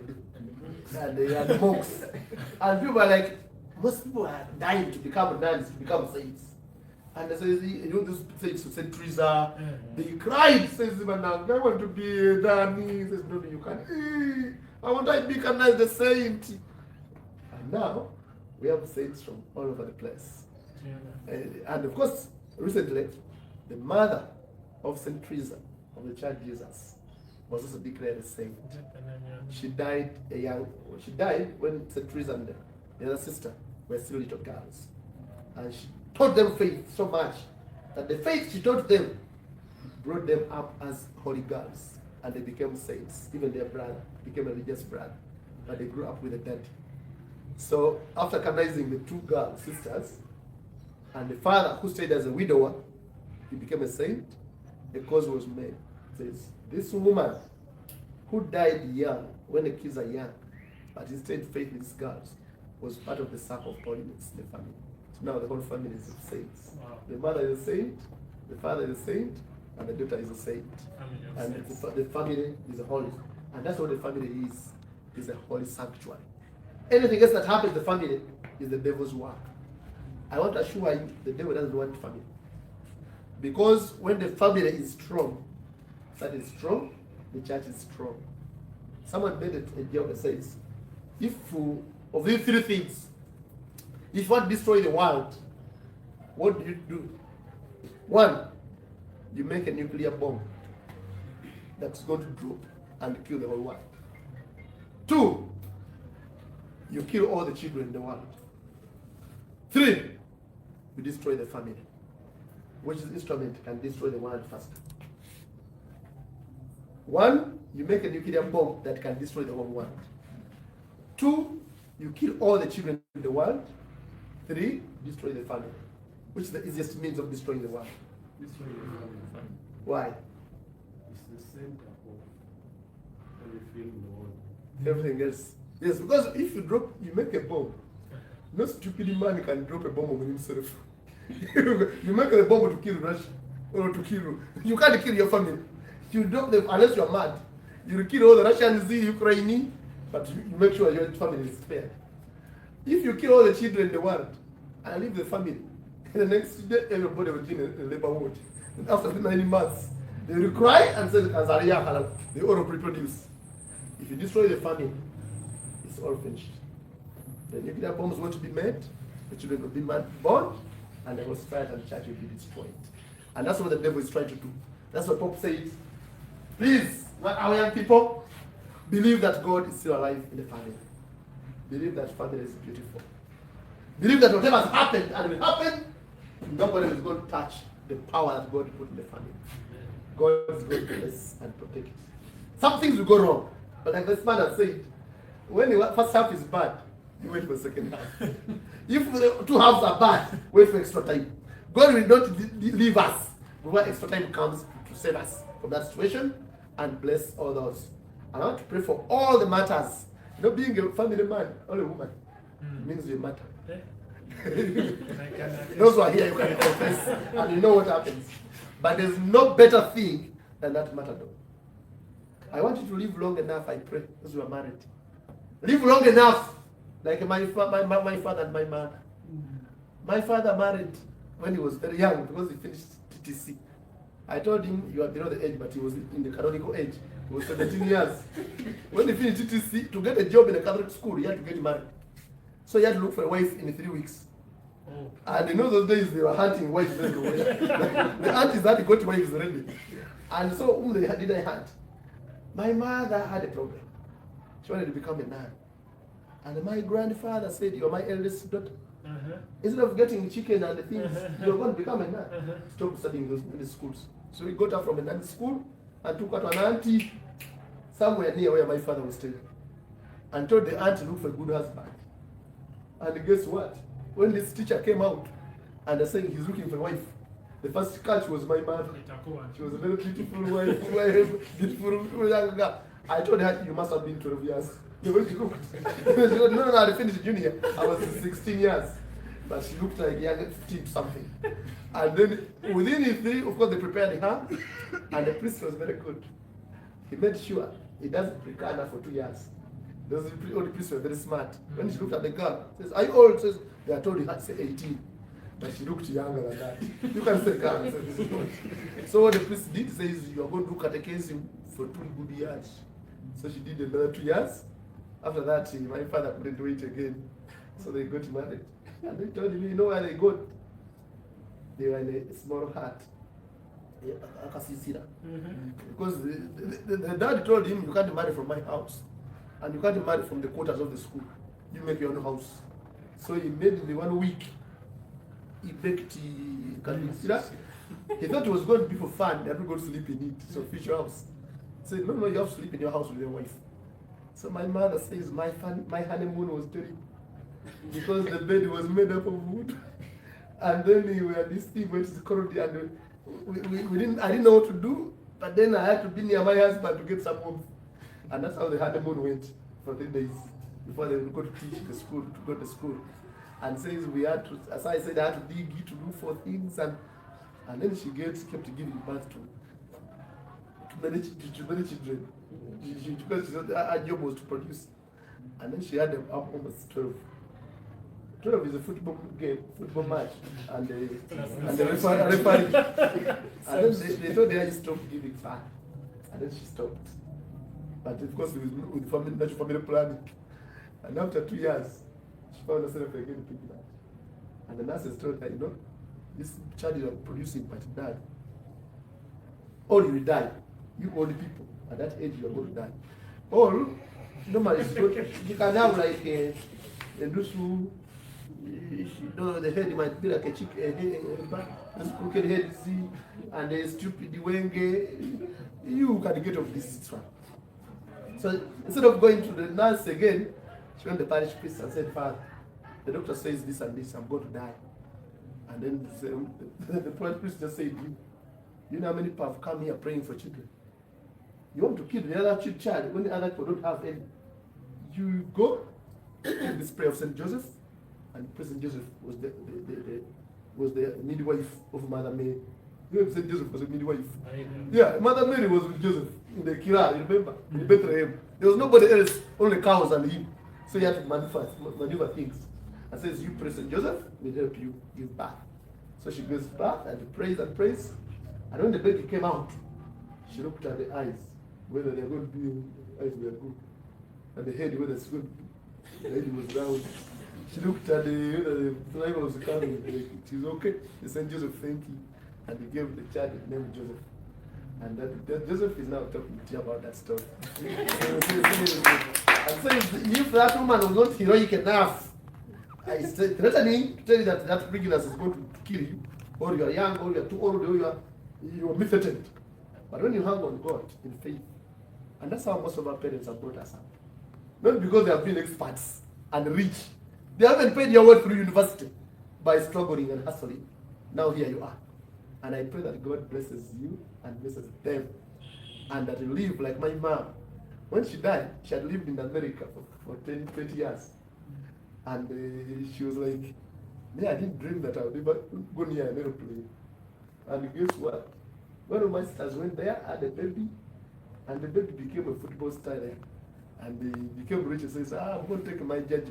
and they had monks. And people were like, most people are dying to become nuns, to become saints. And they say, you know, those saints who Saint Teresa, they cried, says Manang, I want to be a nun. He says, no, you can't. I want to become the saint. And now we have saints from all over the place. And of course, recently, the mother of Saint Teresa of the Child Jesus was also declared a saint. She died when Saint Teresa and the other sister were still little girls. And she taught them faith so much that the faith she taught them brought them up as holy girls. And they became saints. Even their brother became a religious brother. But they grew up with a daddy. So after canonizing the two girl sisters, and the father who stayed as a widower, he became a saint. A cause was made. It says, this woman who died young, when the kids are young, but instead faith in these girls, was part of the circle of holiness in the family. So now the whole family is saints. Wow. The mother is a saint, the father is a saint, and the daughter is a saint. And the family is a holy. And that's what the family is a holy sanctuary. Anything else that happens in the family is the devil's work. I want to assure you, the devil doesn't want family. Because when the family is strong, that is strong, the church is strong. Someone made a joke that says, if of these three things, if you want to destroy the world, what do? One, you make a nuclear bomb that's going to drop and kill the whole world. Two, you kill all the children in the world. Three, you destroy the family. Which instrument can destroy the world faster? One, you make a nuclear bomb that can destroy the whole world. Two, you kill all the children in the world. Three, destroy the family. Which is the easiest means of destroying the world? Destroy the family. Why? It's the center of everything in the world. Everything else. Yes, because if you make a bomb, no stupid man can drop a bomb on himself. You make a bomb to kill Russia or to kill you. You can't kill your family. You drop them unless you're mad. You will kill all the Russians, the Ukrainians, but you make sure your family is spared. If you kill all the children in the world and leave the family, the next day everybody will be in a labor ward. And after 9 months, they will cry and say, they all reproduce. If you destroy the family, it's all finished. The nuclear bombs want to be made, the children will be born, and they will spread and the church will be destroyed. And that's what the devil is trying to do. That's what Pope says. Please, our young people, believe that God is still alive in the family. Believe that family is beautiful. Believe that whatever has happened and will happen, nobody is going to touch the power that God put in the family. God is going to bless and protect it. Some things will go wrong, but like this man has said, when the first half is bad, you wait for the second half. If the two halves are bad, wait for extra time. God will not leave us before extra time comes to save us from that situation and bless all those. I want to pray for all the matters. You know, being a family man, only a woman, means you matter. Those who are here, you can confess and you know what happens. But there's no better thing than that matter though. I want you to live long enough, I pray, because you are married. Live long enough, like my father and my mother. My father married when he was very young because he finished TTC. I told him you are below the age, but he was in the canonical age. He was 17 years. When he finished TTC, to get a job in a Catholic school, he had to get married. So he had to look for a wife in 3 weeks. Oh. And in those days, they were hunting wives everywhere. The aunties had got wives already. And so whom did I hunt? My mother had a problem. She wanted to become a nun. And my grandfather said, you're my eldest daughter. Instead of getting chicken and the things, you're going to become a nun. Stop studying in the schools. So we got her from a nun school and took her to an auntie somewhere near where my father was staying. And told the auntie to look for a good husband. And guess what? When this teacher came out and saying he's looking for a wife, the first catch was my mother. She was a very beautiful wife, beautiful young girl. I told her, you must have been 12 years. When she looked, she said, no, I finished junior. I was 16 years. But she looked like young, 15 something. And then within the 3, of course, they prepared her. And the priest was very good. He made sure he does Pre-Cana for 2 years. Those old priests were very smart. When she looked at the girl, says, are you old? Says, they are told you had to say 18. But she looked younger than that. You can say girl. So what the priest did says, you are going to do catechism for 2 good years. So she did another 2 years. After that, my father couldn't do it again. So they got married. And they told me, you know where they got? They were in a small hut. Because the dad told him, you can't marry from my house. And you can't marry from the quarters of the school. You make your own house. So he made in the 1 week. He baked kanisira. He thought it was going to be for fun. They had to go to sleep in it. So future house. He said, no, you have to sleep in your house with your wife. So my mother says my honeymoon was terrible because the bed was made up of wood, and then we were this thing went to the corridor, and I didn't know what to do, but then I had to be near my husband to get some warmth, and that's how the honeymoon went for 3 days before they would go to teach the school, to go to school, and says we had to, as I said, I had to dig to look for things, and then she kept giving birth to many children. Because her job was to produce. And then she had almost 12. 12 is a football game, football match. And the referee. And then they told her to stop giving birth. And then she stopped. But of course, it was with family planning. And after 2 years, she found herself again pregnant. And the nurses told her, you know, this child is producing, but dad, or you will die. You old people, at that age you are going to die. Or, normally, you can have like a dusu, the head might be like a crooked head, and a stupid wenge. You can get off this one. So instead of going to the nurse again, she went to the parish priest and said, Father, the doctor says this and this, I'm going to die. And then the parish priest just said, you know how many people have come here praying for children? You want to kill the other child when the other people don't have any. You go to this prayer of St. Joseph, and St. Joseph was the midwife of Mother Mary. You know, St. Joseph was a midwife. Yeah, Mother Mary was with Joseph in the Kira, you remember? In Bethlehem. There was nobody else, only cows and him. So he had to maneuver things. And says, you pray St. Joseph, will help you give birth. So she gives birth and prays and prays. And when the baby came out, she looked at the eyes, whether they are going to be, eyes were good. And the head, whether it's good, the head was round. She looked at whether the flavor was coming. She's okay. They said, Joseph, thank you. And they gave the child the name Joseph. And that Joseph is now talking to you about that story. And so if that woman was not heroic enough, I said, threatening to tell you that pregnancy is going to kill you, or you are young, or you are too old, or you are method. But when you hang on God in faith, and that's how most of our parents have brought us up. Not because they have been experts and rich. They haven't paid your way through university by struggling and hustling. Now here you are. And I pray that God blesses you and blesses them. And that you live like my mom. When she died, she had lived in America for 20 years. And she was like, yeah, I didn't dream that I would ever go near an aeroplane. And guess what? One of my sisters went there, had a baby, and the baby became a football star there. And he became rich and says, I'm going to take my judge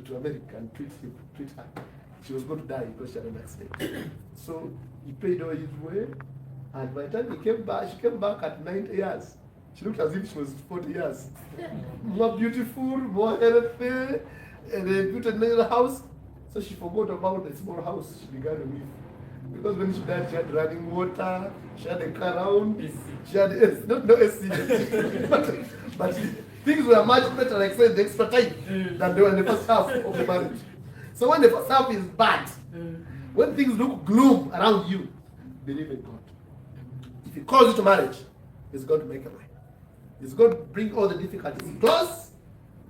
to America and treat her. she was going to die because she had an accident. So he paid all his way, and by the time he came back, she came back at 90 years. She looked as if she was 40 years. More beautiful, more healthy, and they built another house. So she forgot about the small house she began with. Because when she died, she had running water, she had a car around, she had no AC. but things were much better, like say, the extra time than they were in the first half of the marriage. So when the first half is bad, when things look gloom around you, believe in God. If He calls you to marriage, He's going to make a way. He's going to bring all the difficulties close,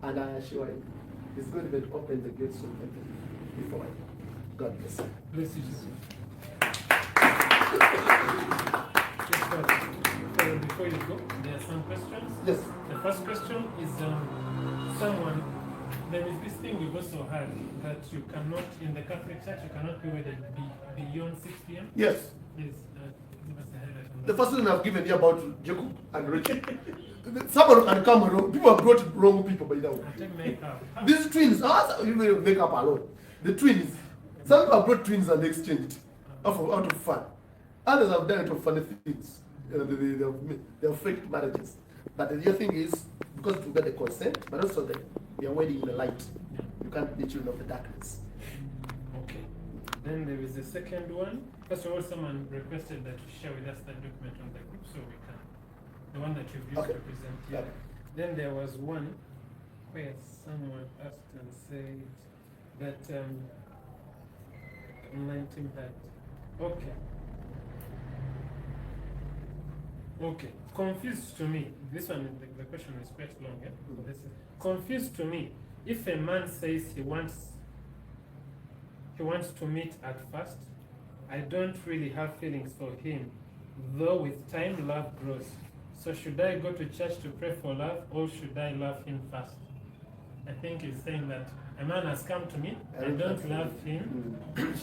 and I assure you, He's going to open the gates of heaven before you. God bless you. Bless you, Jesus. Before you go, there are some questions. Yes. The first question is someone, there is this thing we've also heard that you cannot, in the Catholic Church, you cannot be wedded beyond 6 p.m. Yes. Yes. Give us a highlight on The that. first thing I've given you about Jacob and Rachel. Someone can come wrong. People have brought wrong people by now. I take makeup. These twins, you will make up alone. The twins. Some people have brought twins and exchanged out of fun. Others have done it for funny things. They have faked marriages. But the other thing is, because you get the consent, but also we are waiting in the light. You can't be children of the darkness. Okay. Then there is a second one. First of all, someone requested that you share with us that document on the group so we can. The one that you've used to present here. Okay. Then there was one where someone asked and said that online team had. Okay. Okay. Confused to me. This one, the question is quite long. Yeah? This is confused to me. If a man says he wants to meet at first, I don't really have feelings for him, though with time love grows. So should I go to church to pray for love, or should I love him first? I think he's saying that a man has come to me, I don't love him.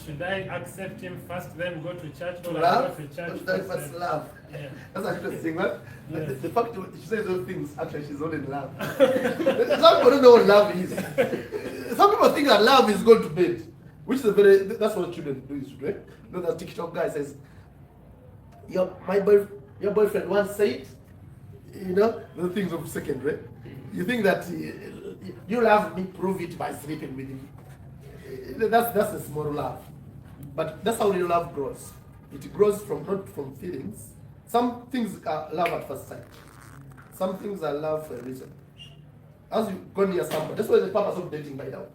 Should I accept him first, then go to church, or Love? go to church That's first? love. Yeah. That's interesting, man. Yes. The fact that she says those things, actually, she's all in love. Some people don't know what love is. Some people think that love is going to bed, which is that's what children do, right? You know, that TikTok guy says, your boyfriend once said, you know, the things of second, right? You think that you love me, prove it by sleeping with me. That's a small love. But that's how real love grows. It grows not from feelings. Some things are love at first sight. Some things are love for a reason. As you go near somebody, that's why the purpose of dating by now.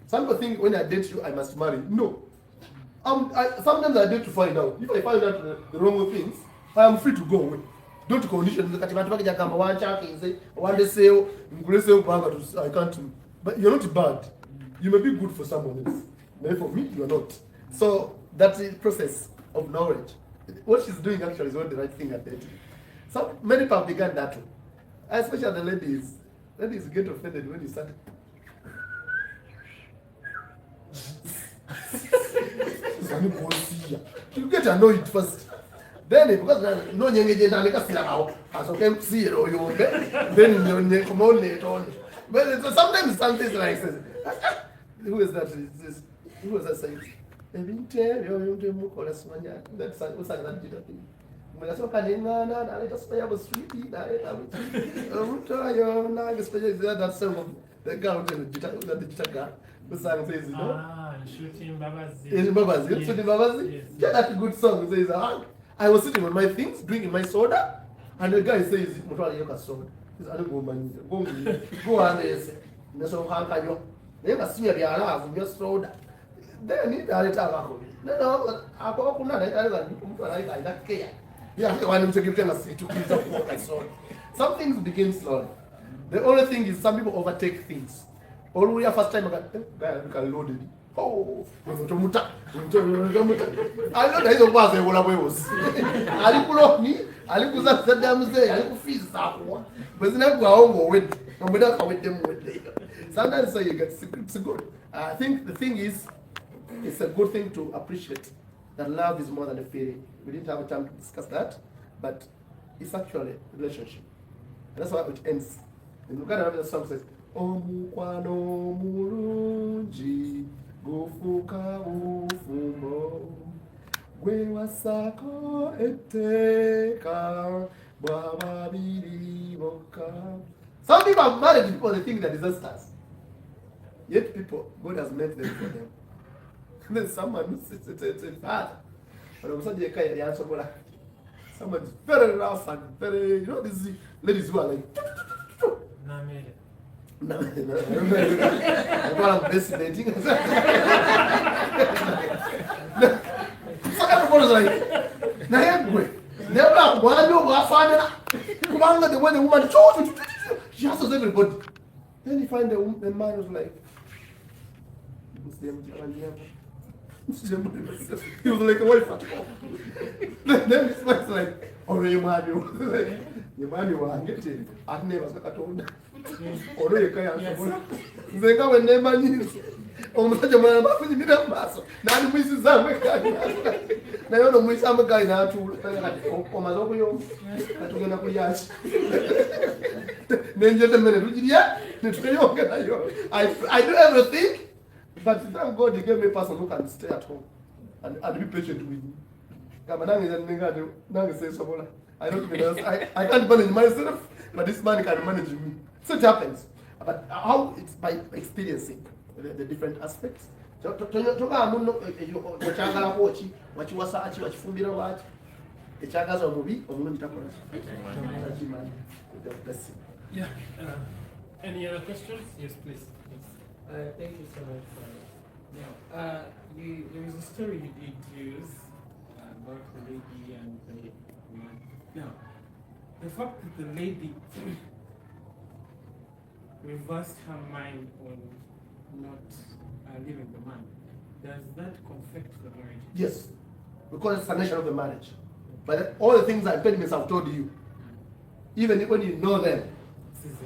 Some people think when I date you, I must marry. No. Sometimes I date to find out. If I find out the wrong things, I am free to go away. Don't condition the I can't. But you're not bad. You may be good for someone else. Maybe for me, you're not. So that's the process of knowledge. What she's doing actually is not the right thing at dating. So many people began that way. Especially the ladies. Ladies get offended when you start. You get annoyed first. Then because no nyenge na nika sila kao. Asoke see it or you then you come on it on. But sometimes something like this. Who is that? Who is that saying? That's what's that thing. That's song of the girl the guitar guy. The song says, you know? Shooting Babazi. Is Babazi? Yes. Shooting Babazi? Yes. Yeah, that's a good song. It says, I was sitting on my things, drinking my soda, and the guy says, soda. He says, I don't go, man. Go on this. That's all how can you? They must see your love, your soda. Then need to let alcohol. No, I go on that care. Yeah, I want him to give them a seat to keep up my soda. Some things begin slowly. The only thing is some people overtake things. All we have first time I got loaded. Oh, I know that he's a was a was. I put me, I put that damn say, I put fees that one. But then I go home with, and we don't with them with later. Sometimes you get it's good. I think the thing is, it's a good thing to appreciate that love is more than a feeling. We didn't have a time to discuss that, but it's actually a relationship. And that's why it ends. And look at another song says, Omukwano mulungi gufuka ufumbo gwe wasako etteka bw'ababiri bokka. Some people are married because they think they're disasters. Yet people, God has meant them for them. And then someone, it's a father. But someone is very rough and very, you know, these ladies who are like, no, I'm best dating. So everyone is like, never one you are finding the way the woman chose, she answers everybody. Then you find the man who's like, he was like a wife at home. Then this man's like, oh, you man, you are getting, I've never told her. Or you can't. They go and never knew. Oh, such a man, I'm going to get master. Now, Mrs. Zamaka. Now, you know, Miss Amaka now to Omazoyo. I took an apple. Then, gentlemen, yeah, I do everything. But thank God he gave me a person who can stay at home and be patient with me. I don't mean I can't manage myself, but this man can manage me. So it happens. But how it's by experiencing the different aspects. Yeah. Any other questions? Yes, please. Thank you so much for now. There was a story you did use about the lady and the man. Now, the fact that the lady reversed her mind on not leaving the man, does that conflict the marriage? Yes, because it's the nature of the marriage. But all the things impediments I've told you, even when you know them,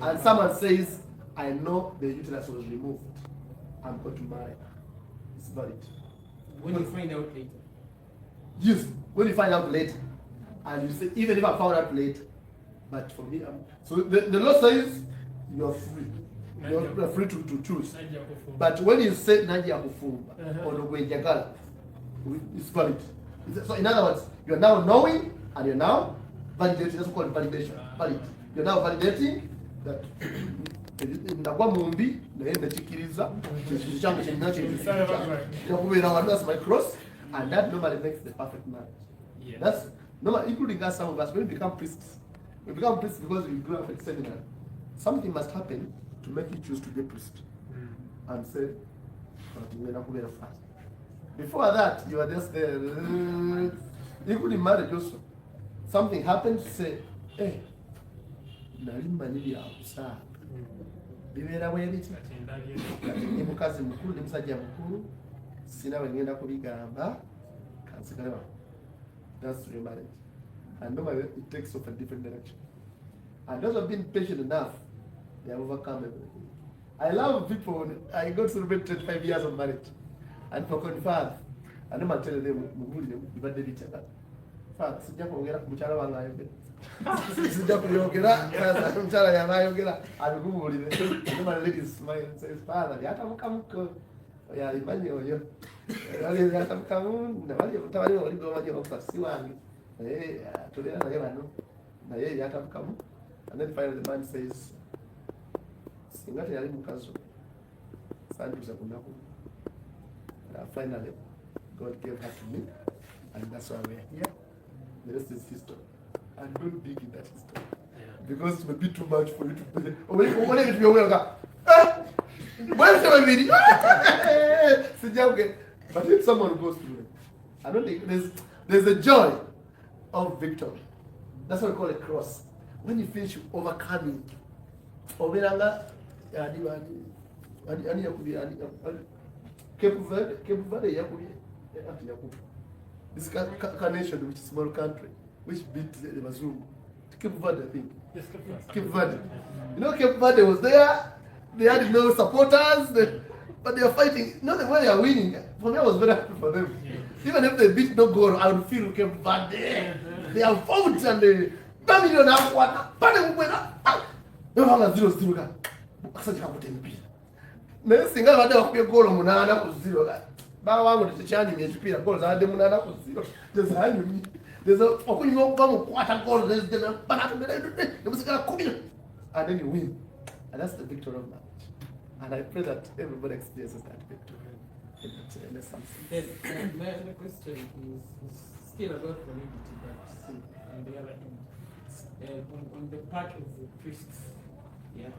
and someone says, I know the uterus was removed, I'm going to marry. It's valid. When you find out later? Yes, when you find out later. And you say, even if I found out late, but for me, so the law says you're free. You're free to choose. But when you say Nadia Kufumba or Nogwejagala, it's valid. So in other words, you're now knowing and you're now validating. That's called validation. Valid. You're now validating that ndagwa mumbi naye ndakikiriza kyange kyonna kyekirakubera that's my cross, and that normally makes the perfect marriage. Yeah. That's normally, including us, some of us, when we become priests because we grew up at seminary. Something must happen to make you choose to be a priest and say, before that you are just there. Including marriage also, something happens to say, hey, bibeera bwebiti ni mukazi mukulu ni musajja mukulu sina bwe ngenda kubigamba kansigale wano. That's real marriage, and normally it takes off a different direction, and those have been patient enough, they have overcome everything. I love people. I got to celebrate 25 years of marriage, and for confirm, and I'm telling them ibadde bichaka fa sijja kwogera ku mukyala wange ayogera sijja kuyogera mukyala yange ayogera abikubuulire. My lady smile and says, Father, yatamukamuko yalimanyi oyo yatamukamu tabali oli gomanyi okufa si wange naye tobeera naye bano naye yatamukamu. And then finally the man says, singa teyali mukazi santuusa ku nnaku. Finally God gave her to me, and that's why we're here. The rest is history. And don't dig in that history. Because it may be too much for you to play. Or when you be aware of that, where's the video? But if someone goes through it, I don't think there's a joy of victory. That's what we call a cross. When you finish overcoming, Cape Verde, this nation, which is a small country, which beat the Mazungu. Cape Verde, I think. Yes, Cape Verde. You know, Cape Verde was there. They had no supporters, but they are fighting. Not the way they are winning. For me, I was very happy for them. Yeah. Even if they beat no goal, I would feel Cape Verde. They have fought and they don't have water. But they went up. They have 0-0. naye singa badde bakubye goolo 8-0 baba wangu tekyanyumya ekipiira goolo zabadde 8-0 tezanyumye okunyuma okuva mu kukwata goolo nemusigala 10 and then you win, and that's the victory of marriage, and I pray that everybody experiences that victory. Then my other question is still about validity, but on the other hand, on the part of the priests, yeah,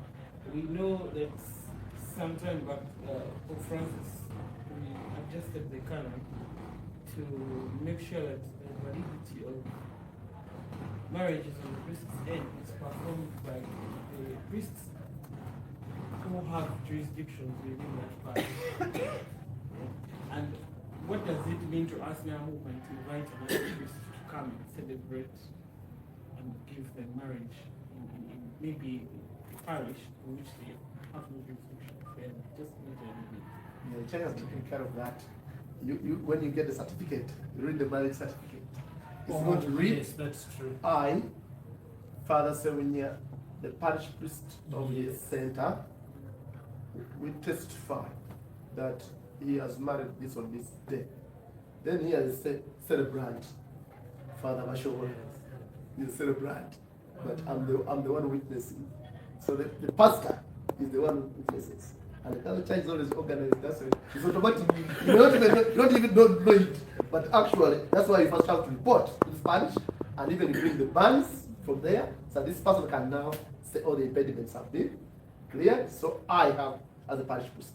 we know that sometime back, Pope Francis, we adjusted the canon to make sure that the validity of marriages on the priest's end is performed by the priests who have jurisdictions within that parish. And what does it mean to us now movement to invite another priest to come and celebrate and give them marriage in maybe a parish in which they have no jurisdiction? Just Yeah, the church has taken care of that. You when you get the certificate, you read the marriage certificate. It's going to read, yes, that's true. I, Father Sewinia, the parish priest of the center, we testify that he has married this on this day. Then he has a celebrant, Father Mashova. He's a celebrant, but I'm the one witnessing. So the pastor is the one who witnesses. And the Catholic Church is always organized. That's why it's automatic. You don't even know it. But actually, that's why you first have to report to the parish, and even you bring the bands from there, so this person can now say all the impediments have been cleared. So I have as a parish priest.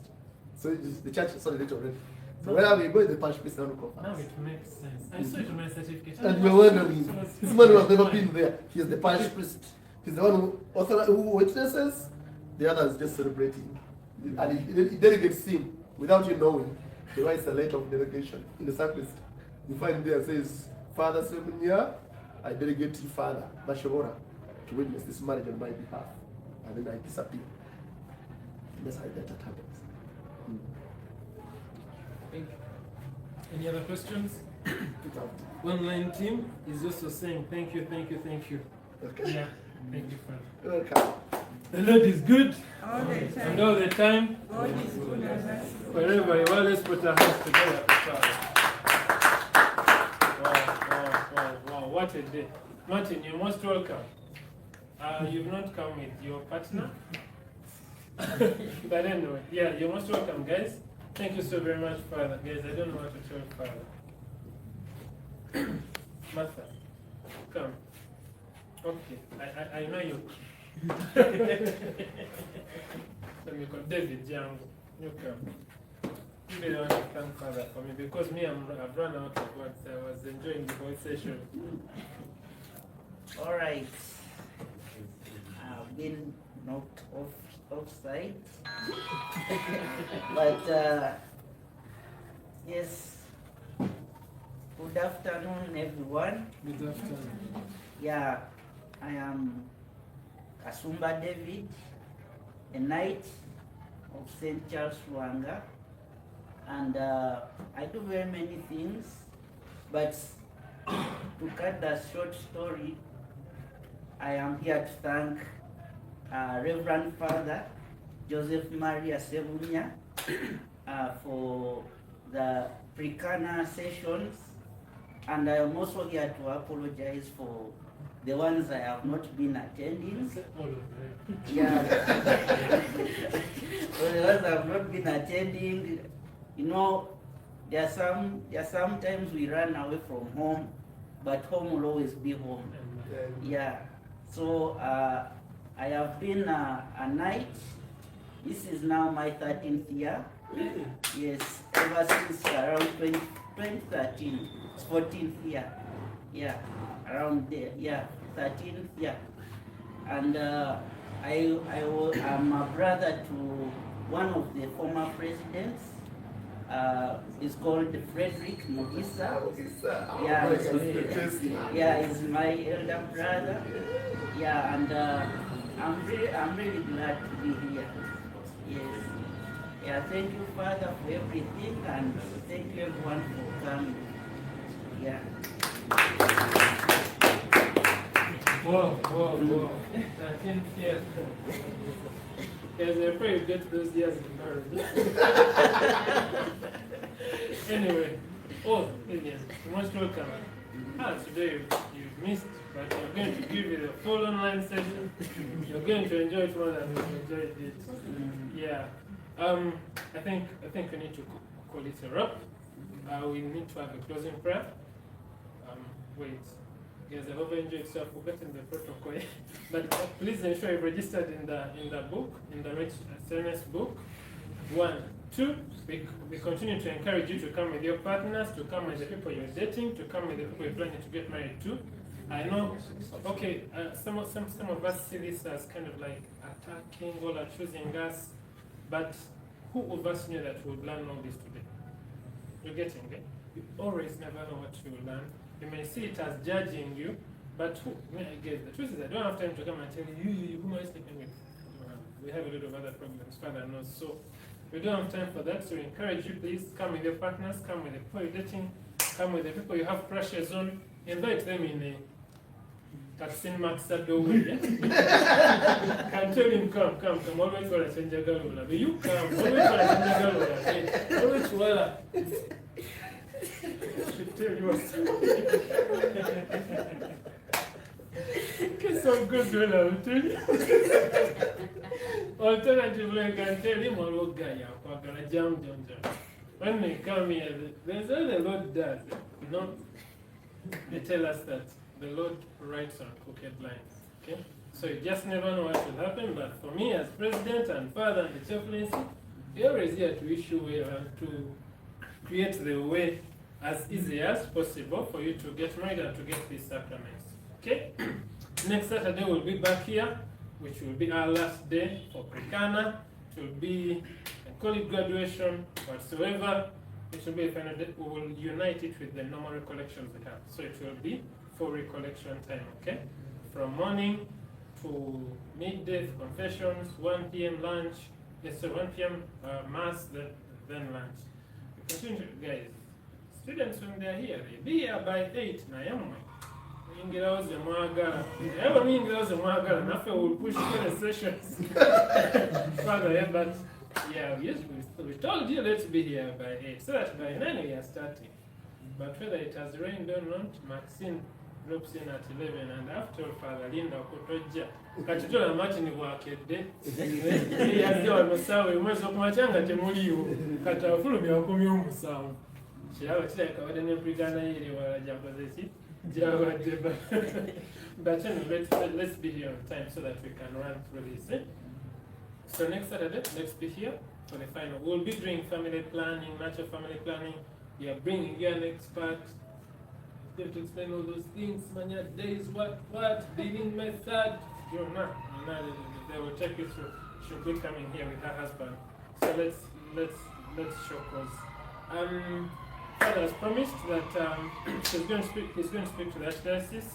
So the church is solid already. So whenever you go, the parish priest now confirms. Now it makes sense. I saw it on my certificate. And you're wondering, this man who has never been there, he is the parish priest. He's the one who witnesses, the other is just celebrating. And he delegates him without you knowing. He writes a letter of delegation in the sacristy. You find there says, Father Semunia, I delegate you, Father Bashobora, to witness this marriage on my behalf. And then I disappear. That's how that happens. Thank you. Any other questions? Online team is also saying thank you, thank you, thank you. Okay. Yeah, thank you, Father. Welcome. The Lord is good. All the time. And all the time. God is good and merciful. Wherever you are, let's put our hands together for Father. Wow, what a day. Martin, you're most welcome. You've not come with your partner. But anyway, yeah, you're most welcome, guys. Thank you so very much, Father. Guys, I don't know what to tell Father. Martha, come. Okay, I know you. Let me call David Young. You come. You may want to thank Father for me because me, I've run out of words. I was enjoying the whole session. All right. I've been knocked offside. But yes. Good afternoon, everyone. Good afternoon. Yeah, I am Kasumba David, a knight of St. Charles Ruanga, and I do very many things, but to cut the short story, I am here to thank Reverend Father Joseph Maria Sevunya for the Pre-Cana sessions, and I am also here to apologize for the ones I have not been attending. Yeah. For the ones I have not been attending, you know, there are some times we run away from home, but home will always be home. Yeah. So I have been a knight. This is now my 13th year. Yes, ever since around 2013, it's 14th year. Yeah, around there. Yeah, 13th year. And I'm a brother to one of the former presidents. It's called Frederick Mugisa. Yeah, he's my elder brother. Yeah, and I'm really glad to be here. Yes. Yeah, thank you, Father, for everything, and thank you, everyone, for coming. Yeah. Whoa. 13th year. Guys, I pray you get those years in marriage. Anyway, oh, Lillian, you're most welcome. Today you've missed, but we're going to give you the full online session. You're going to enjoy it more than we enjoyed it. Yeah. I think we need to call it a wrap. We need to have a closing prayer. Wait. Guys, I hope you enjoyed, so I've forgotten the protocol. But please ensure you've registered in the book, in the SNS book. 1, 2, we continue to encourage you to come with your partners, to come with the people you're dating, to come with the people you're planning to get married to. I know, okay, some of us see this as kind of like attacking or accusing us, but who of us knew that we would learn all this today? You're getting it? You always never know what you will learn. You may see it as judging you, but who? I guess the truth is I don't have time to come and tell you who am I sleeping with? We have a lot of other problems, Father knows. So we don't have time for that, so we encourage you, please come with your partners, come with the people you're dating, come with the people you have crushes on, invite them in a Taksin Maxado way. Can tell him, come, always for a Senjagalola. But you come, always for a Senjagalola. Always for I should tell you what's it's so good when I'll tell you. Alternatively, I can tell him all what guy I'm gonna jump. When they come here, there's all the Lord does. You know, they tell us that the Lord writes on crooked lines. Okay? So you just never know what will happen, but for me as president and father and the chaplaincy, we're always here to issue way and to create the way as easy as possible for you to get married and to get these sacraments. Okay? Next Saturday we'll be back here, which will be our last day for Pre-Cana. It will be a college graduation, whatsoever. It will be a final day. We will unite it with the normal recollections we have. So it will be full recollection time, okay? From morning to midday confessions, 1 p.m. lunch, yes, so 1 p.m. Mass, then lunch. We continue, guys. Students, when they're here, they be here by 8 9 Ingiraos the Mwagara. Ever mean girls the Mwagara, nothing will push for the sessions. Father, but yeah, we told you let's be here by 8, so that by 9 we are starting. But whether it has rained or not, Maxine drops in at 11, and after Father Linda Kotoja, Kachitola Martin Wakedde, he has done Masawi, most of my changa Temuliu, Katafulu, Yakumium Sound. She has like a wedding in Pre-Cana, Japazesi, Java, but anyway, let's be here on time so that we can run through this. So next Saturday, let's be here for the final. We'll be doing family planning, natural family planning. We are bringing you an expert. You have to explain all those things, mania days, what, dealing method. You're not. They will take you through. She'll be coming here with her husband. So let's show cause. Father has promised that he's going to speak to the archdiocese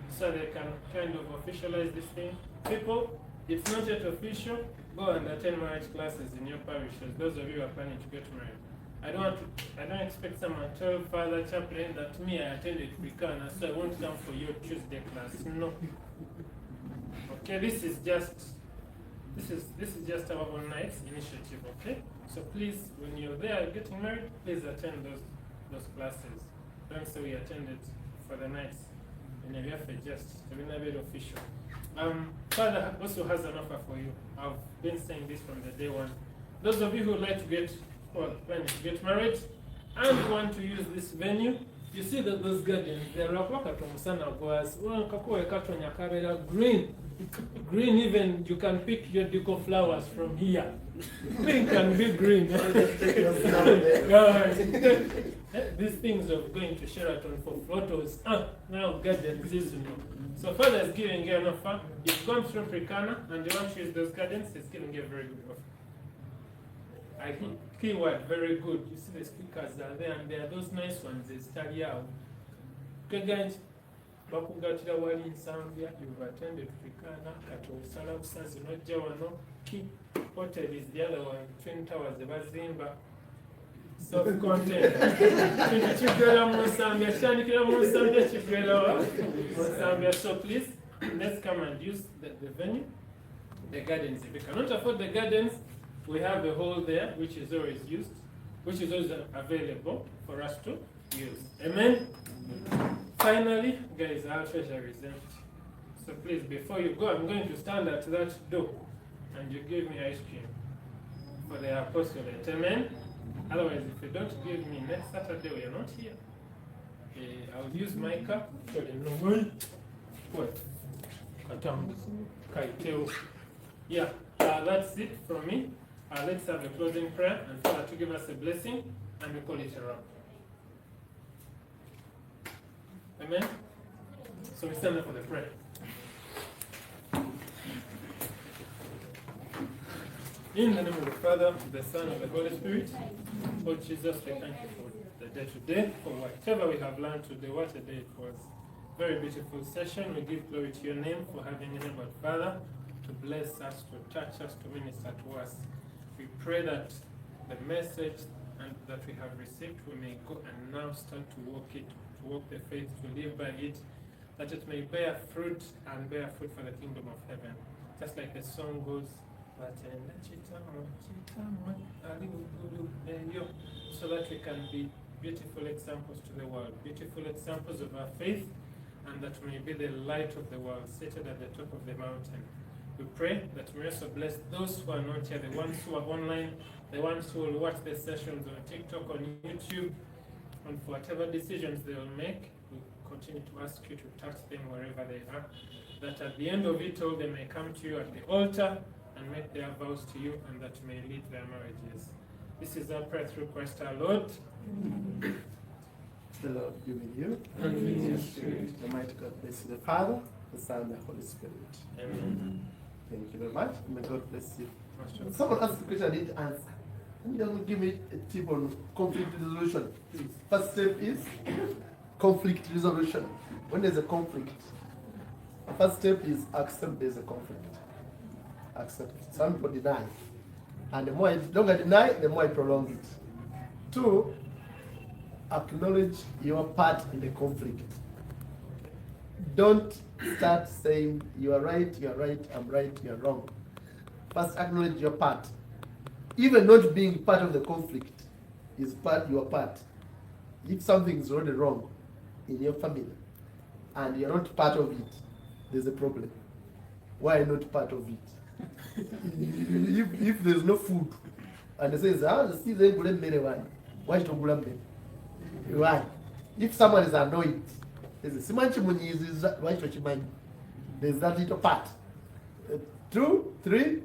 so they can kind of officialize this thing. People, it's not yet official. Go and attend marriage classes in your parishes. Those of you who are planning to get married. I don't expect someone to tell Father Chaplain that me I attended Pre-Cana, so I won't come for your Tuesday class. No. Okay, this is just our one night initiative. Okay, so please, when you're there getting married, please attend those classes. Don't say we attended for the night. And you have to just a bit official. Father also has an offer for you. I've been saying this from the day one. Those of you who like to planning to get married and want to use this venue, you see that those gardens, they're green. Green, even you can pick your deco flowers from here. Pink can be green. These things of going to Sheraton for photos. Now gardens is So Father is giving you an offer. You've gone through Pre-Cana and you want to use those gardens, he's giving you a very good offer. I think keyword very good. You see the speakers are there and there are those nice ones, they study out. Okay guys, bakugatira wali Nsambya, you've attended Pre-Cana, Katosala Busazi Nojja wano, Key Hotel is the other one, Twin Towers, the Bazimba. Self-content. So please, let's come and use the venue. the gardens. If you cannot afford the gardens, we have a hall there which is always used, which is always available for us to use. Amen? Finally, guys, our treasury is empty. So please, before you go, I'm going to stand at that door and you give me ice cream for the apostolate. Amen? Otherwise, if you don't give me next Saturday, we are not here. I'll use my cup. What? Yeah, that's it from me. Let's have a closing prayer and Father to give us a blessing and we call it a wrap. Amen? So we stand up for the prayer. In the name of the Father, the Son, and the Holy Spirit, Lord Jesus, we thank you for the day today, for whatever we have learned today. What a day it was. Very beautiful session. We give glory to your name for having enabled Father to bless us, to touch us, to minister to us. We pray that the message and that we have received, we may go and now start to walk it, to walk the faith, to live by it, that it may bear fruit and bear fruit for the kingdom of heaven. Just like the song goes, so that we can be beautiful examples to the world, beautiful examples of our faith, and that may be the light of the world, seated at the top of the mountain. We pray that we also bless those who are not here, the ones who are online, the ones who will watch the sessions on TikTok, on YouTube, and for whatever decisions they will make, we continue to ask you to touch them wherever they are, that at the end of it all they may come to you at the altar and make their vows to you, and that may lead their marriages. This is our prayer through Christ our Lord. The Lord be with you. And with your spirit. The mighty God bless you, the Father, the Son, and the Holy Spirit. Amen. Thank you very much. May God bless you. Someone asked the question I need to answer. Can you just give me a tip on conflict resolution? First step is conflict resolution. When there's a conflict, the first step is accept there's a conflict. Accept. Some people deny. And the longer I deny, the more I prolong it. 2, acknowledge your part in the conflict. Don't start saying you are right, I'm right, you're wrong. First acknowledge your part. Even not being part of the conflict is your part. If something is already wrong in your family and you're not part of it, there's a problem. Why not part of it? if there's no food and they say, why don't you? Why? If someone is annoyed, there's that little part. 2, 3,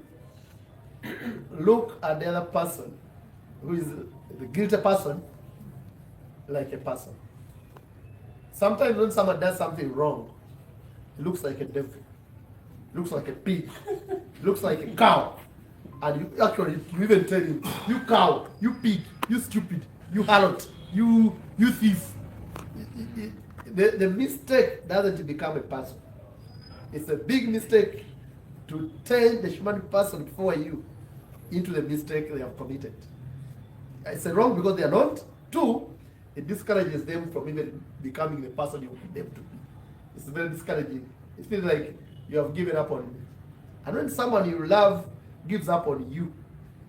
look at the other person who is the guilty person like a person. Sometimes when someone does something wrong, he looks like a devil, looks like a pig, looks like a cow. And you even tell him, you cow, you pig, you stupid, you harlot, you thief. The mistake doesn't become a person. It's a big mistake to turn the human person before you into the mistake they have committed. It's wrong because they are not. 2, it discourages them from even becoming the person you want them to be. It's very discouraging. It feels like you have given up on them. And when someone you love gives up on you,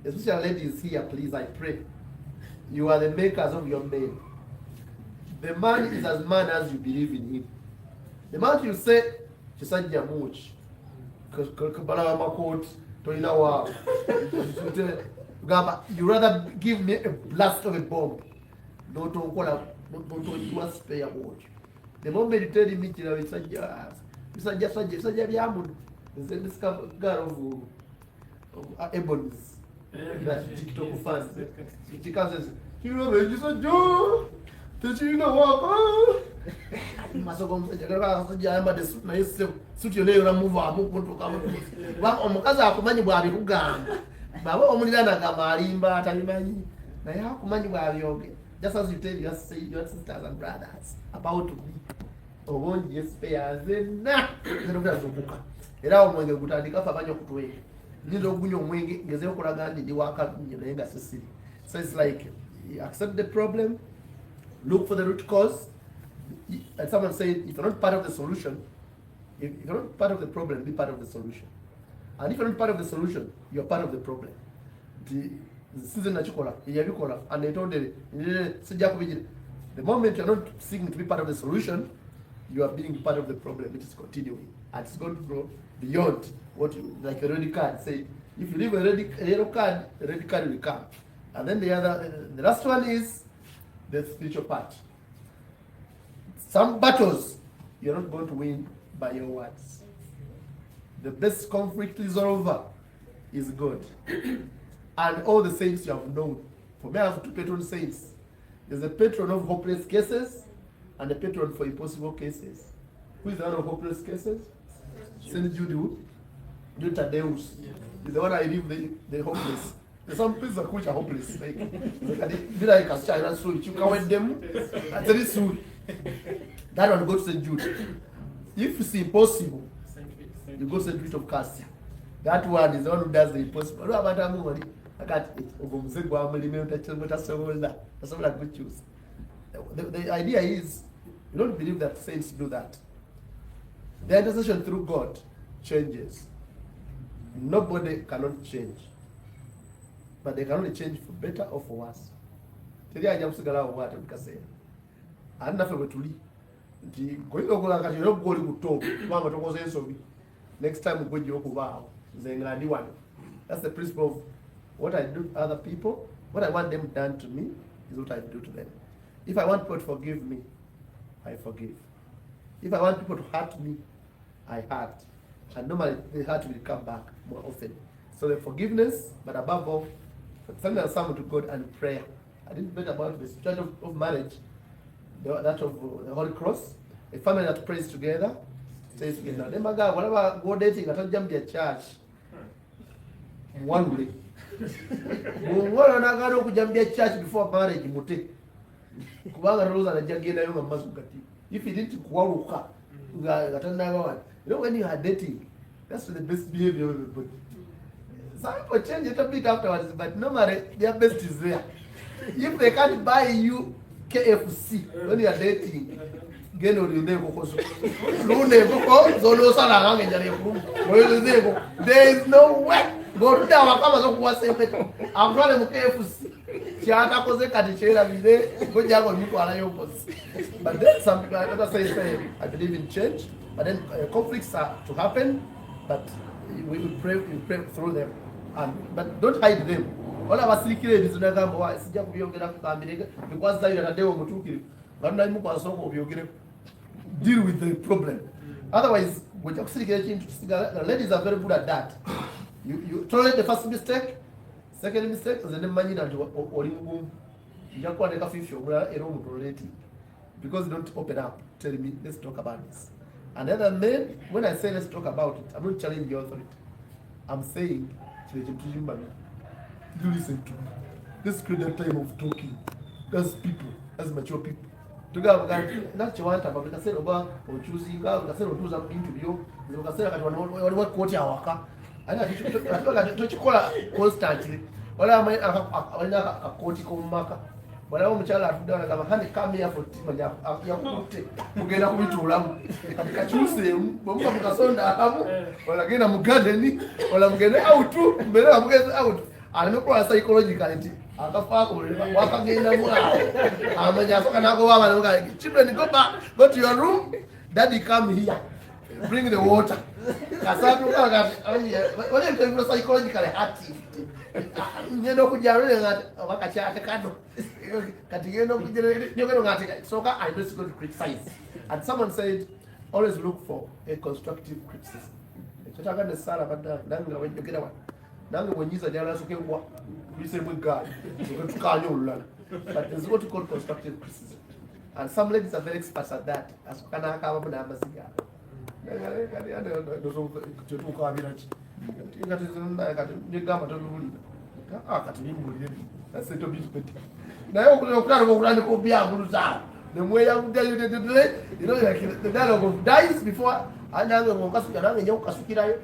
especially ladies here, please, I pray, you are the makers of your man. The man is as man as you believe in him. The man you say, you rather give me a blast of a bomb. Don't spare watch. The moment you tell me this girl of Ebony's that TikTok fans. She says, you know, you said, Joe, did you know what? Suit your name and move on. One omukazi akumanyi bw'abi kugamba. Baba omulirana kamalimba atalimanyi. Naye akumanyi bw'abyoge. Just as you tell your sisters and brothers about me. Obonje spares na. Ndokuzukuka. Era omwenge gutandika fa banyo kutwege. Nizo ogunyo omwenge ngezeyo kulaga ndi waka naye nga sisiri. So it's like you accept the problem, look for the root cause. And someone said, if you're not part of the solution, if you're not part of the problem, be part of the solution. And if you're not part of the solution, you're part of the problem. The season nachikola, yabikola, and they told the moment you're not seeking to be part of the solution, you are being part of the problem. It is continuing, and it's going to go beyond what you, like a red card. Say, if you leave a yellow card, the red card will come. And then the last one is the spiritual part. Some battles you're not going to win by your words. The best conflict resolver is God. And all the saints you have known. For me, I have two patron saints. There's a patron of hopeless cases and a patron for impossible cases. Who is the one of hopeless cases? Saint Jude Tadeus. Is the one I leave the hopeless. There's some places which are hopeless. Like a child, so you can win them. Very soon. That one goes to St. Jude. If it's impossible, you go to St. Jude of Cassia. That one is the one who does the impossible. I got it. That's what I could choose. The idea is, you don't believe that saints do that. The intercession through God changes. Nobody cannot change. But they can only change for better or for worse. Today I just got out of water because I'm not going to leave. Next time we go to vow. That's the principle of what I do to other people. What I want them done to me is what I do to them. If I want people to forgive me, I forgive. If I want people to hurt me, I hurt. And normally the hurt will come back more often. So the forgiveness, but above all, sending someone to God and prayer. I didn't think about the situation of marriage, that of the Holy Cross. A family that prays together, stays together. Then my God, whatever go dating, I don't jump their church. One way. What not going to jump their church before marriage? If you didn't quarrel, you know when you are dating, that's the best behavior of everybody. Some people change it a bit afterwards, but normally their best is there. If they can't buy you KFC when you are dating, there is no way. Go to our cameras of what's I'm running with KFC. But then some people say, I believe in change, but then conflicts are to happen, but we pray through them. But don't hide them. All of us is because deal with the problem. Otherwise, the ladies are very good at that. You tolerate the first mistake, second mistake, and then money that you because you don't open up, tell me, let's talk about this. And then men, when I say let's talk about it, I'm not challenging the authority. I'm saying, do listen to me. Let's create a time of talking. As people, as mature people. Together, not you want about the castle or choosing out, the castle do something to you. You can say, I don't know what quote you are. I don't call constantly. Well, I might have a cortical marker. But I want to come here for Timon. Get up with Ram. I choose them. Well, again, I'm gardening. Well, I'm getting out too. But I'm getting out. I know for psychologically. I walk again. I'm children, go back, go to your room. Daddy, come here. Bring the water. What if you're psychologically active? You know, so I'm just going to criticize. And someone said, always look for a constructive criticism. When you say we say with God, but there's what you call constructive criticism. And some ladies are very experts at that. As that's it to be spent. Now, the way I will tell you the delay, you know, like the dialogue of dies before I now go Casukana and Yokasukira.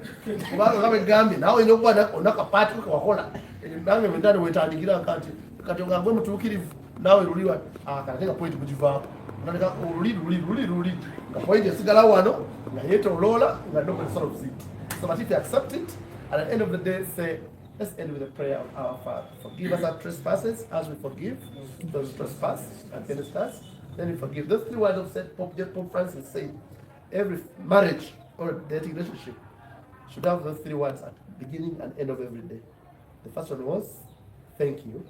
Now you know what on a party or Hola. And now we've done with Antigua country. Because you're going to kill him now. You really want I take a point to you. Really. The point is Galawano, I hate Lola, and I don't sort of seat. So, but if you accept it, And at the end of the day, say, let's end with a prayer of our Father. Forgive us our trespasses as we forgive those who trespass against us. Then we forgive. Those 3 words of said Pope Francis said, every marriage or dating relationship should have those 3 words at the beginning and end of every day. The first one was, thank you.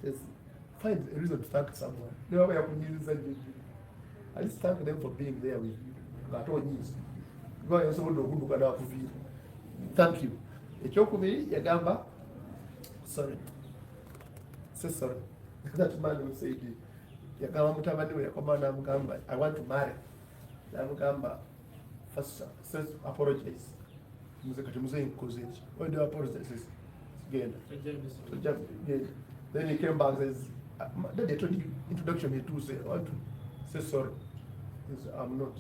It says, find a reason to thank someone. I just thank them for being there with you. Thank you. Ekyokubiri yagamba, sorry. Say sorry. That man who said, yagamba mutabani we yakoma namugamba, I want to marry. Namugamba, first says apologize. Muzekati muze nkoze ki. When do you apologize? Says, genda. Then he came back and says, Daddy, I told you introduction here too, say, I want to say sorry. He says, I'm not.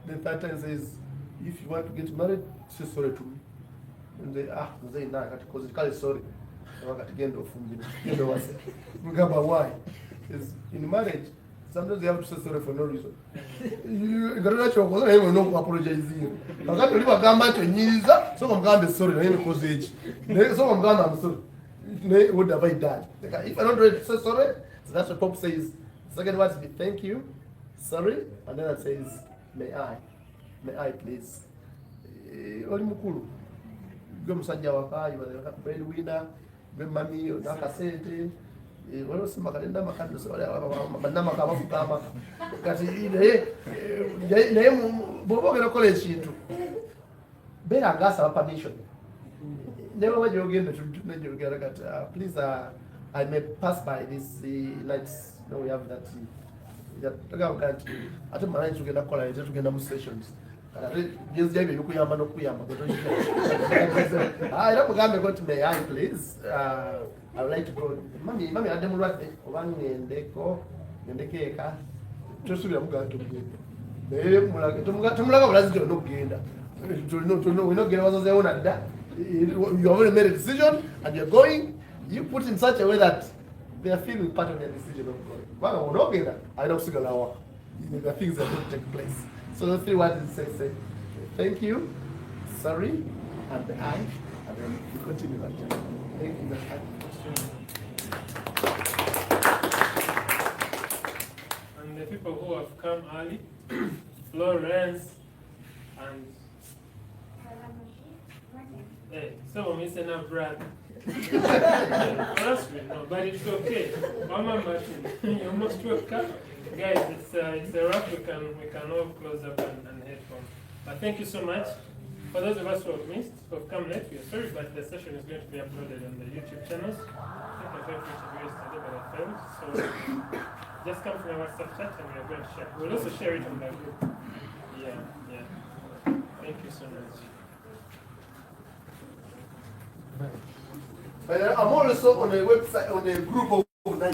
The third time says, if you want to get married, say sorry to me. And they, mzee na because he calls sorry. Wakati gendo fumbini. Gendo wase. Mugamba why? Is in marriage, sometimes you have to say sorry for no reason. You got to show him no apologizing. Wakati ulipa gamba chonyiriza, so mgambe sorry na yeye cause age. So mgambe I'm sorry. Would have I died? If I don't ready to say sorry, so that's what Pope says. Second word is thank you, sorry, and then it says may I please. Oli mukulu. Gwe musajja wakayi breadwinner, gwe mami nakasente, waliwo simba kalenda makadde bannamaka abafukama kati naye bw'oba ogenda okukola ekintu beera ngaasaba permission. Never when you get the please, I may pass by this nights. No, we have that. I think my to get a call. I just get sessions. Just David, you kuyamba no kuyamba. I don't go to may I please. I would like to go. Mommy, I don't want one in the go in the cake. Just to be going to be. We not get us their own at that. You already made a decision and you're going, you put in such a way that they are feeling part of their decision of going. Well, we're not getting that. I don't see the things that don't take place. So the 3 words say thank you, sorry, and and then you continue that journey. Thank you very much. And the people who have come early, Florence and hey, some of me say no, Brad. That's good, no, but it's okay. Mama Martin, you almost woke up. Guys, it's a wrap. We can all close up and head home. But thank you so much. For those of us who have missed, who have come late, we are sorry, but the session is going to be uploaded on the YouTube channels. I think I tried to interview yesterday, but I failed. So just come to my WhatsApp chat and we are going to share. We'll also share it on the group. Yeah. Thank you so much. I'm also on a website, on a group of